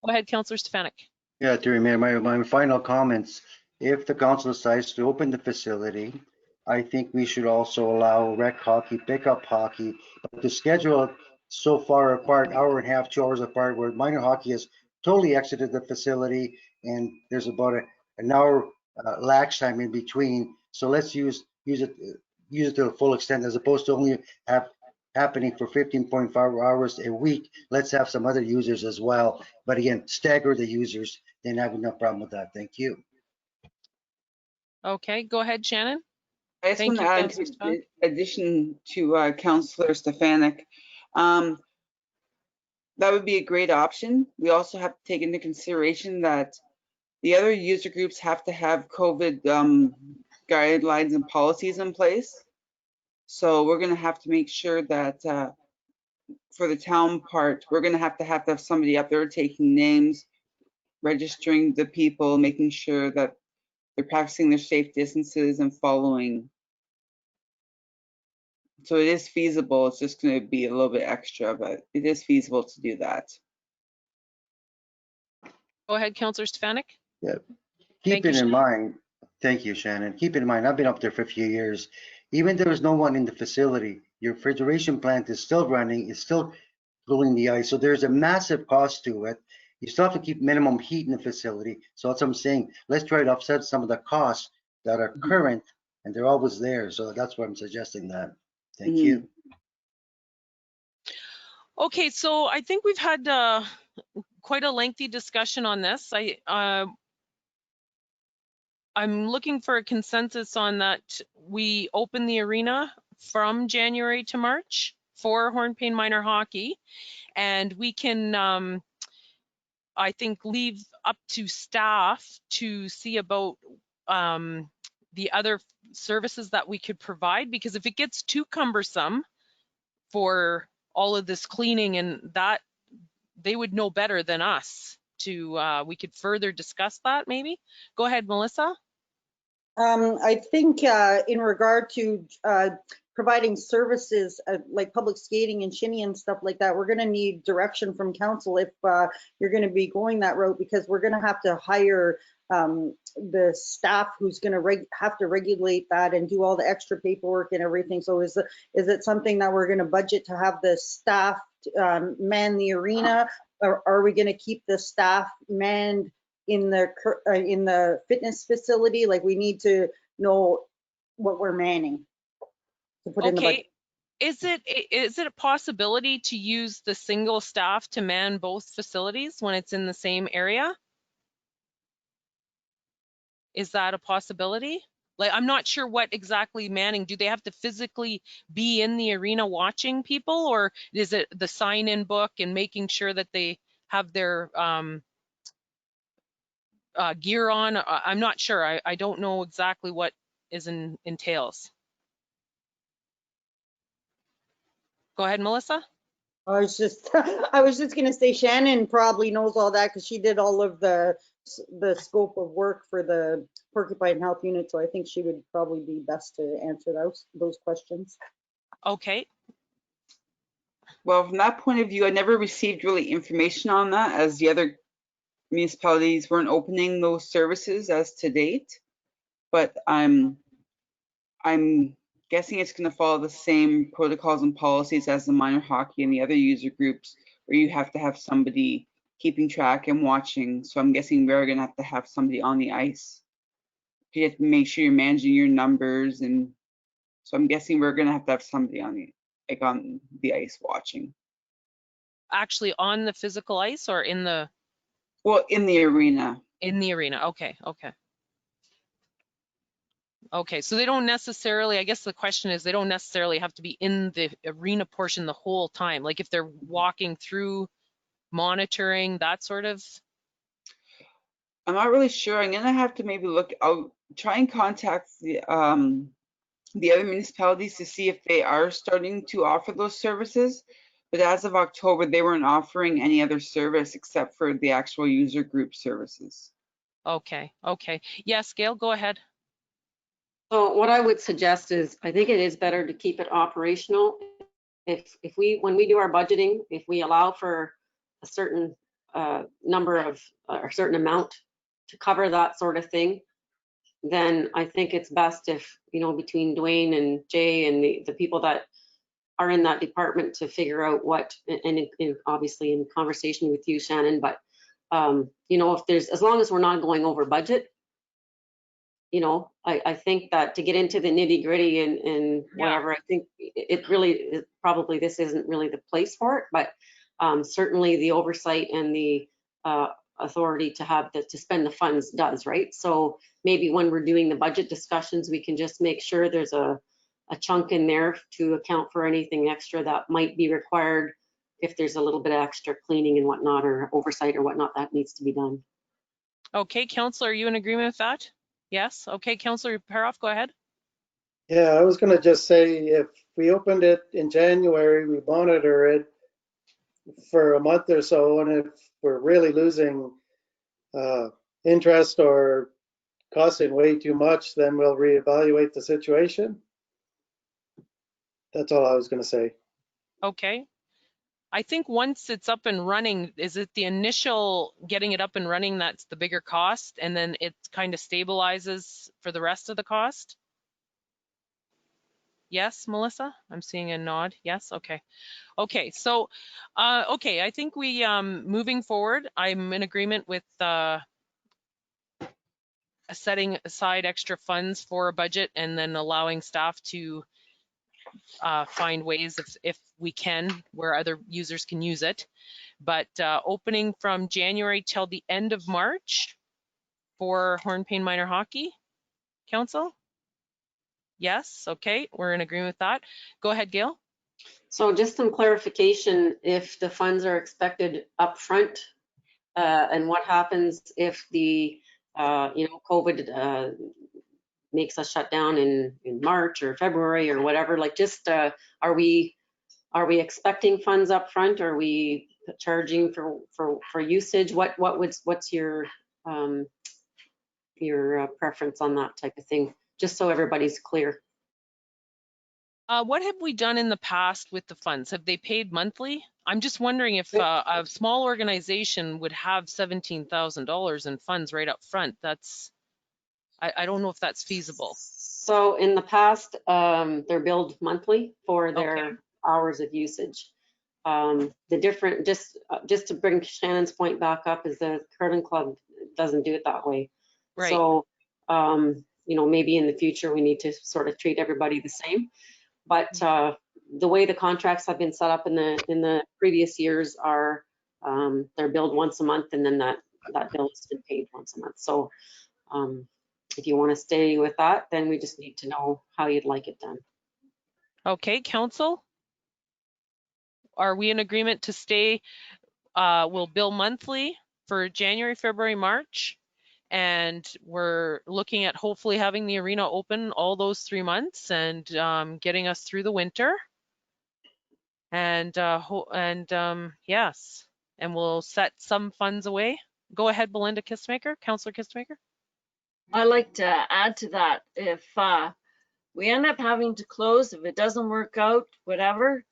ahead, Councillor Stefanic. Yeah, Terry, Mayor, my final comments. If the council decides to open the facility, I think we should also allow rec hockey, pickup hockey, but to schedule it so far apart, hour and a half, 2 hours apart, where minor hockey has totally exited the facility and there's about an hour lax time in between. So let's use it to the full extent, as opposed to only happening for 15.5 hours a week. Let's have some other users as well. But again, stagger the users. Then I have no problem with that. Thank you. Okay, go ahead, Shannon. I just want to add in addition to Councillor Stefanic, that would be a great option. We also have to take into consideration that the other user groups have to have COVID guidelines and policies in place. So we're going to have to make sure that for the town part, we're gonna have to have somebody up there taking names, registering the people, making sure that they're practicing their safe distances and following. So it is feasible. It's just gonna be a little bit extra, but it is feasible to do that. Go ahead, Councillor Stefanic. Yeah. Thank Keep you, it in Shannon. mind. Thank you, Shannon. Keep it in mind, I've been up there for a few years. Even there was no one in the facility, your refrigeration plant is still running, it's still cooling the ice. So there's a massive cost to it. You still have to keep minimum heat in the facility. So that's what I'm saying. Let's try to offset some of the costs that are current, and they're always there. So that's why I'm suggesting that. Thank you. Okay, so I think we've had quite a lengthy discussion on this. I'm looking for a consensus on that. We open the arena from January to March for Hornepayne minor hockey, and we can, I think, leave up to staff to see about the other services that we could provide, because if it gets too cumbersome for all of this cleaning and that, they would know better than us to, we could further discuss that maybe. Go ahead, Melissa. I think in regard to providing services like public skating and shinny and stuff like that, we're going to need direction from council if you're going to be going that route, because we're going to have to hire the staff who's going to have to regulate that and do all the extra paperwork and everything. So is it something that we're going to budget to have the staff man the arena, or are we going to keep the staff manned in the fitness facility? Like, we need to know what we're manning to put in the budget. Is it a possibility to use the single staff to man both facilities when it's in the same area? Is that a possibility? Like, I'm not sure what exactly manning. Do they have to physically be in the arena watching people, or is it the sign-in book and making sure that they have their gear on? I'm not sure. I don't know exactly what entails. Go ahead, Melissa. I was just gonna say Shannon probably knows all that because she did all of the scope of work for the Porcupine Health Unit, so I think she would probably be best to answer those questions. Okay. Well, from that point of view, I never received really information on that, as the other municipalities weren't opening those services as to date. But I'm guessing it's going to follow the same protocols and policies as the minor hockey and the other user groups, where you have to have somebody keeping track and watching. So I'm guessing we're going to have somebody on the ice. You have to make sure you're managing your numbers, and so I'm guessing we're going to have somebody on the ice watching. Actually, on the physical ice or in the? Well, in the arena. In the arena. Okay. Okay. Okay, so they don't necessarily, I guess the question is, they don't necessarily have to be in the arena portion the whole time. Like if they're walking through, monitoring, that sort of? I'm not really sure. I'm gonna have to maybe look. I'll try and contact the other municipalities to see if they are starting to offer those services. But as of October, they weren't offering any other service except for the actual user group services. Okay, okay. Yes, Gail, go ahead. So what I would suggest is, I think it is better to keep it operational. When we do our budgeting, if we allow for a certain number of, or certain amount to cover that sort of thing, then I think it's best if, between Dwayne and Jay and the people that are in that department to figure out what, and obviously in conversation with you, Shannon, but if there's, as long as we're not going over budget, I think that to get into the nitty gritty and whatever, I think it really, probably this isn't really the place for it, but certainly the oversight and the authority to spend the funds does, right? So maybe when we're doing the budget discussions, we can just make sure there's a chunk in there to account for anything extra that might be required if there's a little bit of extra cleaning and whatnot, or oversight or whatnot that needs to be done. Okay, Councillor, are you in agreement with that? Yes. Okay, Councillor Paroff, go ahead. Yeah, I was going to just say, if we opened it in January, we monitor it, for a month or so, and if we're really losing interest or costing way too much, then we'll reevaluate the situation. That's all I was going to say. Okay. I think once it's up and running, is it the initial getting it up and running that's the bigger cost, and then it kind of stabilizes for the rest of the cost? Yes, Melissa? I'm seeing a nod. Yes, okay. Okay, so, okay, I think we, moving forward, I'm in agreement with setting aside extra funds for a budget and then allowing staff to find ways if we can, where other users can use it. But opening from January till the end of March for Hornepayne Minor Hockey Council? Yes, okay, we're in agreement with that. Go ahead, Gail. So just some clarification, if the funds are expected upfront, and what happens if the, COVID makes us shut down in March or February or whatever, like just, are we expecting funds upfront? Are we charging for usage? What's your preference on that type of thing? Just so everybody's clear. What have we done in the past with the funds? Have they paid monthly? I'm just wondering if a small organization would have $17,000 in funds right up front. That's, I don't know if that's feasible. So in the past, they're billed monthly for their hours of usage. The different, just to bring Shannon's point back up, is the curling club doesn't do it that way. Right. So, maybe in the future we need to sort of treat everybody the same. But the way the contracts have been set up in the previous years are they're billed once a month, and then that bill has been paid once a month. So if you want to stay with that, then we just need to know how you'd like it done. Okay, council, are we in agreement to stay? We'll bill monthly for January, February, March, and we're looking at hopefully having the arena open all those 3 months and getting us through the winter. And yes, and we'll set some funds away. Go ahead, Belinda Kistemaker, Councillor Kistemaker. I'd like to add to that. If we end up having to close, if it doesn't work out, whatever,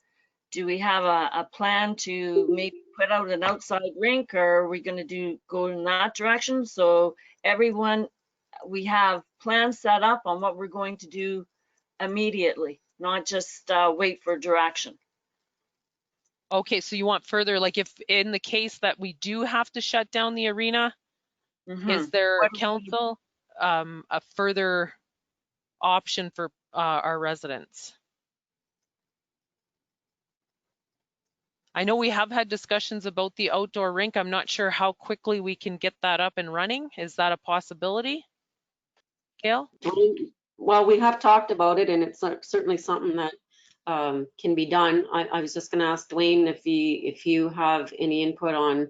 do we have a plan to maybe put out an outside rink, or are we going to go in that direction? So everyone, we have plans set up on what we're going to do immediately, not just wait for direction. Okay, so you want further, like if in the case that we do have to shut down the arena, is there, council, a further option for our residents? I know we have had discussions about the outdoor rink. I'm not sure how quickly we can get that up and running. Is that a possibility? Gail? Well, we have talked about it, and it's certainly something that can be done. I was just going to ask Dwayne if you have any input on,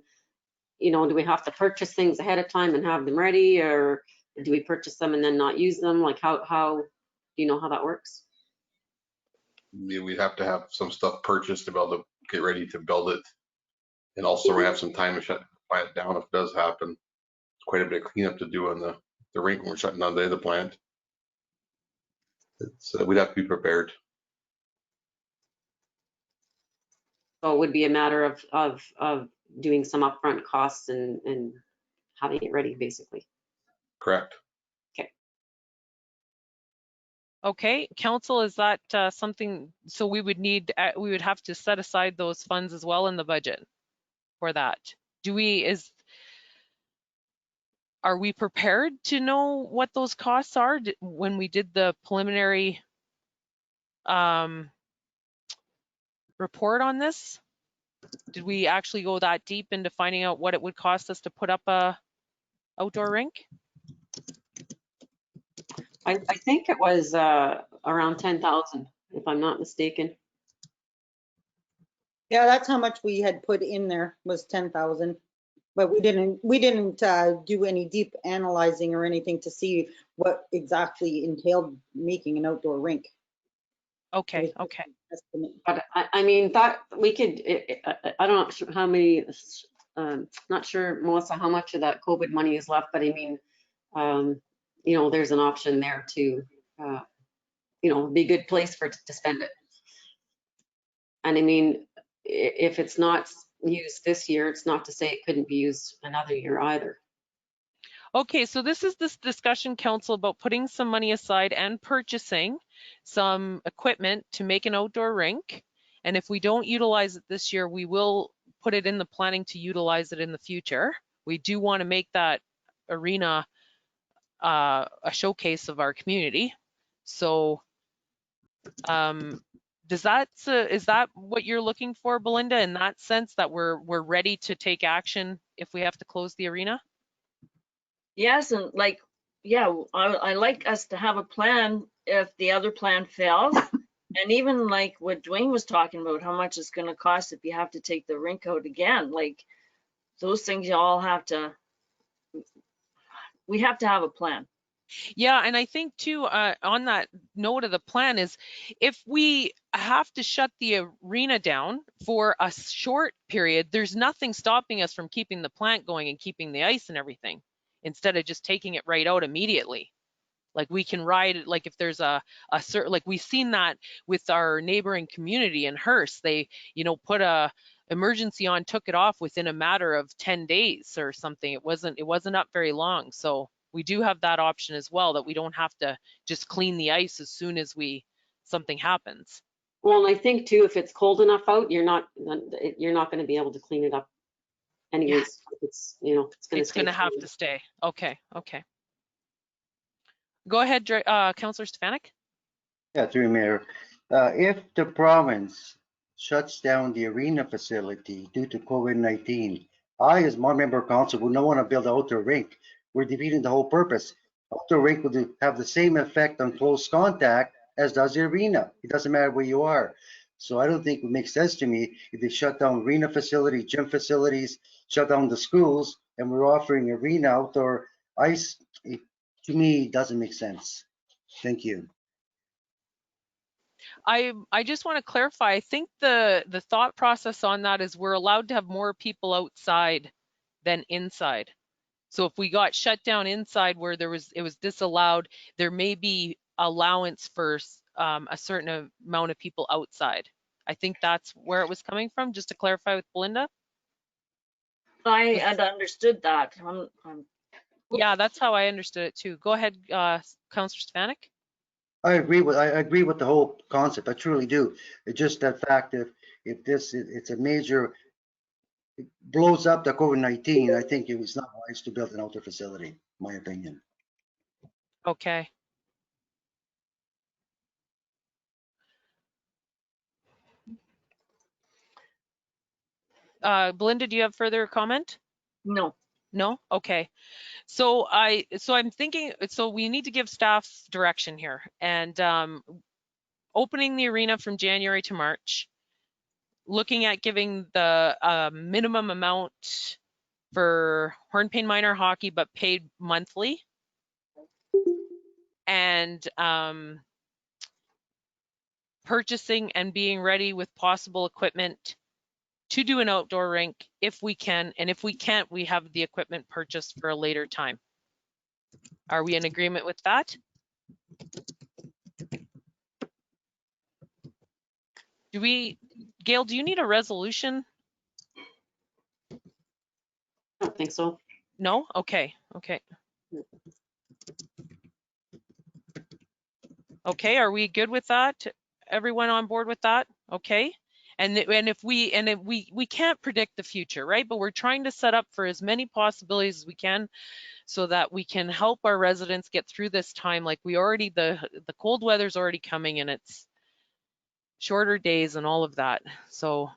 do we have to purchase things ahead of time and have them ready, or do we purchase them and then not use them? Like how do you know how that works? We'd have to have some stuff purchased to be able to get ready to build it. And also we have some time to shut the plant down if it does happen. It's quite a bit of cleanup to do on the rink when we're shutting down the plant. We'd have to be prepared. So it would be a matter of doing some upfront costs and having it ready, basically. Correct. Okay. Okay, council, is that something, so we would have to set aside those funds as well in the budget for that? Are we prepared to know what those costs are when we did the preliminary report on this? Did we actually go that deep into finding out what it would cost us to put up a outdoor rink? I think it was around 10,000, if I'm not mistaken. Yeah, that's how much we had put in there, was 10,000. But we didn't do any deep analyzing or anything to see what exactly entailed making an outdoor rink. Okay, okay. estimate. But I mean, that we could, I don't know how many, not sure, Melissa, how much of that COVID money is left, but I mean, you know, there's an option there to, you know, be a good place for to spend it. And I mean, if it's not used this year, it's not to say it couldn't be used another year either. Okay, so this is this discussion, council, about putting some money aside and purchasing some equipment to make an outdoor rink. And if we don't utilize it this year, we will put it in the planning to utilize it in the future. We do want to make that arena a showcase of our community. So is that what you're looking for, Belinda, in that sense, that we're ready to take action if we have to close the arena? Yes, and like, yeah, I like us to have a plan if the other plan fails. And even like what Dwayne was talking about, how much it's going to cost if you have to take the rink out again. Like those things you all have to, we have to have a plan. Yeah, and I think too, on that note of the plan is, if we have to shut the arena down for a short period, there's nothing stopping us from keeping the plant going and keeping the ice and everything, instead of just taking it right out immediately. Like we can ride it, like if there's a certain, like we've seen that with our neighboring community in Hearst, they, you know, put a emergency on, took it off within a matter of 10 days or something. It wasn't up very long. So we do have that option as well, that we don't have to just clean the ice as soon as something happens. Well, and I think too, if it's cold enough out, you're not going to be able to clean it up anyways. Yeah. It's, you know, it's going to have to stay. Okay. Go ahead, Councillor Stefanic. Yeah, through Mayor. If the province shuts down the arena facility due to COVID-19, I, as one member of council, would not want to build an outdoor rink. We're defeating the whole purpose. Outdoor rink will have the same effect on close contact as does the arena. It doesn't matter where you are. So I don't think it makes sense to me if they shut down arena facility, gym facilities, shut down the schools, and we're offering arena outdoor ice. To me, it doesn't make sense. Thank you. I just want to clarify. I think the thought process on that is we're allowed to have more people outside than inside. So if we got shut down inside where it was disallowed, there may be allowance for a certain amount of people outside. I think that's where it was coming from, just to clarify with Belinda. I had understood that. Yeah, that's how I understood it too. Go ahead, Councillor Stefanic. I agree with the whole concept. I truly do. It's just that fact if it's a major, it blows up the COVID-19, I think it was not wise to build an outdoor facility, in my opinion. Okay. Belinda, do you have further comment? No. No? Okay. So I'm thinking, so we need to give staff direction here, and opening the arena from January to March, looking at giving the minimum amount for Hornepayne minor hockey, but paid monthly, and purchasing and being ready with possible equipment to do an outdoor rink if we can, and if we can't, we have the equipment purchased for a later time. Are we in agreement with that? Gail, do you need a resolution? I don't think so. No? Okay. Okay, are we good with that? Everyone on board with that? Okay. And if we can't predict the future, right? But we're trying to set up for as many possibilities as we can so that we can help our residents get through this time. Like the cold weather's already coming, and it's shorter days and all of that. So,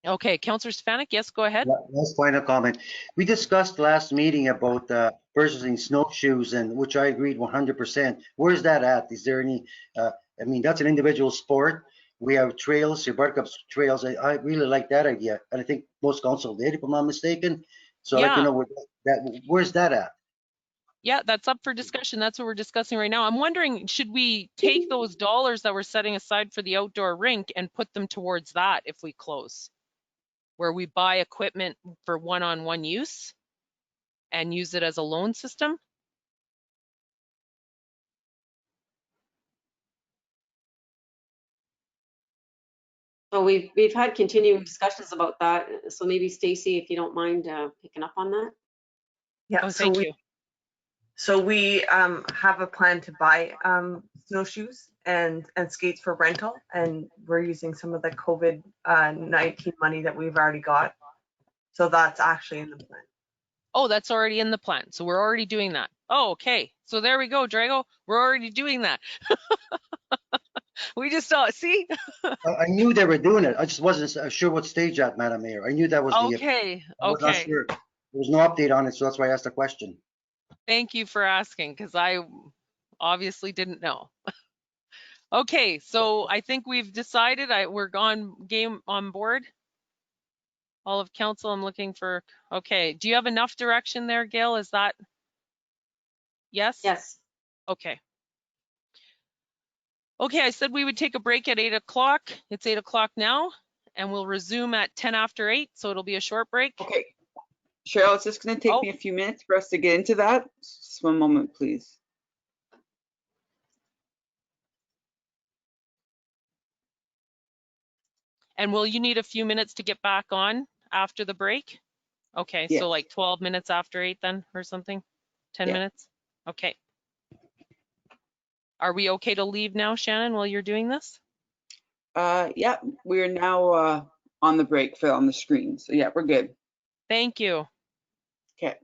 okay, Councillor Stefanic, yes, go ahead. Last final comment. We discussed last meeting about purchasing snowshoes, and which I agreed 100%. Where's that at? Is there any, I mean, that's an individual sport. We have trails, your Buttercup trails. I really like that idea. And I think most council did, if I'm not mistaken. So I'd like to know where's that at? Yeah, that's up for discussion. That's what we're discussing right now. I'm wondering, should we take those dollars that we're setting aside for the outdoor rink and put them towards that if we close? Where we buy equipment for one-on-one use and use it as a loan system? So we've had continuing discussions about that. So maybe Stacy, if you don't mind picking up on that. Yeah, Oh, so thank we you. so we have a plan to buy snowshoes and skates for rental, and we're using some of the COVID-19 money that we've already got. So that's actually in the plan. Oh, that's already in the plan. So we're already doing that. Oh, okay. So there we go, Drago. We're already doing that. We just saw it. See? I knew they were doing it. I just wasn't sure what stage at, Madam Mayor. I knew that was the, Okay. I was not Okay. sure. There was no update on it, so that's why I asked the question. Thank you for asking, because I obviously didn't know. Okay, so I think we've decided we're game on board. All of council, I'm looking for, okay. Do you have enough direction there, Gail? Is that, yes? Yes. Okay. Okay, I said we would take a break at 8 o'clock. It's 8 o'clock now, and we'll resume at 10 after 8, so it'll be a short break. Okay, Cheryl, it's just going to take me a few minutes for us to get into that. Just one moment, please. And will you need a few minutes to get back on after the break? Okay, Yes. so like 12 minutes after 8 then, or something? 10 Yeah. minutes? Okay. Are we okay to leave now, Shannon, while you're doing this? Yeah, we're now on the break on the screen. So yeah, we're good. Thank you. Okay.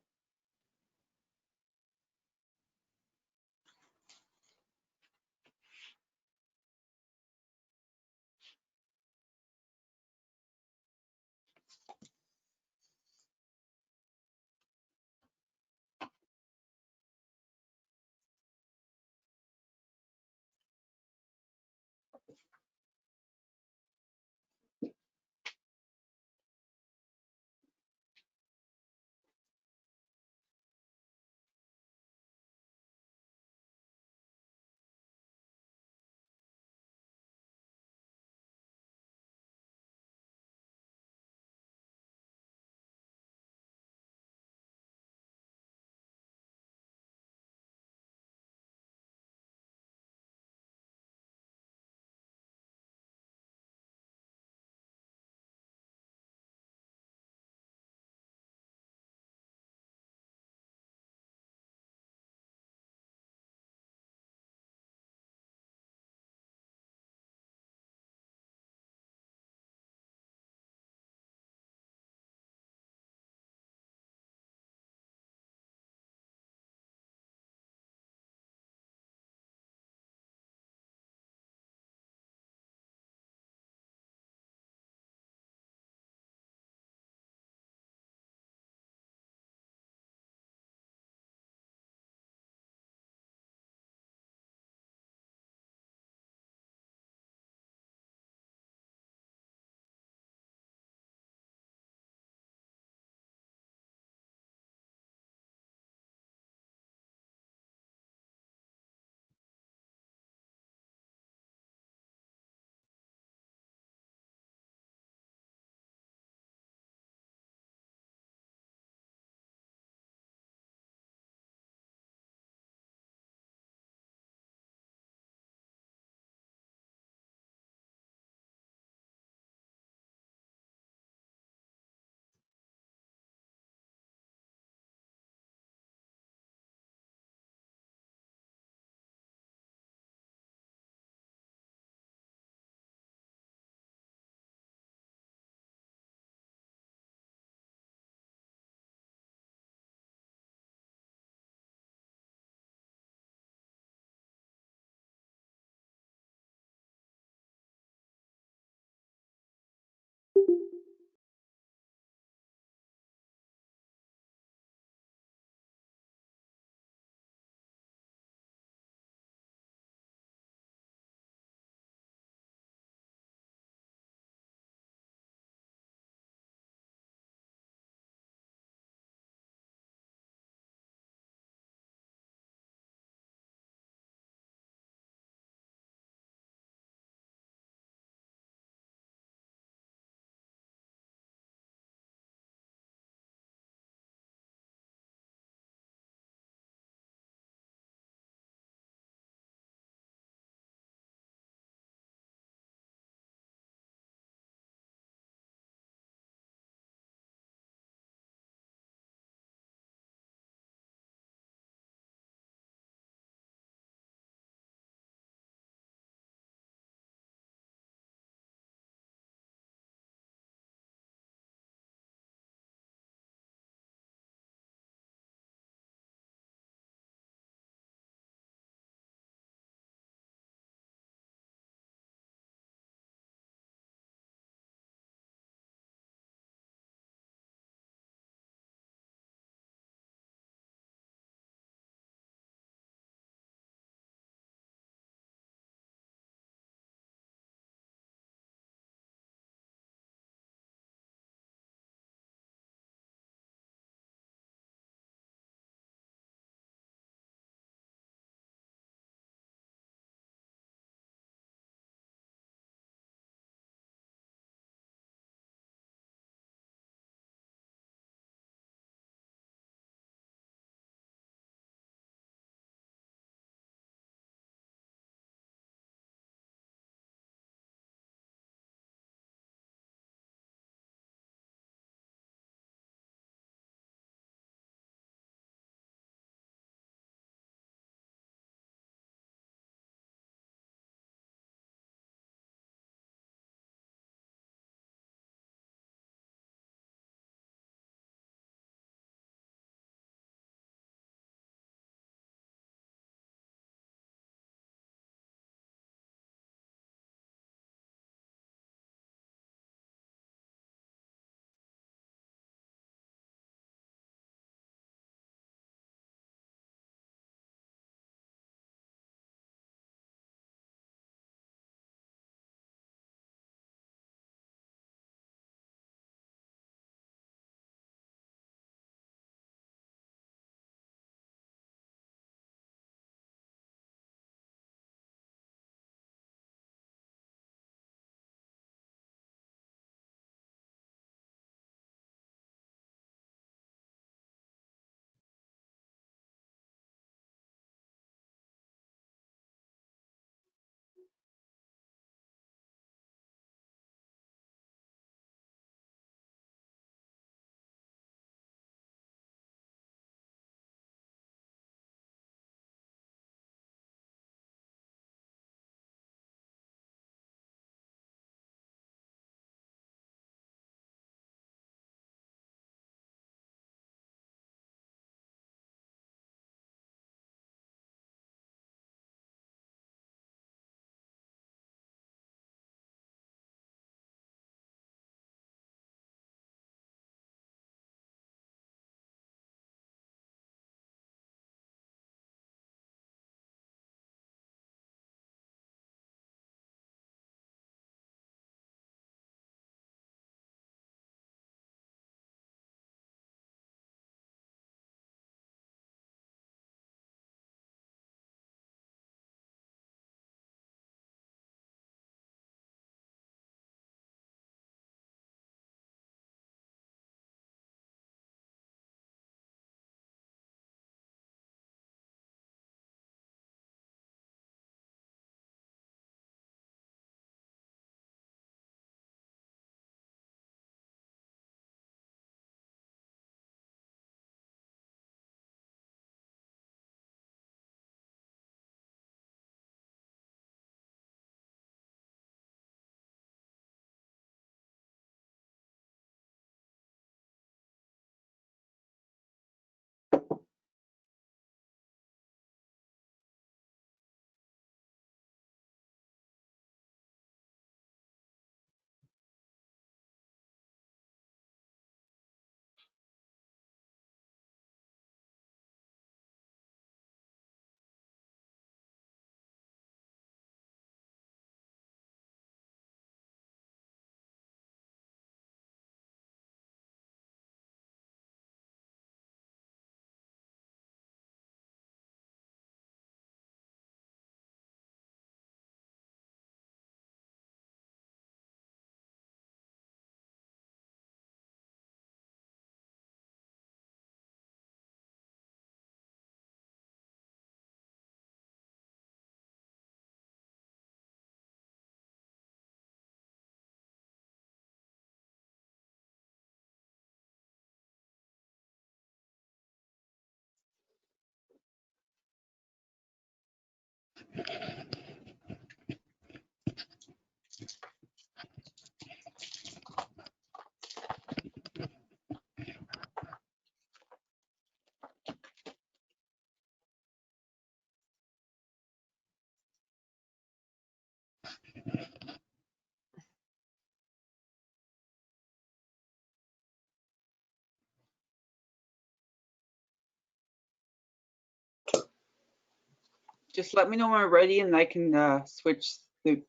Just let me know when we're ready and I can switch the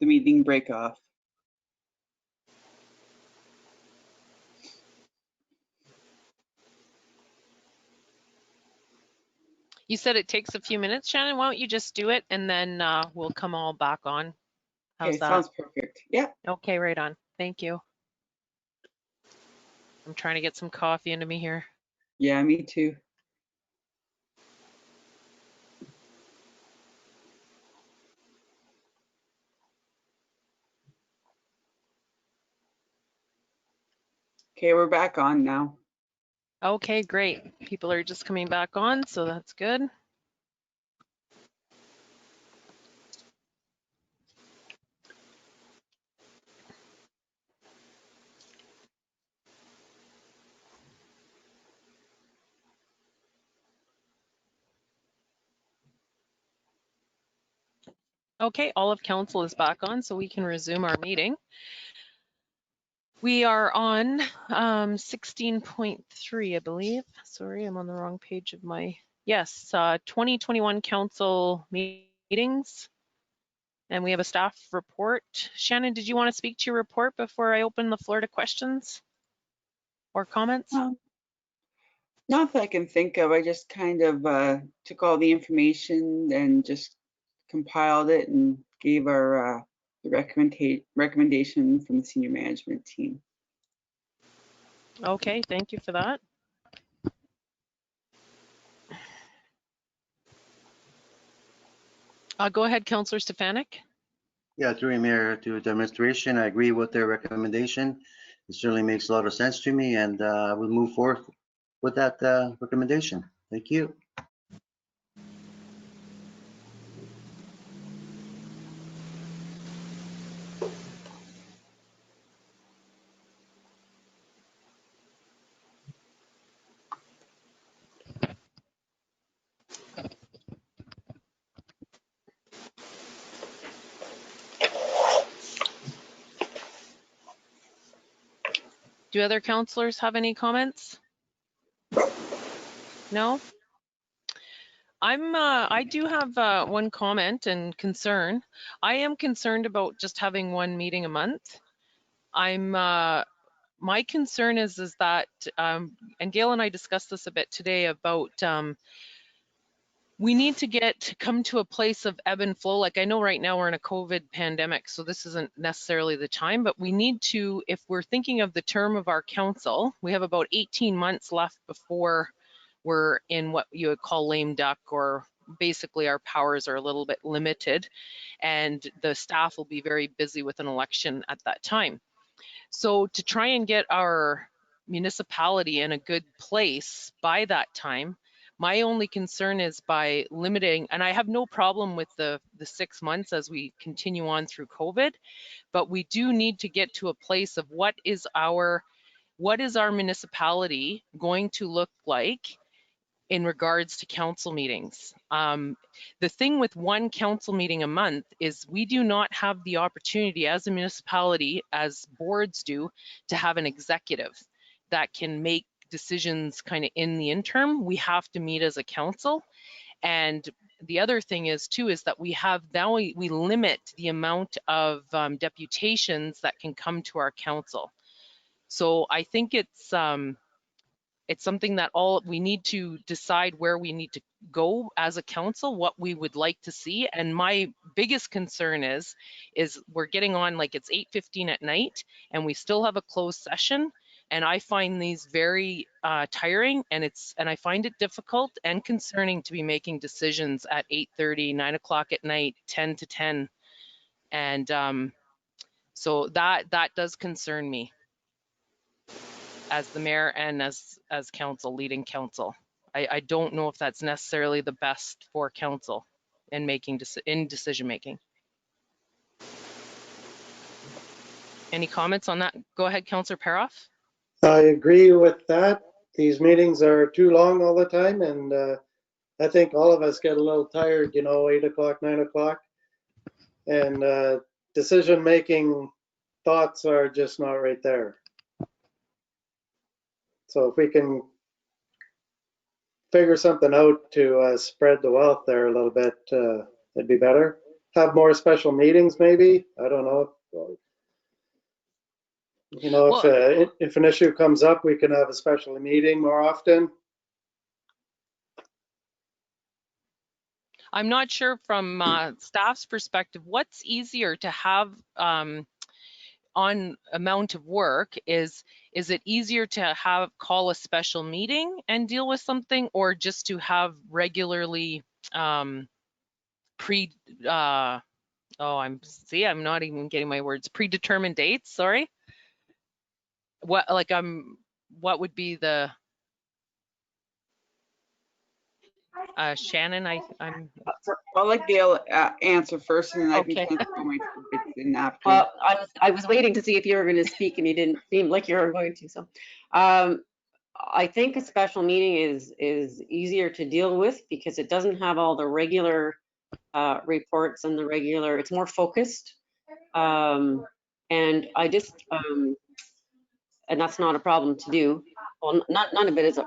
meeting break off. You said it takes a few minutes, Shannon. Why don't you just do it and then we'll come all back on. How's Okay, that? sounds perfect. Yeah. Okay, right on. Thank you. I'm trying to get some coffee into me here. Yeah, me too. Okay, we're back on now. Okay, great. People are just coming back on, so that's good. Okay, all of council is back on, so we can resume our meeting. We are on 16.3, I believe. Sorry, I'm on the wrong page of my, yes, 2021 council meetings. And we have a staff report. Shannon, did you want to speak to your report before I open the floor to questions or comments? Not that I can think of. I just kind of took all the information and just compiled it and gave our the recommendation from the senior management team. Okay, thank you for that. Go ahead, Councillor Stefanic. Yeah, through you, Mayor, to the administration, I agree with their recommendation. It certainly makes a lot of sense to me, and we'll move forward with that recommendation. Thank you. Do other councillors have any comments? No? I do have one comment and concern. I am concerned about just having one meeting a month. My concern is that, and Gail and I discussed this a bit today about we need to come to a place of ebb and flow. Like I know right now we're in a COVID pandemic, so this isn't necessarily the time, but we need to, if we're thinking of the term of our council, we have about 18 months left before we're in what you would call lame duck, or basically our powers are a little bit limited and the staff will be very busy with an election at that time. So to try and get our municipality in a good place by that time, my only concern is by limiting, and I have no problem with the 6 months as we continue on through COVID, but we do need to get to a place of what is our municipality going to look like in regards to council meetings. The thing with one council meeting a month is we do not have the opportunity as a municipality, as boards do, to have an executive that can make decisions kind of in the interim. We have to meet as a council. And the other thing is too, is that we have now, we limit the amount of deputations that can come to our council. So I think it's something that we need to decide where we need to go as a council, what we would like to see. And my biggest concern is we're getting on, like it's 8:15 at night and we still have a closed session. And I find these very tiring, and I find it difficult and concerning to be making decisions at 8:30, 9 o'clock at night, 10 to 10. And so that does concern me as the mayor and as council, leading council. I don't know if that's necessarily the best for council. and making decision making. Any comments on that? Go ahead, Councillor Paroff. I agree with that. These meetings are too long all the time, and I think all of us get a little tired, 8 o'clock, 9 o'clock. And decision-making thoughts are just not right there. So if we can figure something out to spread the wealth there a little bit, it'd be better. Have more special meetings, maybe. I don't know. If an issue comes up, we can have a special meeting more often. I'm not sure from staff's perspective, what's easier to have on amount of work? Is it easier to call a special meeting and deal with something, or just to have regularly I'm not even getting my words, predetermined dates, sorry? What would be the Shannon? I'll let Gail answer first, and then I can transfer my comments in after. Well, I was waiting to see if you were going to speak, and you didn't seem like you were going to. So, I think a special meeting is easier to deal with because it doesn't have all the regular reports and the regular. It's more focused, and I just and that's not a problem to do. Well, none of it is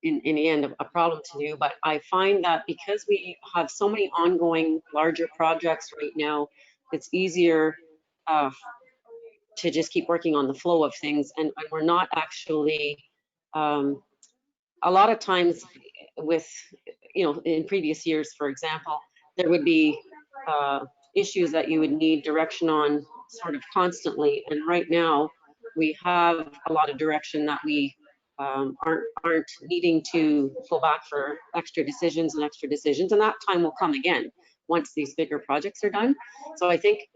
in the end a problem to do, but I find that because we have so many ongoing larger projects right now, it's easier to just keep working on the flow of things, and we're not actually a lot of times with in previous years, for example, there would be issues that you would need direction on sort of constantly, and right now we have a lot of direction that we aren't needing to go back for extra decisions, and that time will come again once these bigger projects are done. So I think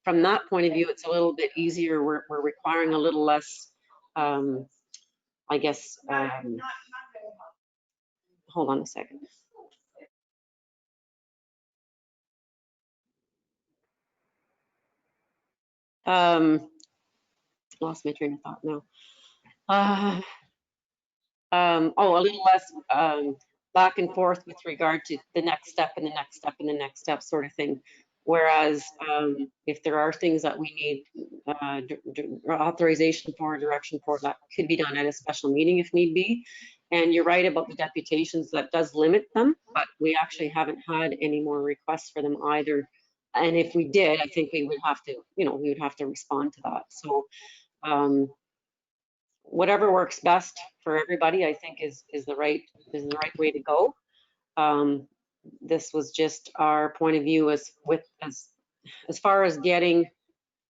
from that point of view, it's a little bit easier. We're requiring a little less, I guess. Hold on a second. Lost my train of thought now. A little less back and forth with regard to the next step and the next step and the next step sort of thing. Whereas if there are things that we need authorization for, direction for, that could be done at a special meeting if need be. And you're right about the deputations, that does limit them, but we actually haven't had any more requests for them either. And if we did, I think we would have to, we would have to respond to that. So whatever works best for everybody, I think is the right way to go. This was just our point of view as far as getting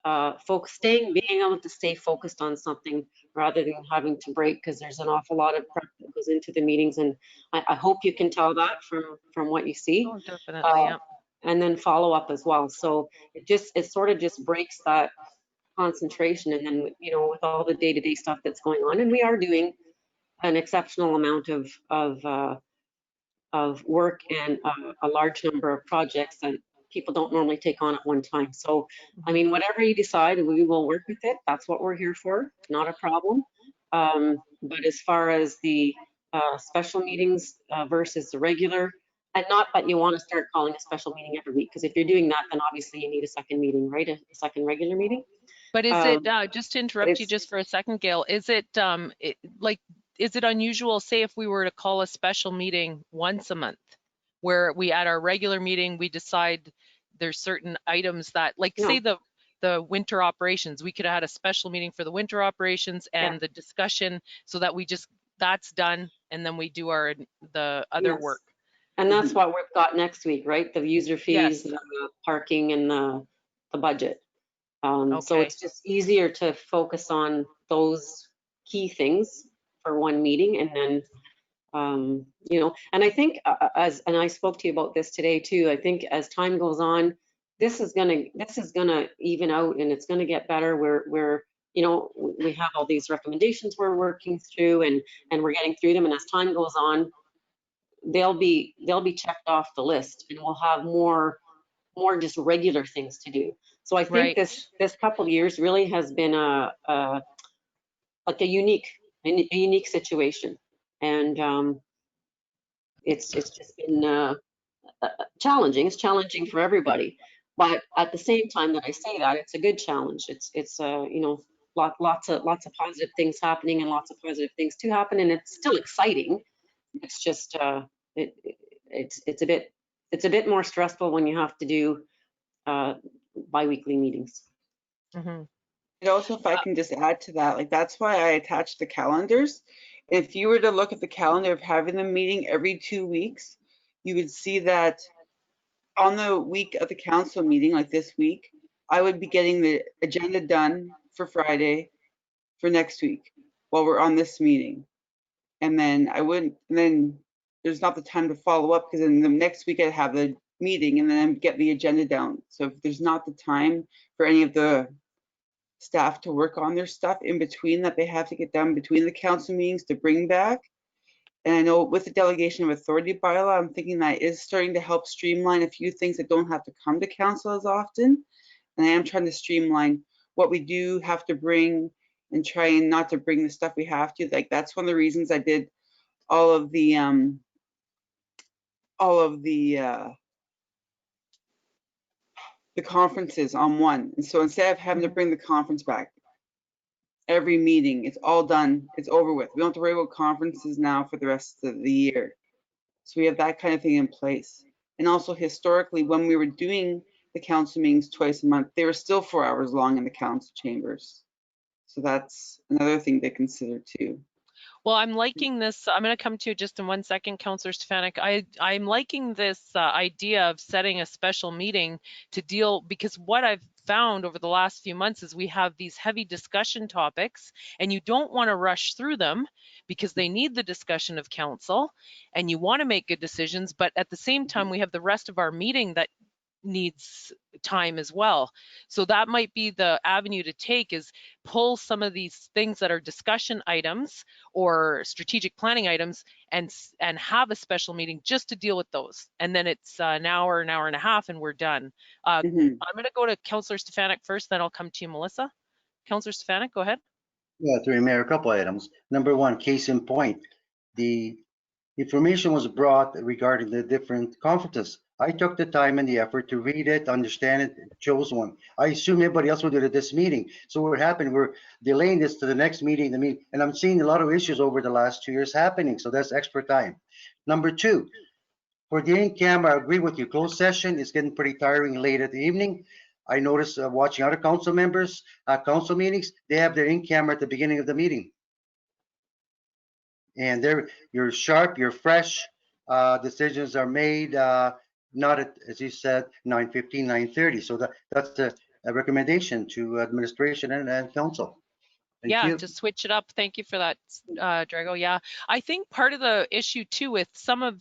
being able to stay focused on something rather than having to break, because there's an awful lot of prep that goes into the meetings, and I hope you can tell that from what you see. Oh, definitely, yeah. And then follow up as well. So it sort of just breaks that concentration, and then with all the day-to-day stuff that's going on, and we are doing an exceptional amount of work and a large number of projects that people don't normally take on at one time. So I mean, whatever you decide, we will work with it. That's what we're here for, not a problem. But as far as the special meetings versus the regular, and not that you want to start calling a special meeting every week, because if you're doing that, then obviously you need a second meeting, right? A second regular meeting. But is it, just to interrupt you just for a second, Gail, is it is it unusual, say if we were to call a special meeting once a month, where we at our regular meeting, we decide there's certain items that, like say the winter operations, we could have had a special meeting for the winter operations and the discussion, so that that's done, and then we do the other work. And that's what we've got next week, right? The user fees, the parking, and the budget. So it's just easier to focus on those key things for one meeting, and then and I think and I spoke to you about this today too. I think as time goes on, this is gonna even out, and it's gonna get better. We're we have all these recommendations we're working through, and we're getting through them, and as time goes on, they'll be checked off the list, and we'll have more just regular things to do. So I think this couple of years really has been like a unique situation, and it's just been challenging. It's challenging for everybody, but at the same time that I say that, it's a good challenge. It's you know, lots of positive things happening, and lots of positive things to happen, and it's still exciting. It's just it's a bit more stressful when you have to do bi-weekly meetings. Mm-hmm. And also, if I can just add to that, like that's why I attached the calendars. If you were to look at the calendar of having the meeting every 2 weeks, you would see that on the week of the council meeting, like this week, I would be getting the agenda done for Friday for next week while we're on this meeting. And then then there's not the time to follow up, because then the next week I'd have the meeting and then get the agenda down. So if there's not the time for any of the staff to work on their stuff in between that they have to get done between the council meetings to bring back. And I know with the delegation of authority bylaw, I'm thinking that is starting to help streamline a few things that don't have to come to council as often. And I am trying to streamline what we do have to bring and trying not to bring the stuff we have to. Like that's one of the reasons I did all of the conferences on one. And so instead of having to bring the conference back every meeting, it's all done, it's over with. We don't have to worry about conferences now for the rest of the year. So we have that kind of thing in place. And also historically, when we were doing the council meetings twice a month, they were still 4 hours long in the council chambers. So that's another thing to consider too. Well, I'm liking this. I'm going to come to you just in 1 second, Councillor Stefanic. I'm liking this idea of setting a special meeting to deal, because what I've found over the last few months is we have these heavy discussion topics, and you don't want to rush through them because they need the discussion of council, and you want to make good decisions. But at the same time, we have the rest of our meeting that needs time as well. So that might be the avenue to take, is pull some of these things that are discussion items or strategic planning items and have a special meeting just to deal with those. And then it's an hour and a half and we're done. I'm going to go to Councillor Stefanic first, then I'll come to you, Melissa. Councillor Stefanic, go ahead. Yeah, through Mayor, a couple items. Number one, case in point, the information was brought regarding the different conferences. I took the time and the effort to read it, understand it, chose one. I assume everybody else will do it at this meeting. So what happened, we're delaying this to the next meeting, and I'm seeing a lot of issues over the last 2 years happening. So that's extra time. Number two, for the in-camera, I agree with you. Closed session is getting pretty tiring late at the evening. I noticed watching other council members, council meetings, they have their in-camera at the beginning of the meeting. And you're sharp, you're fresh, decisions are made, not at, as you said, 9:15, 9:30. So that's a recommendation to administration and council. Thank you. To switch it up. Thank you for that, Drago. Yeah, I think part of the issue too with some of,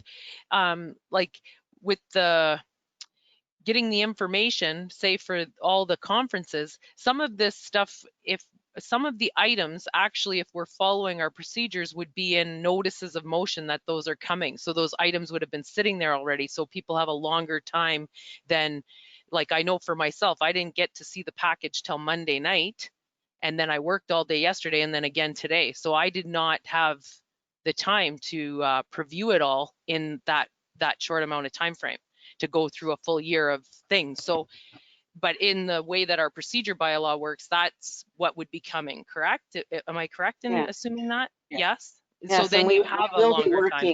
like with the getting the information, say for all the conferences, some of this stuff, if some of the items actually, if we're following our procedures, would be in notices of motion that those are coming. So those items would have been sitting there already. So people have a longer time than, like I know for myself, I didn't get to see the package till Monday night. And then I worked all day yesterday and then again today. So I did not have the time to preview it all in that short amount of time frame to go through a full year of things. So, but in the way that our procedure bylaw works, that's what would be coming, correct? Am I correct in assuming that? Yes. So then you have a longer time.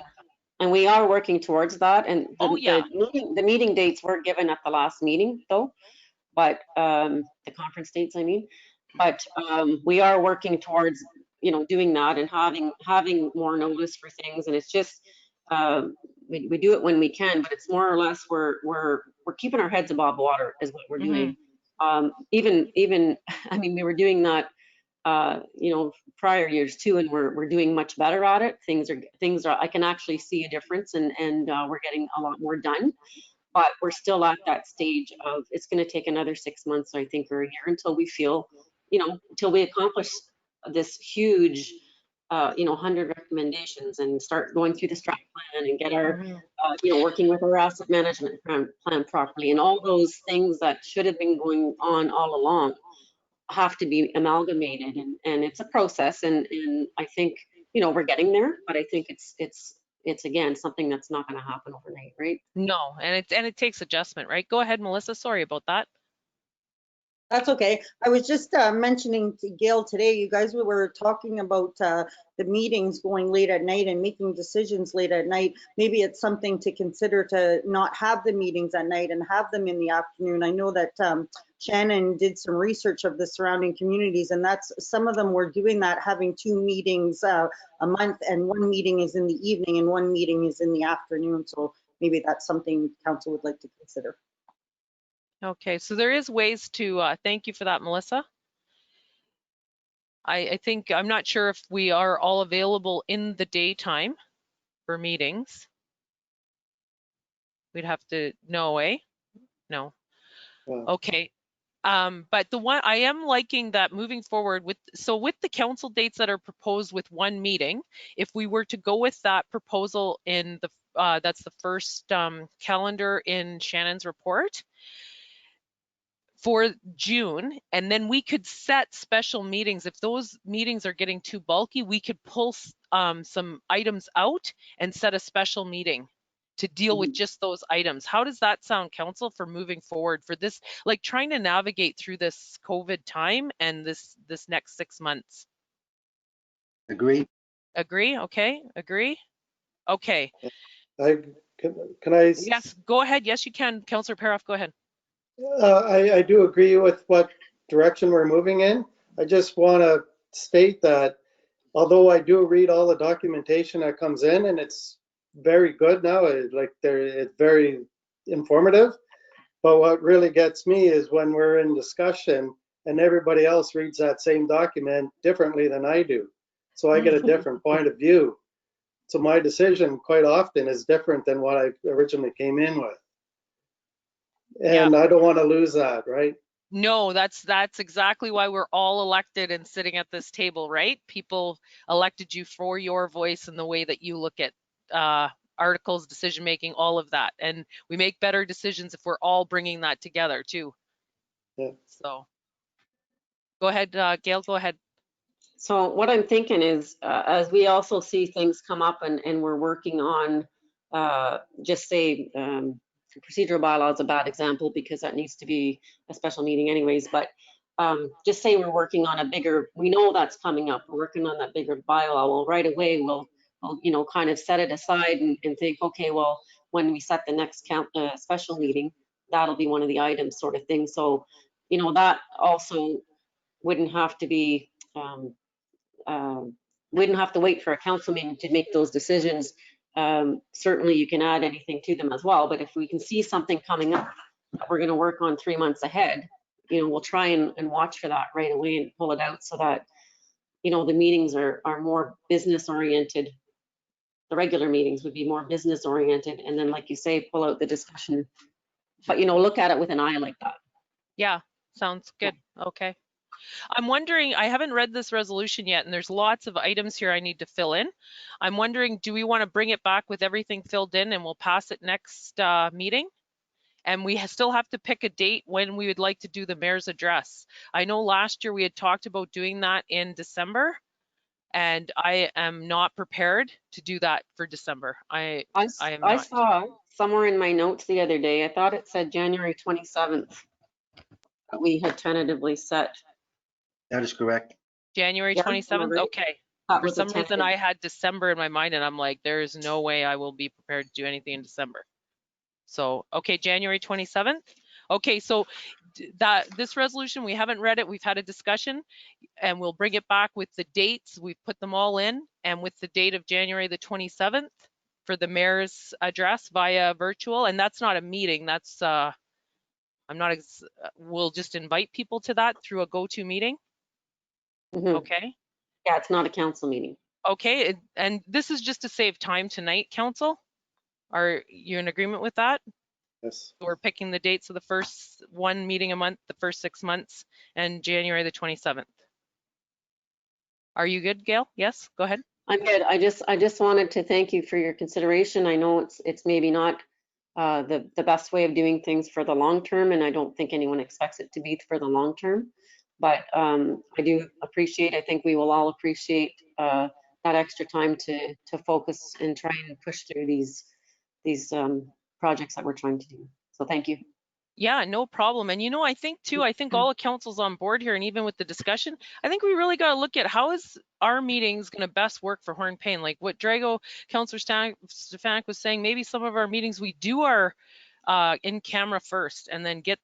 And we are working towards that. And the meeting dates were given at the last meeting though, but the conference dates, I mean, but we are working towards, you know, doing that and having more notice for things. And it's just, we do it when we can, but it's more or less we're keeping our heads above water is what we're doing. Even I mean, we were doing that you know, prior years too, and we're doing much better at it. Things are I can actually see a difference, and we're getting a lot more done. But we're still at that stage of it's going to take another 6 months, I think, or a year until we feel, you know, until we accomplish this huge you know, 100 recommendations and start going through the strat plan and get our, working with our asset management plan properly, and all those things that should have been going on all along have to be amalgamated, and it's a process, and I think, we're getting there, but I think it's again something that's not going to happen overnight, right? No, and it takes adjustment, right? Go ahead, Melissa. Sorry about that. That's okay. I was just mentioning to Gail today, you guys were talking about the meetings going late at night and making decisions late at night. Maybe it's something to consider to not have the meetings at night and have them in the afternoon. I know that Shannon did some research of the surrounding communities, and that's some of them were doing that, having 2 meetings a month, and 1 meeting is in the evening and 1 meeting is in the afternoon. So maybe that's something council would like to consider. Okay, so there is ways to, thank you for that, Melissa. I think, I'm not sure if we are all available in the daytime for meetings. We'd have to, no way, no. Okay, but the one, I am liking that moving forward with the council dates that are proposed with 1 meeting, if we were to go with that proposal in the, that's the first calendar in Shannon's report, for June, and then we could set special meetings. If those meetings are getting too bulky, we could pull some items out and set a special meeting to deal with just those items. How does that sound, council, for moving forward for this, like trying to navigate through this COVID time and this next 6 months? Agree. Agree? Okay, agree? Okay. Can I? Yes, go ahead. Yes, you can. Councillor Paroff, go ahead. I do agree with what direction we're moving in. I just want to state that although I do read all the documentation that comes in, and it's very good now, it's very informative, but what really gets me is when we're in discussion and everybody else reads that same document differently than I do. So I get a different point of view. So my decision quite often is different than what I originally came in with. And I don't want to lose that, right? No, that's exactly why we're all elected and sitting at this table, right? People elected you for your voice and the way that you look at articles, decision making, all of that. And we make better decisions if we're all bringing that together too. Yeah. So go ahead, Gail, go ahead. So what I'm thinking is, as we also see things come up and we're working on, just say, procedural bylaw is a bad example because that needs to be a special meeting anyways, but just say we're working on a bigger, we know that's coming up, we're working on that bigger bylaw. Well, right away, we'll kind of set it aside and think, okay, well, when we set the next special meeting, that'll be one of the items, sort of thing. So, that also wouldn't have to be, wouldn't have to wait for a council meeting to make those decisions. Certainly you can add anything to them as well, but if we can see something coming up that we're going to work on 3 months ahead, we'll try and watch for that right away and pull it out so that, the meetings are more business oriented. The regular meetings would be more business oriented. And then, like you say, pull out the discussion, but, look at it with an eye like that. Yeah, sounds good. Okay. I'm wondering, I haven't read this resolution yet, and there's lots of items here I need to fill in. I'm wondering, do we want to bring it back with everything filled in and we'll pass it next meeting? And we still have to pick a date when we would like to do the mayor's address. I know last year we had talked about doing that in December, and I am not prepared to do that for December. I saw somewhere in my notes the other day, I thought it said January 27th that we had tentatively set. That is correct. January 27th? Okay. For some reason, I had December in my mind, and I'm like, there is no way I will be prepared to do anything in December. So, okay, January 27th. Okay, so this resolution, we haven't read it. We've had a discussion, and we'll bring it back with the dates. We've put them all in, and with the date of January the 27th for the mayor's address via virtual. And that's not a meeting. That's, we'll just invite people to that through a go-to meeting. Okay. Yeah, it's not a council meeting. Okay, and this is just to save time tonight, council. Are you in agreement with that? Yes. We're picking the dates of the first 1 meeting a month, the first 6 months, and January the 27th. Are you good, Gail? Yes, go ahead. I'm good. I just wanted to thank you for your consideration. I know it's maybe not the best way of doing things for the long term, and I don't think anyone expects it to be for the long term. But I do appreciate, I think we will all appreciate that extra time to focus and try and push through these projects that we're trying to do. So thank you. Yeah, no problem. And I think too, I think all the council's on board here, and even with the discussion, I think we really got to look at how is our meetings going to best work for Hornepayne. Like what Councillor Stefanic was saying, maybe some of our meetings we do our in camera first and then get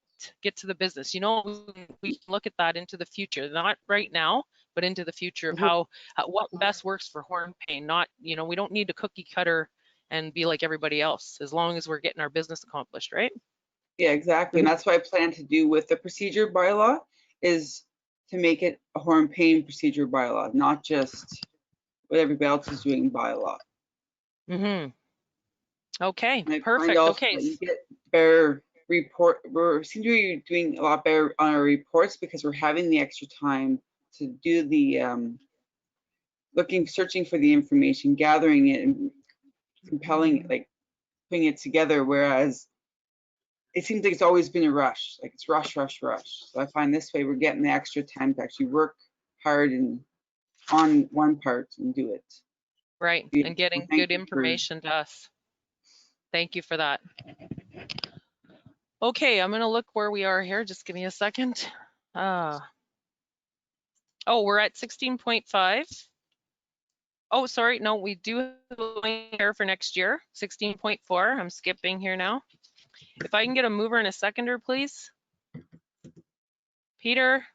to the business. We can look at that into the future, not right now, but into the future of how what best works for Hornepayne. Not, we don't need a cookie cutter and be like everybody else, as long as we're getting our business accomplished, right? Yeah, exactly. And that's what I plan to do with the procedure bylaw, is to make it a Hornepayne procedure bylaw, not just what everybody else is doing bylaw. Okay, And I perfect. find also Okay. that you get better report. We seem to be doing a lot better on our reports because we're having the extra time to do the searching for the information, gathering it, and compelling, like putting it together. Whereas it seems like it's always been a rush, like it's rush, rush, rush. So I find this way we're getting the extra time to actually work hard and on one part and do it. Right, Yeah, and getting thank good you for- information to us. Thank you for that. Okay, I'm gonna look where we are here. Just give me a second. Oh, we're at 16.5. Oh, sorry, no, we do have a here for next year, 16.4. I'm skipping here now. If I can get a mover and a seconder, please. Peter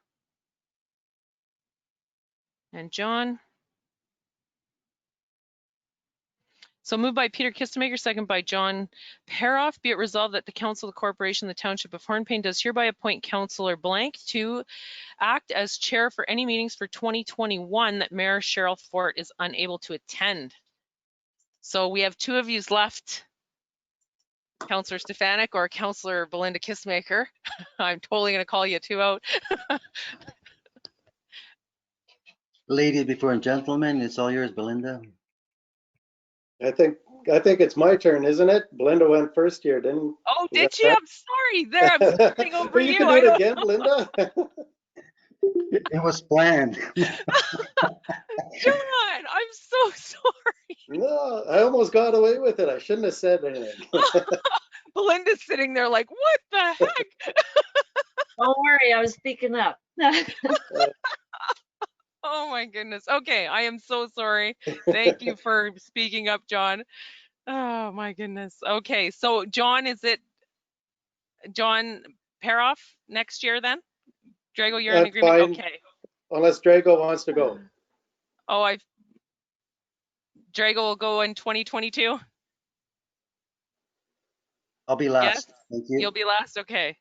and John. So moved by Peter Kistemaker, second by John Paroff. Be it resolved that the Council of the Corporation, the Township of Hornepayne, does hereby appoint Councillor Blank to act as chair for any meetings for 2021 that Mayor Cheryl Fort is unable to attend. So we have two of yous left, Councillor Stefanic or Councillor Belinda Kistemaker. I'm totally going to call you two out. Ladies before and gentlemen, it's all yours, Belinda. I think it's my turn, isn't it? Belinda went first here, didn't? Oh, Is did that she? correct? I'm sorry. There, I'm skipping over You you. can do it again, Belinda. It was planned. John, I'm so sorry. No, I almost got away with it. I shouldn't have said anything. Belinda's sitting there like, what the heck? Don't worry, I was speaking up. Oh my goodness. Okay, I am so sorry. Thank you for speaking up, John. Oh my goodness. Okay, so John, is it John Paroff next year then? Drago, you're in That's agreement? fine. Okay. Unless Drago wants to go. Oh, Drago will go in 2022? I'll be last. Yes? Thank you. You'll be last? Okay.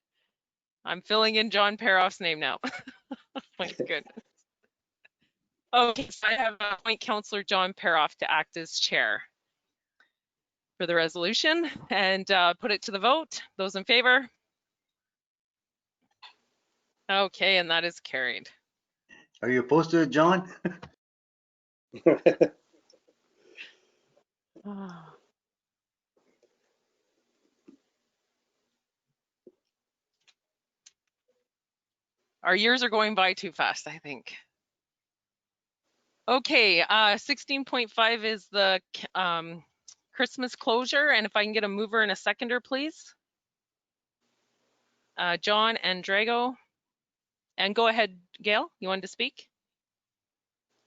I'm filling in John Paroff's name now. My goodness. Okay, so I have appoint Councillor John Paroff to act as chair for the resolution and put it to the vote. Those in favor? Okay, and that is carried. Are you opposed to it, John? Our years are going by too fast, I think. Okay, 16.5 is the Christmas closure, and if I can get a mover and a seconder, please. John and Drago. And go ahead, Gail, you wanted to speak?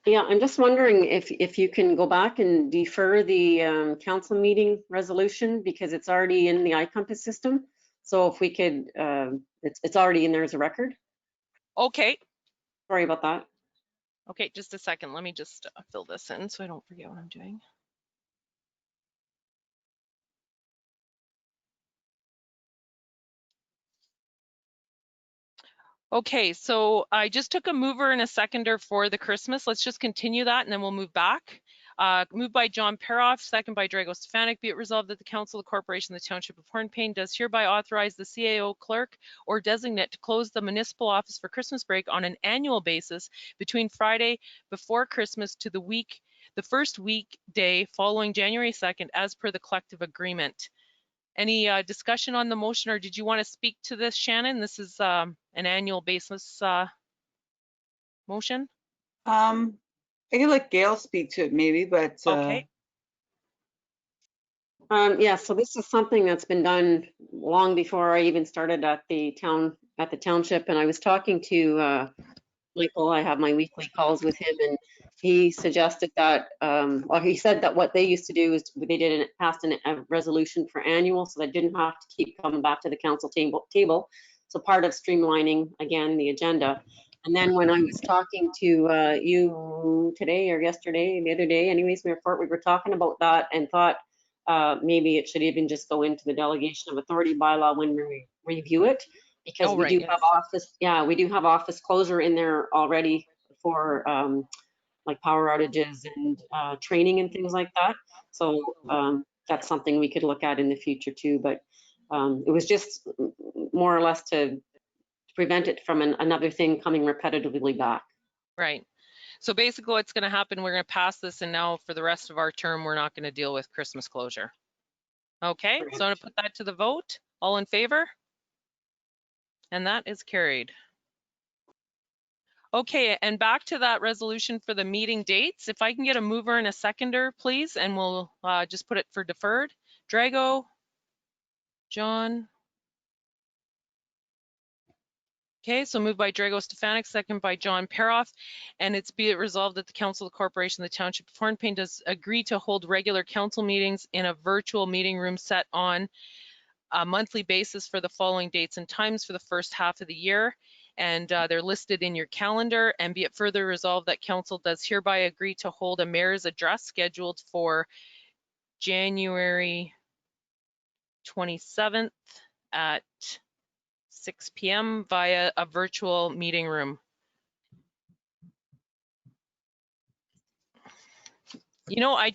Yeah, I'm just wondering if you can go back and defer the council meeting resolution, because it's already in the iCompass system. So if we could, it's already in there as a record. Okay. Sorry about that. Okay, just a second. Let me just fill this in so I don't forget what I'm doing. Okay, so I just took a mover and a seconder for the Christmas. Let's just continue that and then we'll move back. Moved by John Paroff, second by Drago Stefanic. Be it resolved that the Council of the Corporation of the Township of Hornepayne does hereby authorize the CAO clerk or designate to close the municipal office for Christmas break on an annual basis between Friday before Christmas to the week the first weekday following January 2nd, as per the collective agreement. Any discussion on the motion, or did you want to speak to this, Shannon? This is an annual basis motion. I could let Gail speak to it maybe, but Okay. Yeah, so this is something that's been done long before I even started at the township, and I was talking to Michael. I have my weekly calls with him, and he suggested that, well, he said that what they used to do is they did passed a resolution for annual, so they didn't have to keep coming back to the council table. So part of streamlining again the agenda. And then when I was talking to you today or yesterday, the other day, anyways, we were talking about that and thought maybe it should even just go into the delegation of authority bylaw when we review it, because we do have office, we do have office closure in there already for like power outages and training and things like that. So that's something we could look at in the future too. But it was just more or less to prevent it from another thing coming repetitively back. Right. So basically what's going to happen, we're going to pass this, and now for the rest of our term, we're not going to deal with Christmas closure. Okay, Correct. so I'm going to put that to the vote. All in favor? And that is carried. Okay, and back to that resolution for the meeting dates. If I can get a mover and a seconder, please, and we'll just put it for deferred. Drago, John. Okay, so moved by Drago Stefanic, second by John Paroff, and it's be it resolved that the Council of the Corporation of the Township of Hornepayne does agree to hold regular council meetings in a virtual meeting room set on a monthly basis for the following dates and times for the first half of the year, and they're listed in your calendar. And be it further resolved that Council does hereby agree to hold a mayor's address scheduled for January 27th at 6 p.m. via a virtual meeting room. You know, I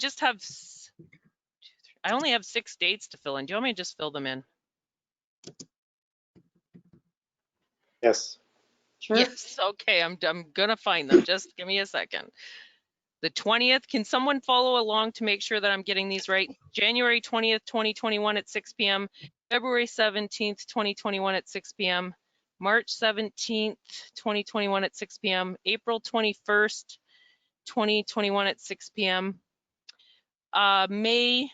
only have 6 dates to fill in. Do you want me to just fill them in? Yes. Sure. Yes, okay, I'm gonna find them. Just give me a second. The 20th, can someone follow along to make sure that I'm getting these right? January 20th, 2021 at 6 p.m., February 17th, 2021 at 6 p.m., March 17th, 2021 at 6 p.m., April 21st, 2021 at 6 p.m., May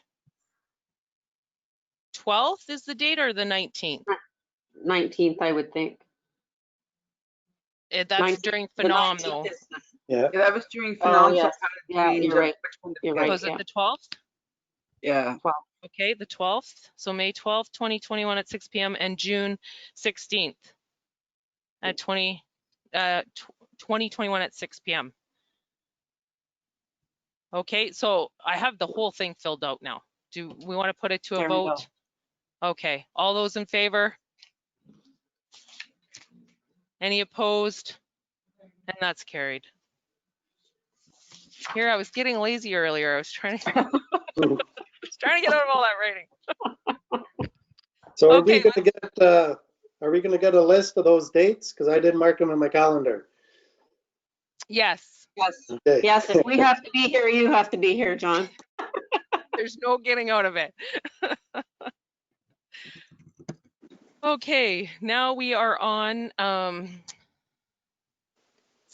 12th is the date, or the 19th? 19th, I would think. That's 19th, during the Phenom 19th though. is Yeah. yeah, that was during Oh, Phenom. yes. Yeah, you're right. You're right. Was it the 12th? Yeah. Okay, the 12th. So May 12th, 2021 at 6 p.m. and June 16th at 2021 at 6 p.m. Okay, so I have the whole thing filled out now. Do we want to put it to a There we go. vote? Okay, all those in favor? Any opposed? And that's carried. Here, I was getting lazy earlier. I was trying to, get out of all that writing. So are Okay, we gonna get a list of those dates? Because I didn't mark them in my calendar. Yes, Okay. Yes, if we have to be here, you have to be here, John. there's no getting out of it. Okay, now we are on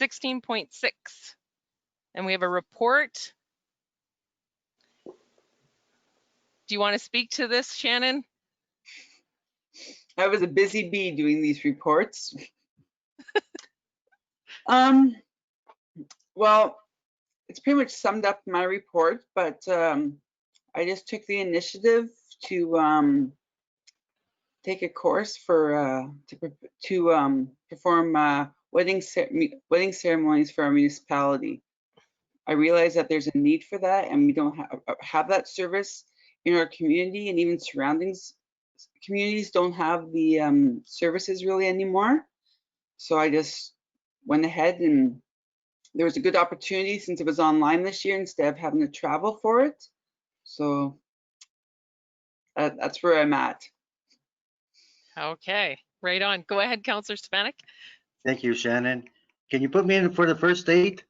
16.6, and we have a report. Do you want to speak to this, Shannon? I was a busy bee doing these reports. Well, it's pretty much summed up my report, but I just took the initiative to take a course for to perform wedding ceremonies for our municipality. I realize that there's a need for that, and we don't have that service in our community, and even surroundings communities don't have the services really anymore. So I just went ahead, and there was a good opportunity since it was online this year instead of having to travel for it. So that's where I'm at. Okay, right on. Go ahead, Councillor Stefanic. Thank you, Shannon. Can you put me in for the first date?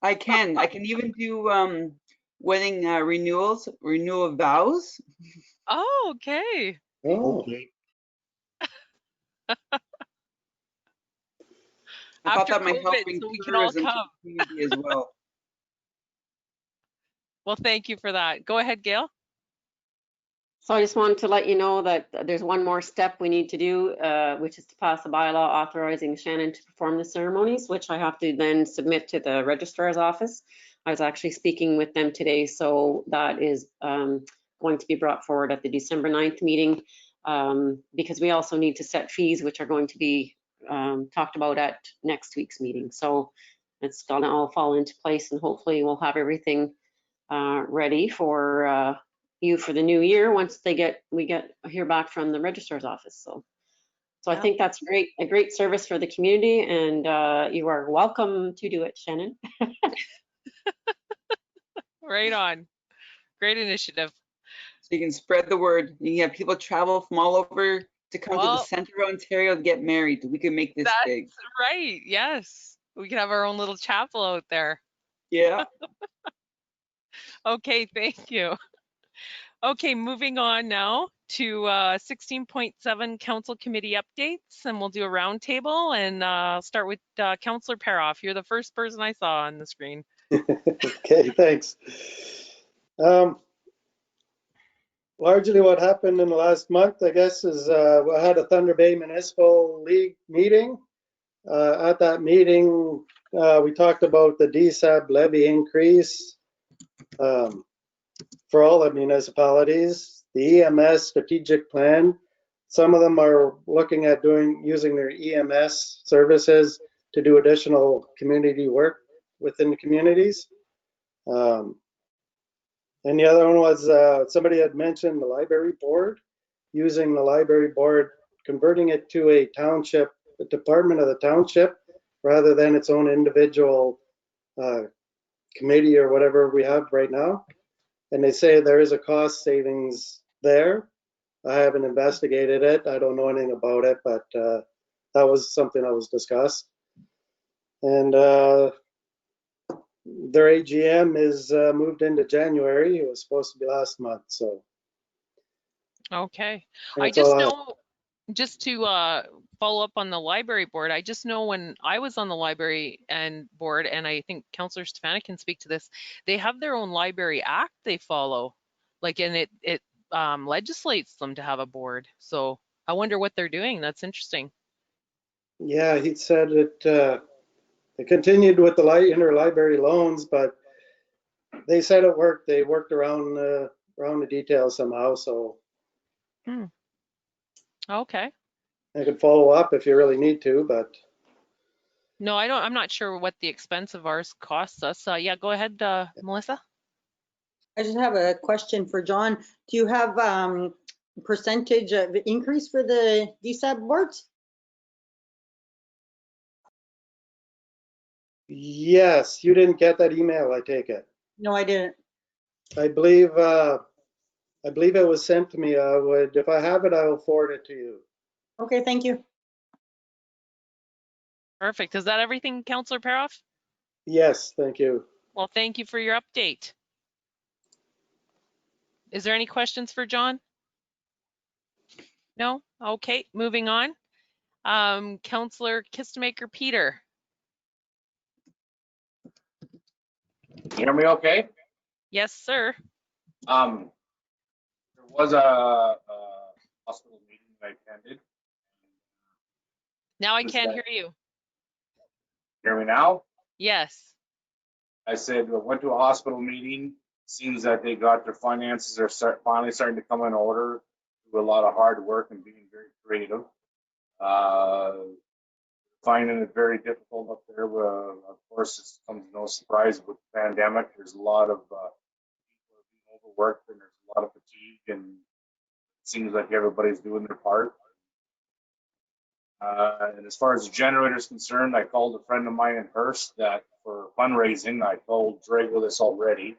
I can even do wedding renewal of vows. Oh, okay. Oh, Okay. I thought After that might help COVID, bring so we can all tourism to come. the community as well. Well, thank you for that. Go ahead, Gail. So I just wanted to let you know that there's one more step we need to do, which is to pass a bylaw authorizing Shannon to perform the ceremonies, which I have to then submit to the registrar's office. I was actually speaking with them today, so that is going to be brought forward at the December 9th meeting, because we also need to set fees, which are going to be talked about at next week's meeting. So it's gonna all fall into place, and hopefully we'll have everything ready for you for the new year once we hear back from the registrar's office. So I Yeah. think that's a great service for the community, and you are welcome to do it, Shannon. Right on. Great initiative. So you can spread the word. You can have people travel from all over to come to the Well, center of Ontario to get married. We can make this that's big. right. Yes. We can have our own little chapel out there. Yeah. Okay, thank you. Okay, moving on now to 16.7 council committee updates, and we'll do a round table, and start with Councillor Paroff. You're the first person I saw on the screen. okay, thanks. Largely what happened in the last month, I guess, is I had a Thunder Bay Municipal League meeting. At that meeting, we talked about the DSAB levy increase for all the municipalities, the EMS strategic plan. Some of them are looking at using their EMS services to do additional community work within the communities. And the other one was somebody had mentioned the library board, using the library board, converting it to a township, a department of the township, rather than its own individual committee or whatever we have right now. And they say there is a cost savings there. I haven't investigated it. I don't know anything about it, but that was something that was discussed. And their AGM is moved into January. It was supposed to be last month, so. Okay. I That's just all I have. know, just to follow up on the library board, I just know when I was on the library board, and I think Councillor Stefanic can speak to this, they have their own library act they follow, like, and it legislates them to have a board. So I wonder what they're doing. That's interesting. Yeah, he said it. They continued with the interlibrary loans, but they said it worked. They worked around the details somehow. So Okay. I could follow up if you really need to, but. No, I don't. I'm not sure what the expense of ours costs us. Yeah, go ahead, Melissa. I just have a question for John. Do you have percentage of increase for the DSAB boards? Yes, you didn't get that email, I take it. No, I didn't. I believe it was sent to me. If I have it, I will forward it to you. Okay, thank you. Perfect. Is that everything, Councillor Paroff? Yes, thank you. Well, thank you for your update. Is there any questions for John? No? Okay, moving on. Councillor Kistemaker Peter. Can you hear me okay? Yes, sir. There was a hospital meeting that I attended. Now I can't hear you. Hear me now? Yes. I said, I went to a hospital meeting. Seems that they got their finances are finally starting to come in order. Do a lot of hard work and being very creative. Finding it very difficult up there. Of course, it comes no surprise with the pandemic. There's a lot of people are being overworked, and there's a lot of fatigue, and it seems like everybody's doing their part. And as far as the generator is concerned, I called a friend of mine in Hearst that for fundraising, I told Drago this already.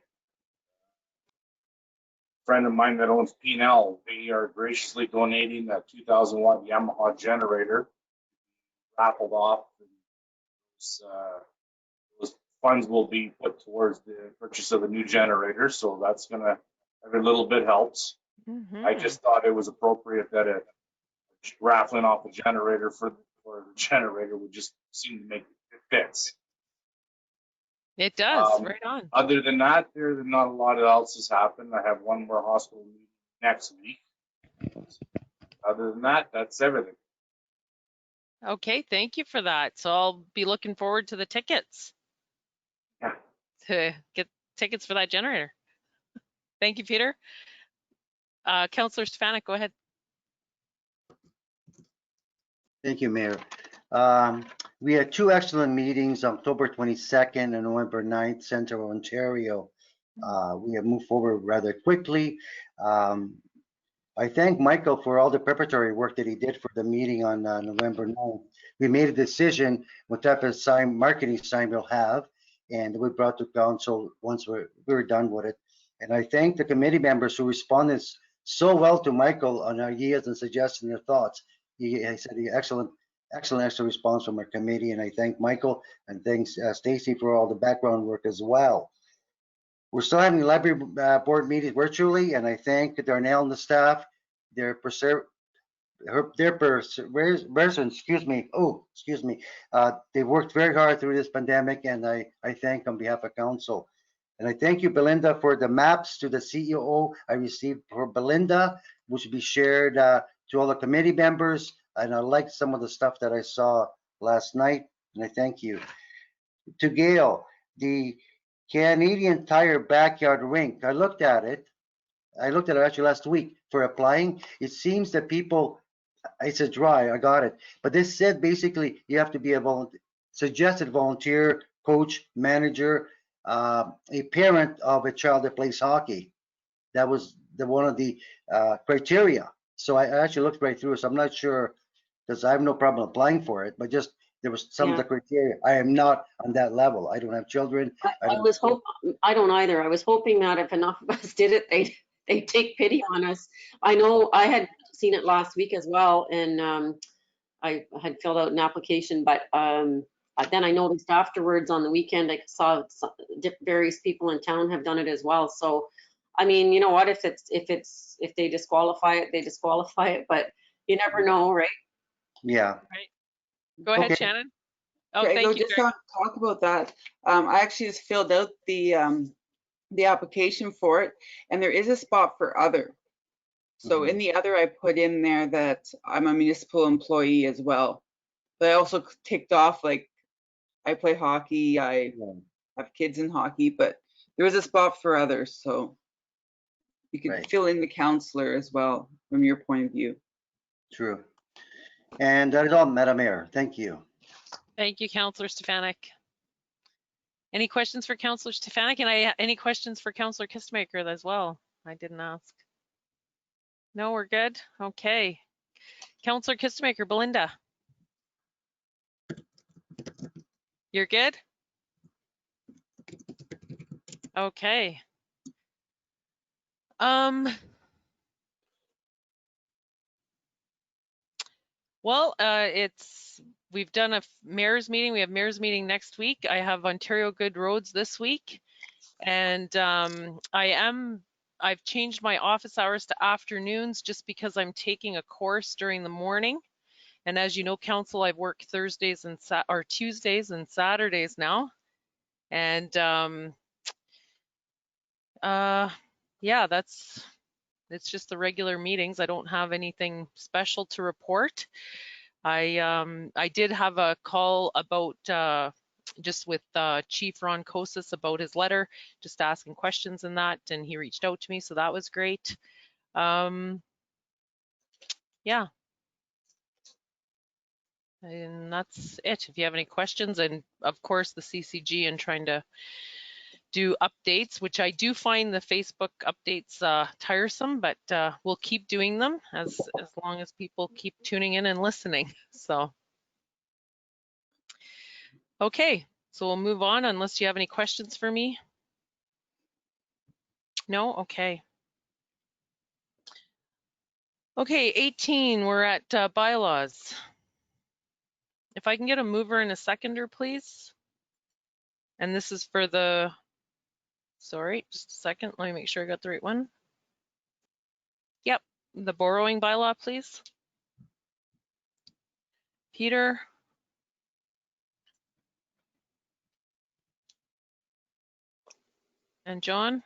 A friend of mine that owns P&L, they are graciously donating a 2,000 watt Yamaha generator, raffled off. And those funds will be put towards the purchase of a new generator, so that's gonna, every little bit helps. I just thought it was appropriate that a raffling off a generator for the generator would just seem to make it fits. It does, right on. Other than that, there's not a lot else has happened. I have one more hospital meeting next week. Other than that, that's everything. Okay, thank you for that. So I'll be looking forward to the tickets. Yeah. To get tickets for that generator. Thank you, Peter. Councillor Stefanic, go ahead. Thank you, Mayor. We had two excellent meetings, October 22nd and November 9th, Central Ontario. We have moved forward rather quickly. I thank Michael for all the preparatory work that he did for the meeting on November 9th. We made a decision what type of marketing sign we'll have, and we brought to council once we were done with it. And I thank the committee members who responded so well to Michael on our ideas and suggestions and thoughts. He said excellent response from our committee, and I thank Michael and thanks Stacy for all the background work as well. We're still having library board meetings virtually, and I thank Darnell and the staff. They worked very hard through this pandemic, and I thank on behalf of council. And I thank you, Belinda, for the maps to the CEO I received for Belinda, which will be shared to all the committee members. And I like some of the stuff that I saw last night, and I thank you. To Gail, the Canadian Tire backyard rink, I looked at it actually last week for applying. It seems that people, it's a dry, I got it. But this said basically you have to be a suggested volunteer, coach, manager, a parent of a child that plays hockey. That was one of the criteria. So I actually looked right through it, so I'm not sure, because I have no problem applying for it, but just there was some of the criteria. I am not on that level. I don't have children. I don't either. I was hoping that if enough of us did it, they'd take pity on us. I know I had seen it last week as well, and I had filled out an application, but then I noticed afterwards on the weekend, I saw various people in town have done it as well. So, I mean, you know what, if they disqualify it, they disqualify it, but you never know, right? Yeah. Right. Go ahead, Shannon. Oh, Drago, thank you. Just want to talk about that. I actually just filled out the application for it, and there is a spot for other. So in the other, I put in there that I'm a municipal employee as well. But I also ticked off, like, I play hockey, I have kids in hockey, but there is a spot for others. So you can fill in the counselor as well from your point of view. True. And that is all, Madam Mayor. Thank you. Thank you, Councillor Stefanic. Any questions for Councillor Stefanic? And any questions for Councillor Kistemaker as well? I didn't ask. No, we're good. Okay. Councillor Kistemaker, Belinda. You're good? Okay. Well, we've done a mayor's meeting. We have mayor's meeting next week. I have Ontario Good Roads this week, and I've changed my office hours to afternoons just because I'm taking a course during the morning. And as you know, council, I've worked Tuesdays and Saturdays now. And yeah, it's just the regular meetings. I don't have anything special to report. I did have a call about just with Chief Ron Kosis about his letter, just asking questions and that, and he reached out to me, so that was great. Yeah. And that's it. If you have any questions, and of course the CCG and trying to do updates, which I do find the Facebook updates tiresome, but we'll keep doing them as long as people keep tuning in and listening. So, okay, so we'll move on unless you have any questions for me. No? Okay. Okay, 18, we're at bylaws. If I can get a mover and a seconder, please. And this is for the, sorry, just a second. Let me make sure I got the right one. Yep, the borrowing bylaw, please. Peter. And John.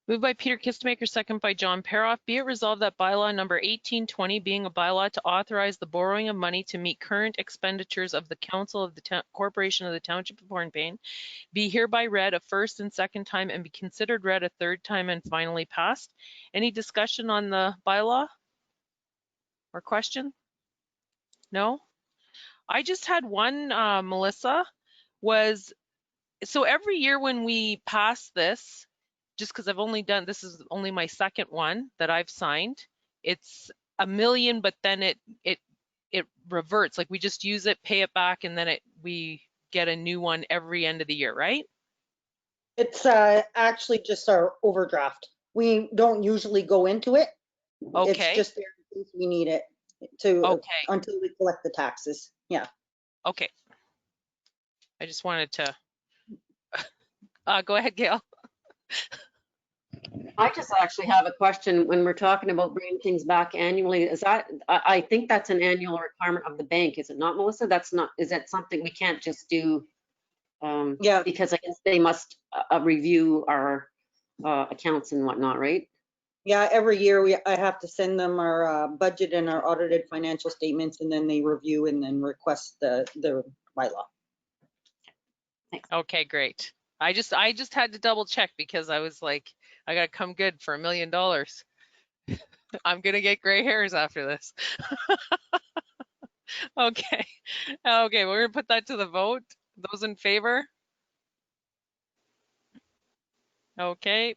Moved by Peter Kistemaker, second by John Paroff. Be it resolved that bylaw number 1820, being a bylaw to authorize the borrowing of money to meet current expenditures of the Council of the Corporation of the Township of Hornepayne, be hereby read a first and second time and be considered read a third time and finally passed. Any discussion on the bylaw or question? No? I just had one, Melissa, was, so every year when we pass this, just because I've only done, this is only my second one that I've signed, it's $1 million, but then it reverts, like we just use it, pay it back, and then we get a new one every end of the year, right? It's actually just our overdraft. We don't usually go into it. Okay. It's just there in case we need it to Okay. until we collect the taxes. Yeah. Okay. I just wanted to go ahead, Gail. I just actually have a question when we're talking about bringing things back annually. Is that, I think that's an annual requirement of the bank, is it not, Melissa? That's not, is that something we can't just do? Yeah. Because I guess they must review our accounts and whatnot, right? Yeah, every year I have to send them our budget and our audited financial statements, and then they review and then request the bylaw. Okay, great. I just had to double check because I was like, I gotta come good for $1 million. I'm gonna get gray hairs after this. Okay. Okay, we're gonna put that to the vote. Those in favor? Okay.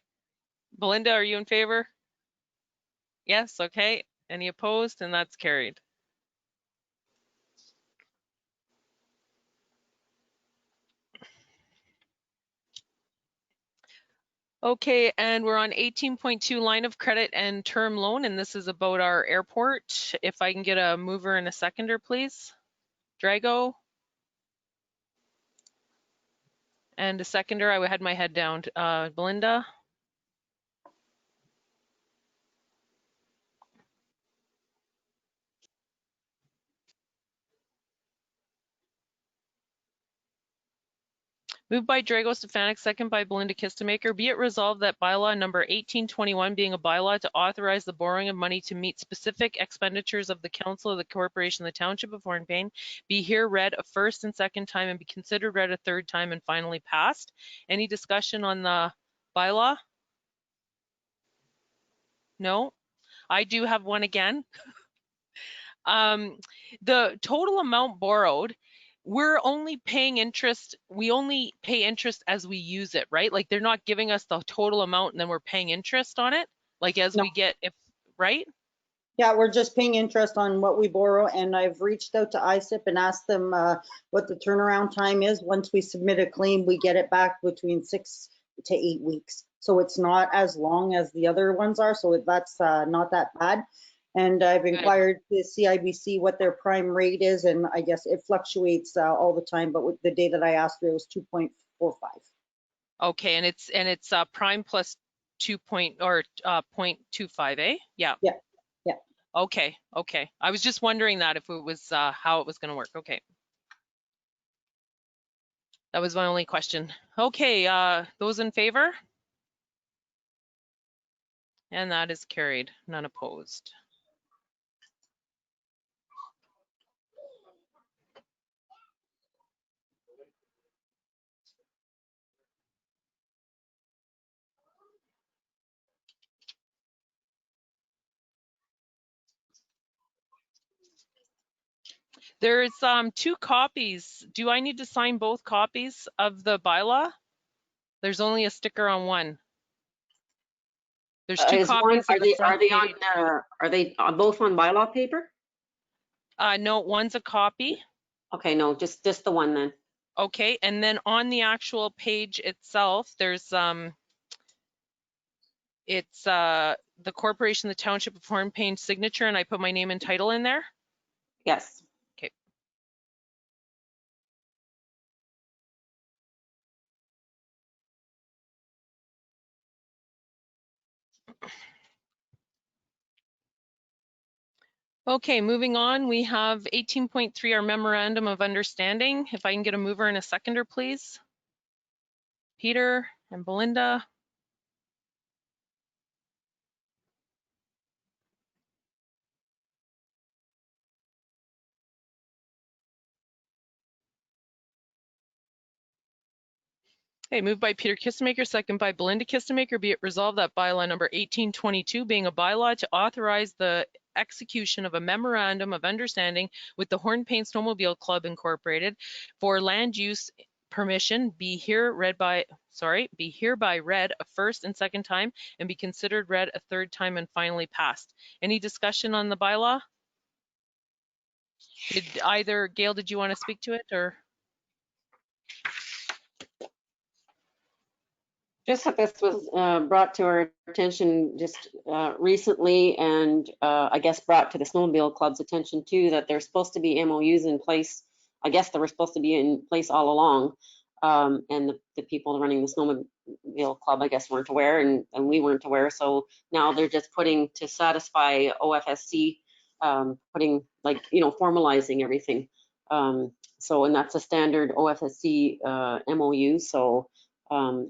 Belinda, are you in favor? Yes, okay. Any opposed? And that's carried. Okay, and we're on 18.2 line of credit and term loan, and this is about our airport. If I can get a mover and a seconder, please. Drago. And a seconder, I had my head down. Belinda. Moved by Drago Stefanic, second by Belinda Kistemaker. Be it resolved that bylaw number 1821, being a bylaw to authorize the borrowing of money to meet specific expenditures of the Council of the Corporation of the Township of Hornepayne, be here read a first and second time and be considered read a third time and finally passed. Any discussion on the bylaw? No? I do have one again. The total amount borrowed, we're only paying interest, we only pay interest as we use it, right? Like they're not giving us the total amount and then we're paying interest on it, like as we get, right? Yeah, we're just paying interest on what we borrow, and I've reached out to ISIP and asked them what the turnaround time is. Once we submit a claim, we get it back between 6 to 8 weeks. So it's not as long as the other ones are, so that's not that bad. And I've inquired to CIBC what their prime rate is, and I guess it fluctuates all the time, but with the day that I asked for, it was 2.45. Okay, and it's prime plus 0.25, eh? Yeah. Yeah. Yeah. Okay. Okay. I was just wondering that if it was how it was going to work. Okay. That was my only question. Okay, those in favor? And that is carried, none opposed. There's 2 copies. Do I need to sign both copies of the bylaw? There's only a sticker on one. There's 2 copies. Are they both on bylaw paper? No, one's a copy. Okay, no, just the one then. Okay, and then on the actual page itself, there's It's the corporation, the township of Hornepayne signature, and I put my name and title in there. Yes. Okay. Okay, moving on, we have 18.3, our memorandum of understanding. If I can get a mover and a seconder, please. Peter and Belinda. Okay, moved by Peter Kistemaker, second by Belinda Kistemaker. Be it resolved that bylaw number 1822 being a bylaw to authorize the execution of a memorandum of understanding with the Hornepayne Snowmobile Club Incorporated for land use permission be hereby read a first and second time and be considered read a third time and finally passed. Any discussion on the bylaw? Gail, did you want to speak to it or? Just that this was brought to our attention just recently, and I guess brought to the Snowmobile Club's attention too, that there's supposed to be MOUs in place. I guess they were supposed to be in place all along, and the people running the Snowmobile Club, I guess, weren't aware, and we weren't aware. So now they're just putting, to satisfy OFSC, putting, like, you know, formalizing everything. So, and that's a standard OFSC MOU. So.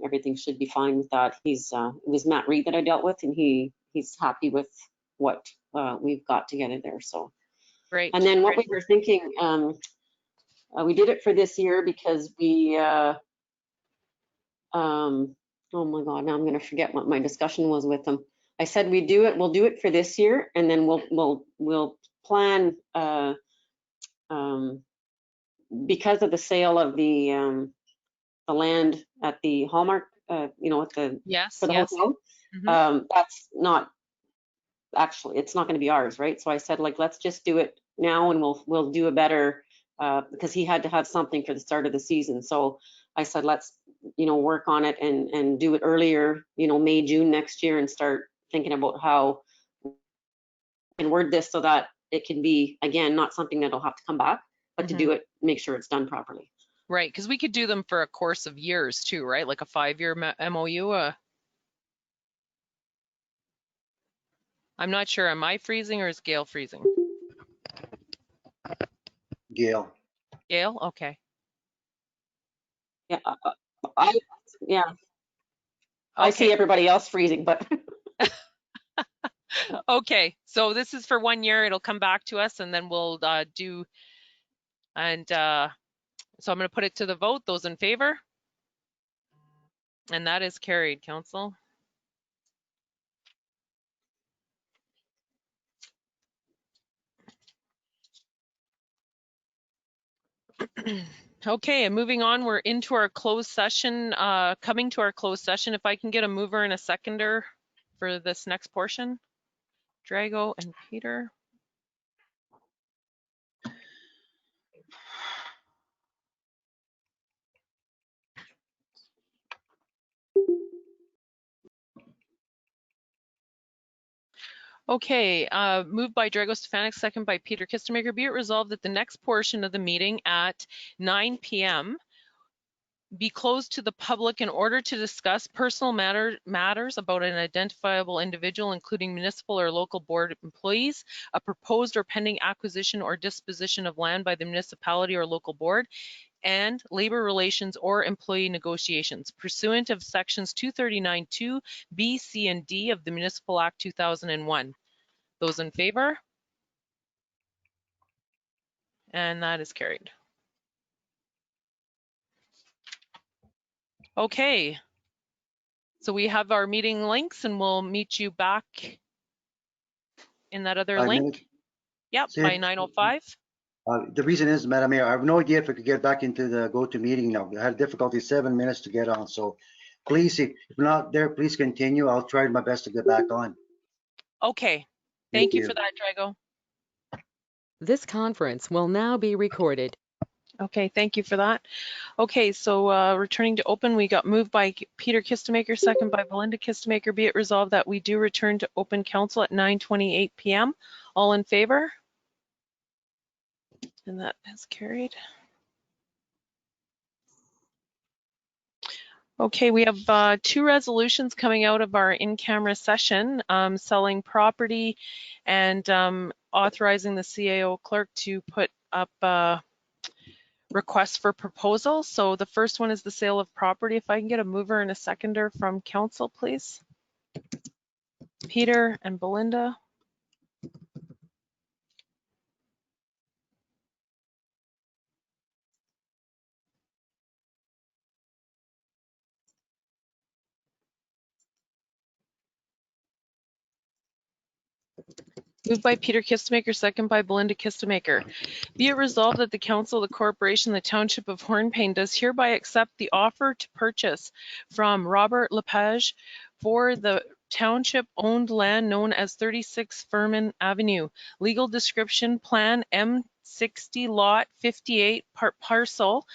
Everything should be fine with that. It was Matt Reed that I dealt with, and he's happy with what we've got together there. So great. And then what we were thinking, we did it for this year because we oh my God, now I'm going to forget what my discussion was with them. I said we'll do it for this year, and then we'll plan because of the sale of the land at the Hallmark, you know, at the for the hotel. That's not actually, it's not going to be ours, right? So I said, like, let's just do it now, and we'll do a better because he had to have something for the start of the season. So I said, let's, you know, work on it and do it earlier, you know, May, June next year, and start thinking about how and word this so that it can be, again, not something that'll have to come back, but to do it, make sure it's done properly. Right, because we could do them for a course of years too, right? Like a 5-year MOU. I'm not sure. Am I freezing or is Gail freezing? Gail. Gail? Okay. Yeah. I see everybody else freezing, but. Okay, so this is for 1 year. It'll come back to us, and then we'll do. And so I'm going to put it to the vote. Those in favor? And that is carried, Council. Okay, and moving on, we're into our closed session, coming to our closed session. If I can get a mover and a seconder for this next portion. Drago and Peter. Okay, moved by Drago Stefanic, second by Peter Kistemaker. Be it resolved that the next portion of the meeting at 9 p.m. be closed to the public in order to discuss personal matters about an identifiable individual, including municipal or local board employees, a proposed or pending acquisition or disposition of land by the municipality or local board, and labor relations or employee negotiations pursuant of sections 239(2) B, C, and D of the Municipal Act 2001. Those in favor? And that is carried. Okay, so we have our meeting links, and we'll meet you back in that other link. Yep, by 9:05. The reason is, Madam Mayor, I have no idea if I could get back into the go-to meeting now. I had difficulty 7 minutes to get on. So please, if not there, please continue. I'll try my best to get back on. Okay. Thank you for that, Drago. This conference will now be recorded. Okay, thank you for that. Okay, so returning to open, we got moved by Peter Kistemaker, second by Belinda Kistemaker. Be it resolved that we do return to open council at 9:28 p.m. All in favor? And that has carried. Okay, we have two resolutions coming out of our in-camera session, selling property and authorizing the CAO clerk to put up requests for proposals. So the first one is the sale of property. If I can get a mover and a seconder from council, please. Peter and Belinda. Moved by Peter Kistemaker, second by Belinda Kistemaker. Be it resolved that the council, the corporation, the township of Hornepayne does hereby accept the offer to purchase from Robert Lepage for the township-owned land known as 36 Furman Avenue. Legal description: Plan M60 Lot 58 Parcel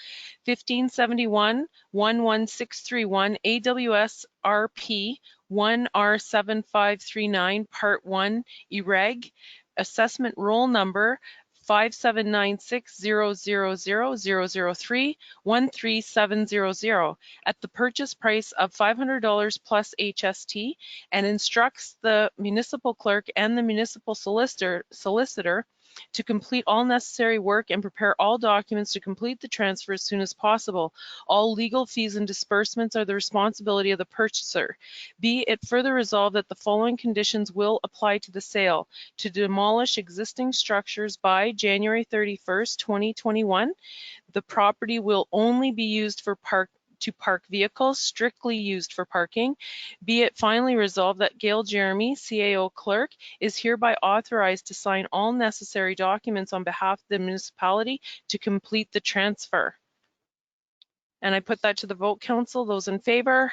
1571-11631 AWS RP 1R7539 Part 1 EREG. Assessment roll number 5796000003-13700 at the purchase price of $500 plus HST, and instructs the municipal clerk and the municipal solicitor to complete all necessary work and prepare all documents to complete the transfer as soon as possible. All legal fees and disbursements are the responsibility of the purchaser. Be it further resolved that the following conditions will apply to the sale: to demolish existing structures by January 31st, 2021. The property will only be used for park vehicles, strictly used for parking. Be it finally resolved that Gail Jeremy, CAO clerk, is hereby authorized to sign all necessary documents on behalf of the municipality to complete the transfer. And I put that to the vote, council. Those in favor?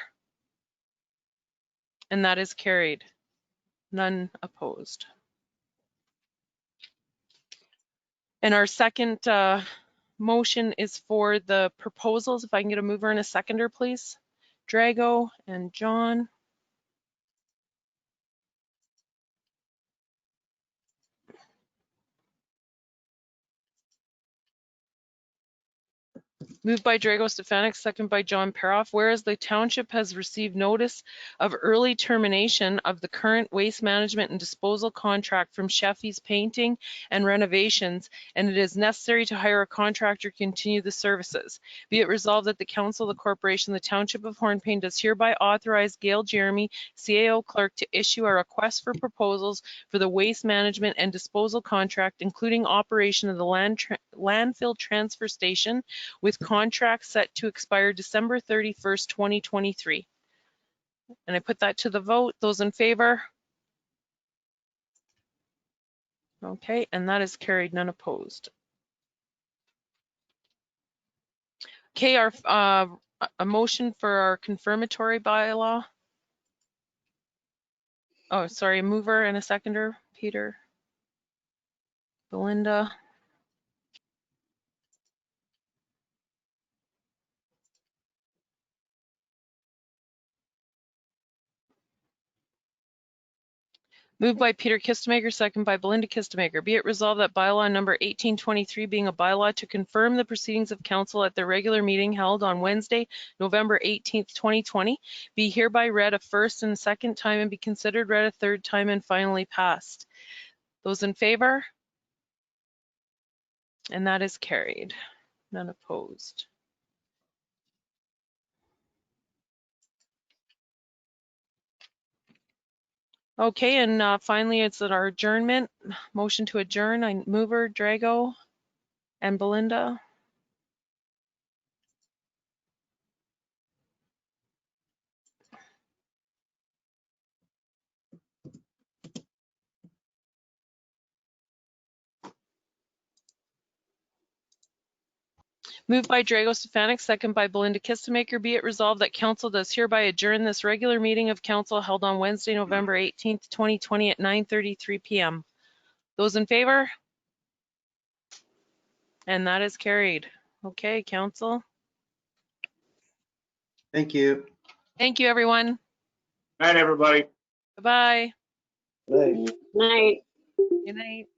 And that is carried. None opposed. And our second motion is for the proposals. If I can get a mover and a seconder, please. Drago and John. Moved by Drago Stefanic, second by John Peroff. Whereas the township has received notice of early termination of the current waste management and disposal contract from Sheffy's Painting and Renovations, and it is necessary to hire a contractor to continue the services. Be it resolved that the council, the corporation, the township of Hornepayne does hereby authorize Gail Jeremy, CAO clerk, to issue a request for proposals for the waste management and disposal contract, including operation of the landfill transfer station, with contract set to expire December 31st, 2023. And I put that to the vote. Those in favor? Okay, and that is carried, none opposed. Okay, a motion for our confirmatory bylaw. Oh, sorry, a mover and a seconder, Peter. Belinda. Moved by Peter Kistemaker, second by Belinda Kistemaker. Be it resolved that bylaw number 1823, being a bylaw to confirm the proceedings of council at their regular meeting held on Wednesday, November 18th, 2020, be hereby read a first and a second time and be considered read a third time and finally passed. Those in favor? And that is carried. None opposed. Okay, and finally, it's at our adjournment. Motion to adjourn. I mover, Drago, and Belinda. Moved by Drago Stefanic, second by Belinda Kistemaker. Be it resolved that council does hereby adjourn this regular meeting of council held on Wednesday, November 18th, 2020 at 9:33 p.m. Those in favor? And that is carried. Okay, council. Thank you. Thank you, everyone. Night, everybody. Bye-bye. Right. Night. Good night.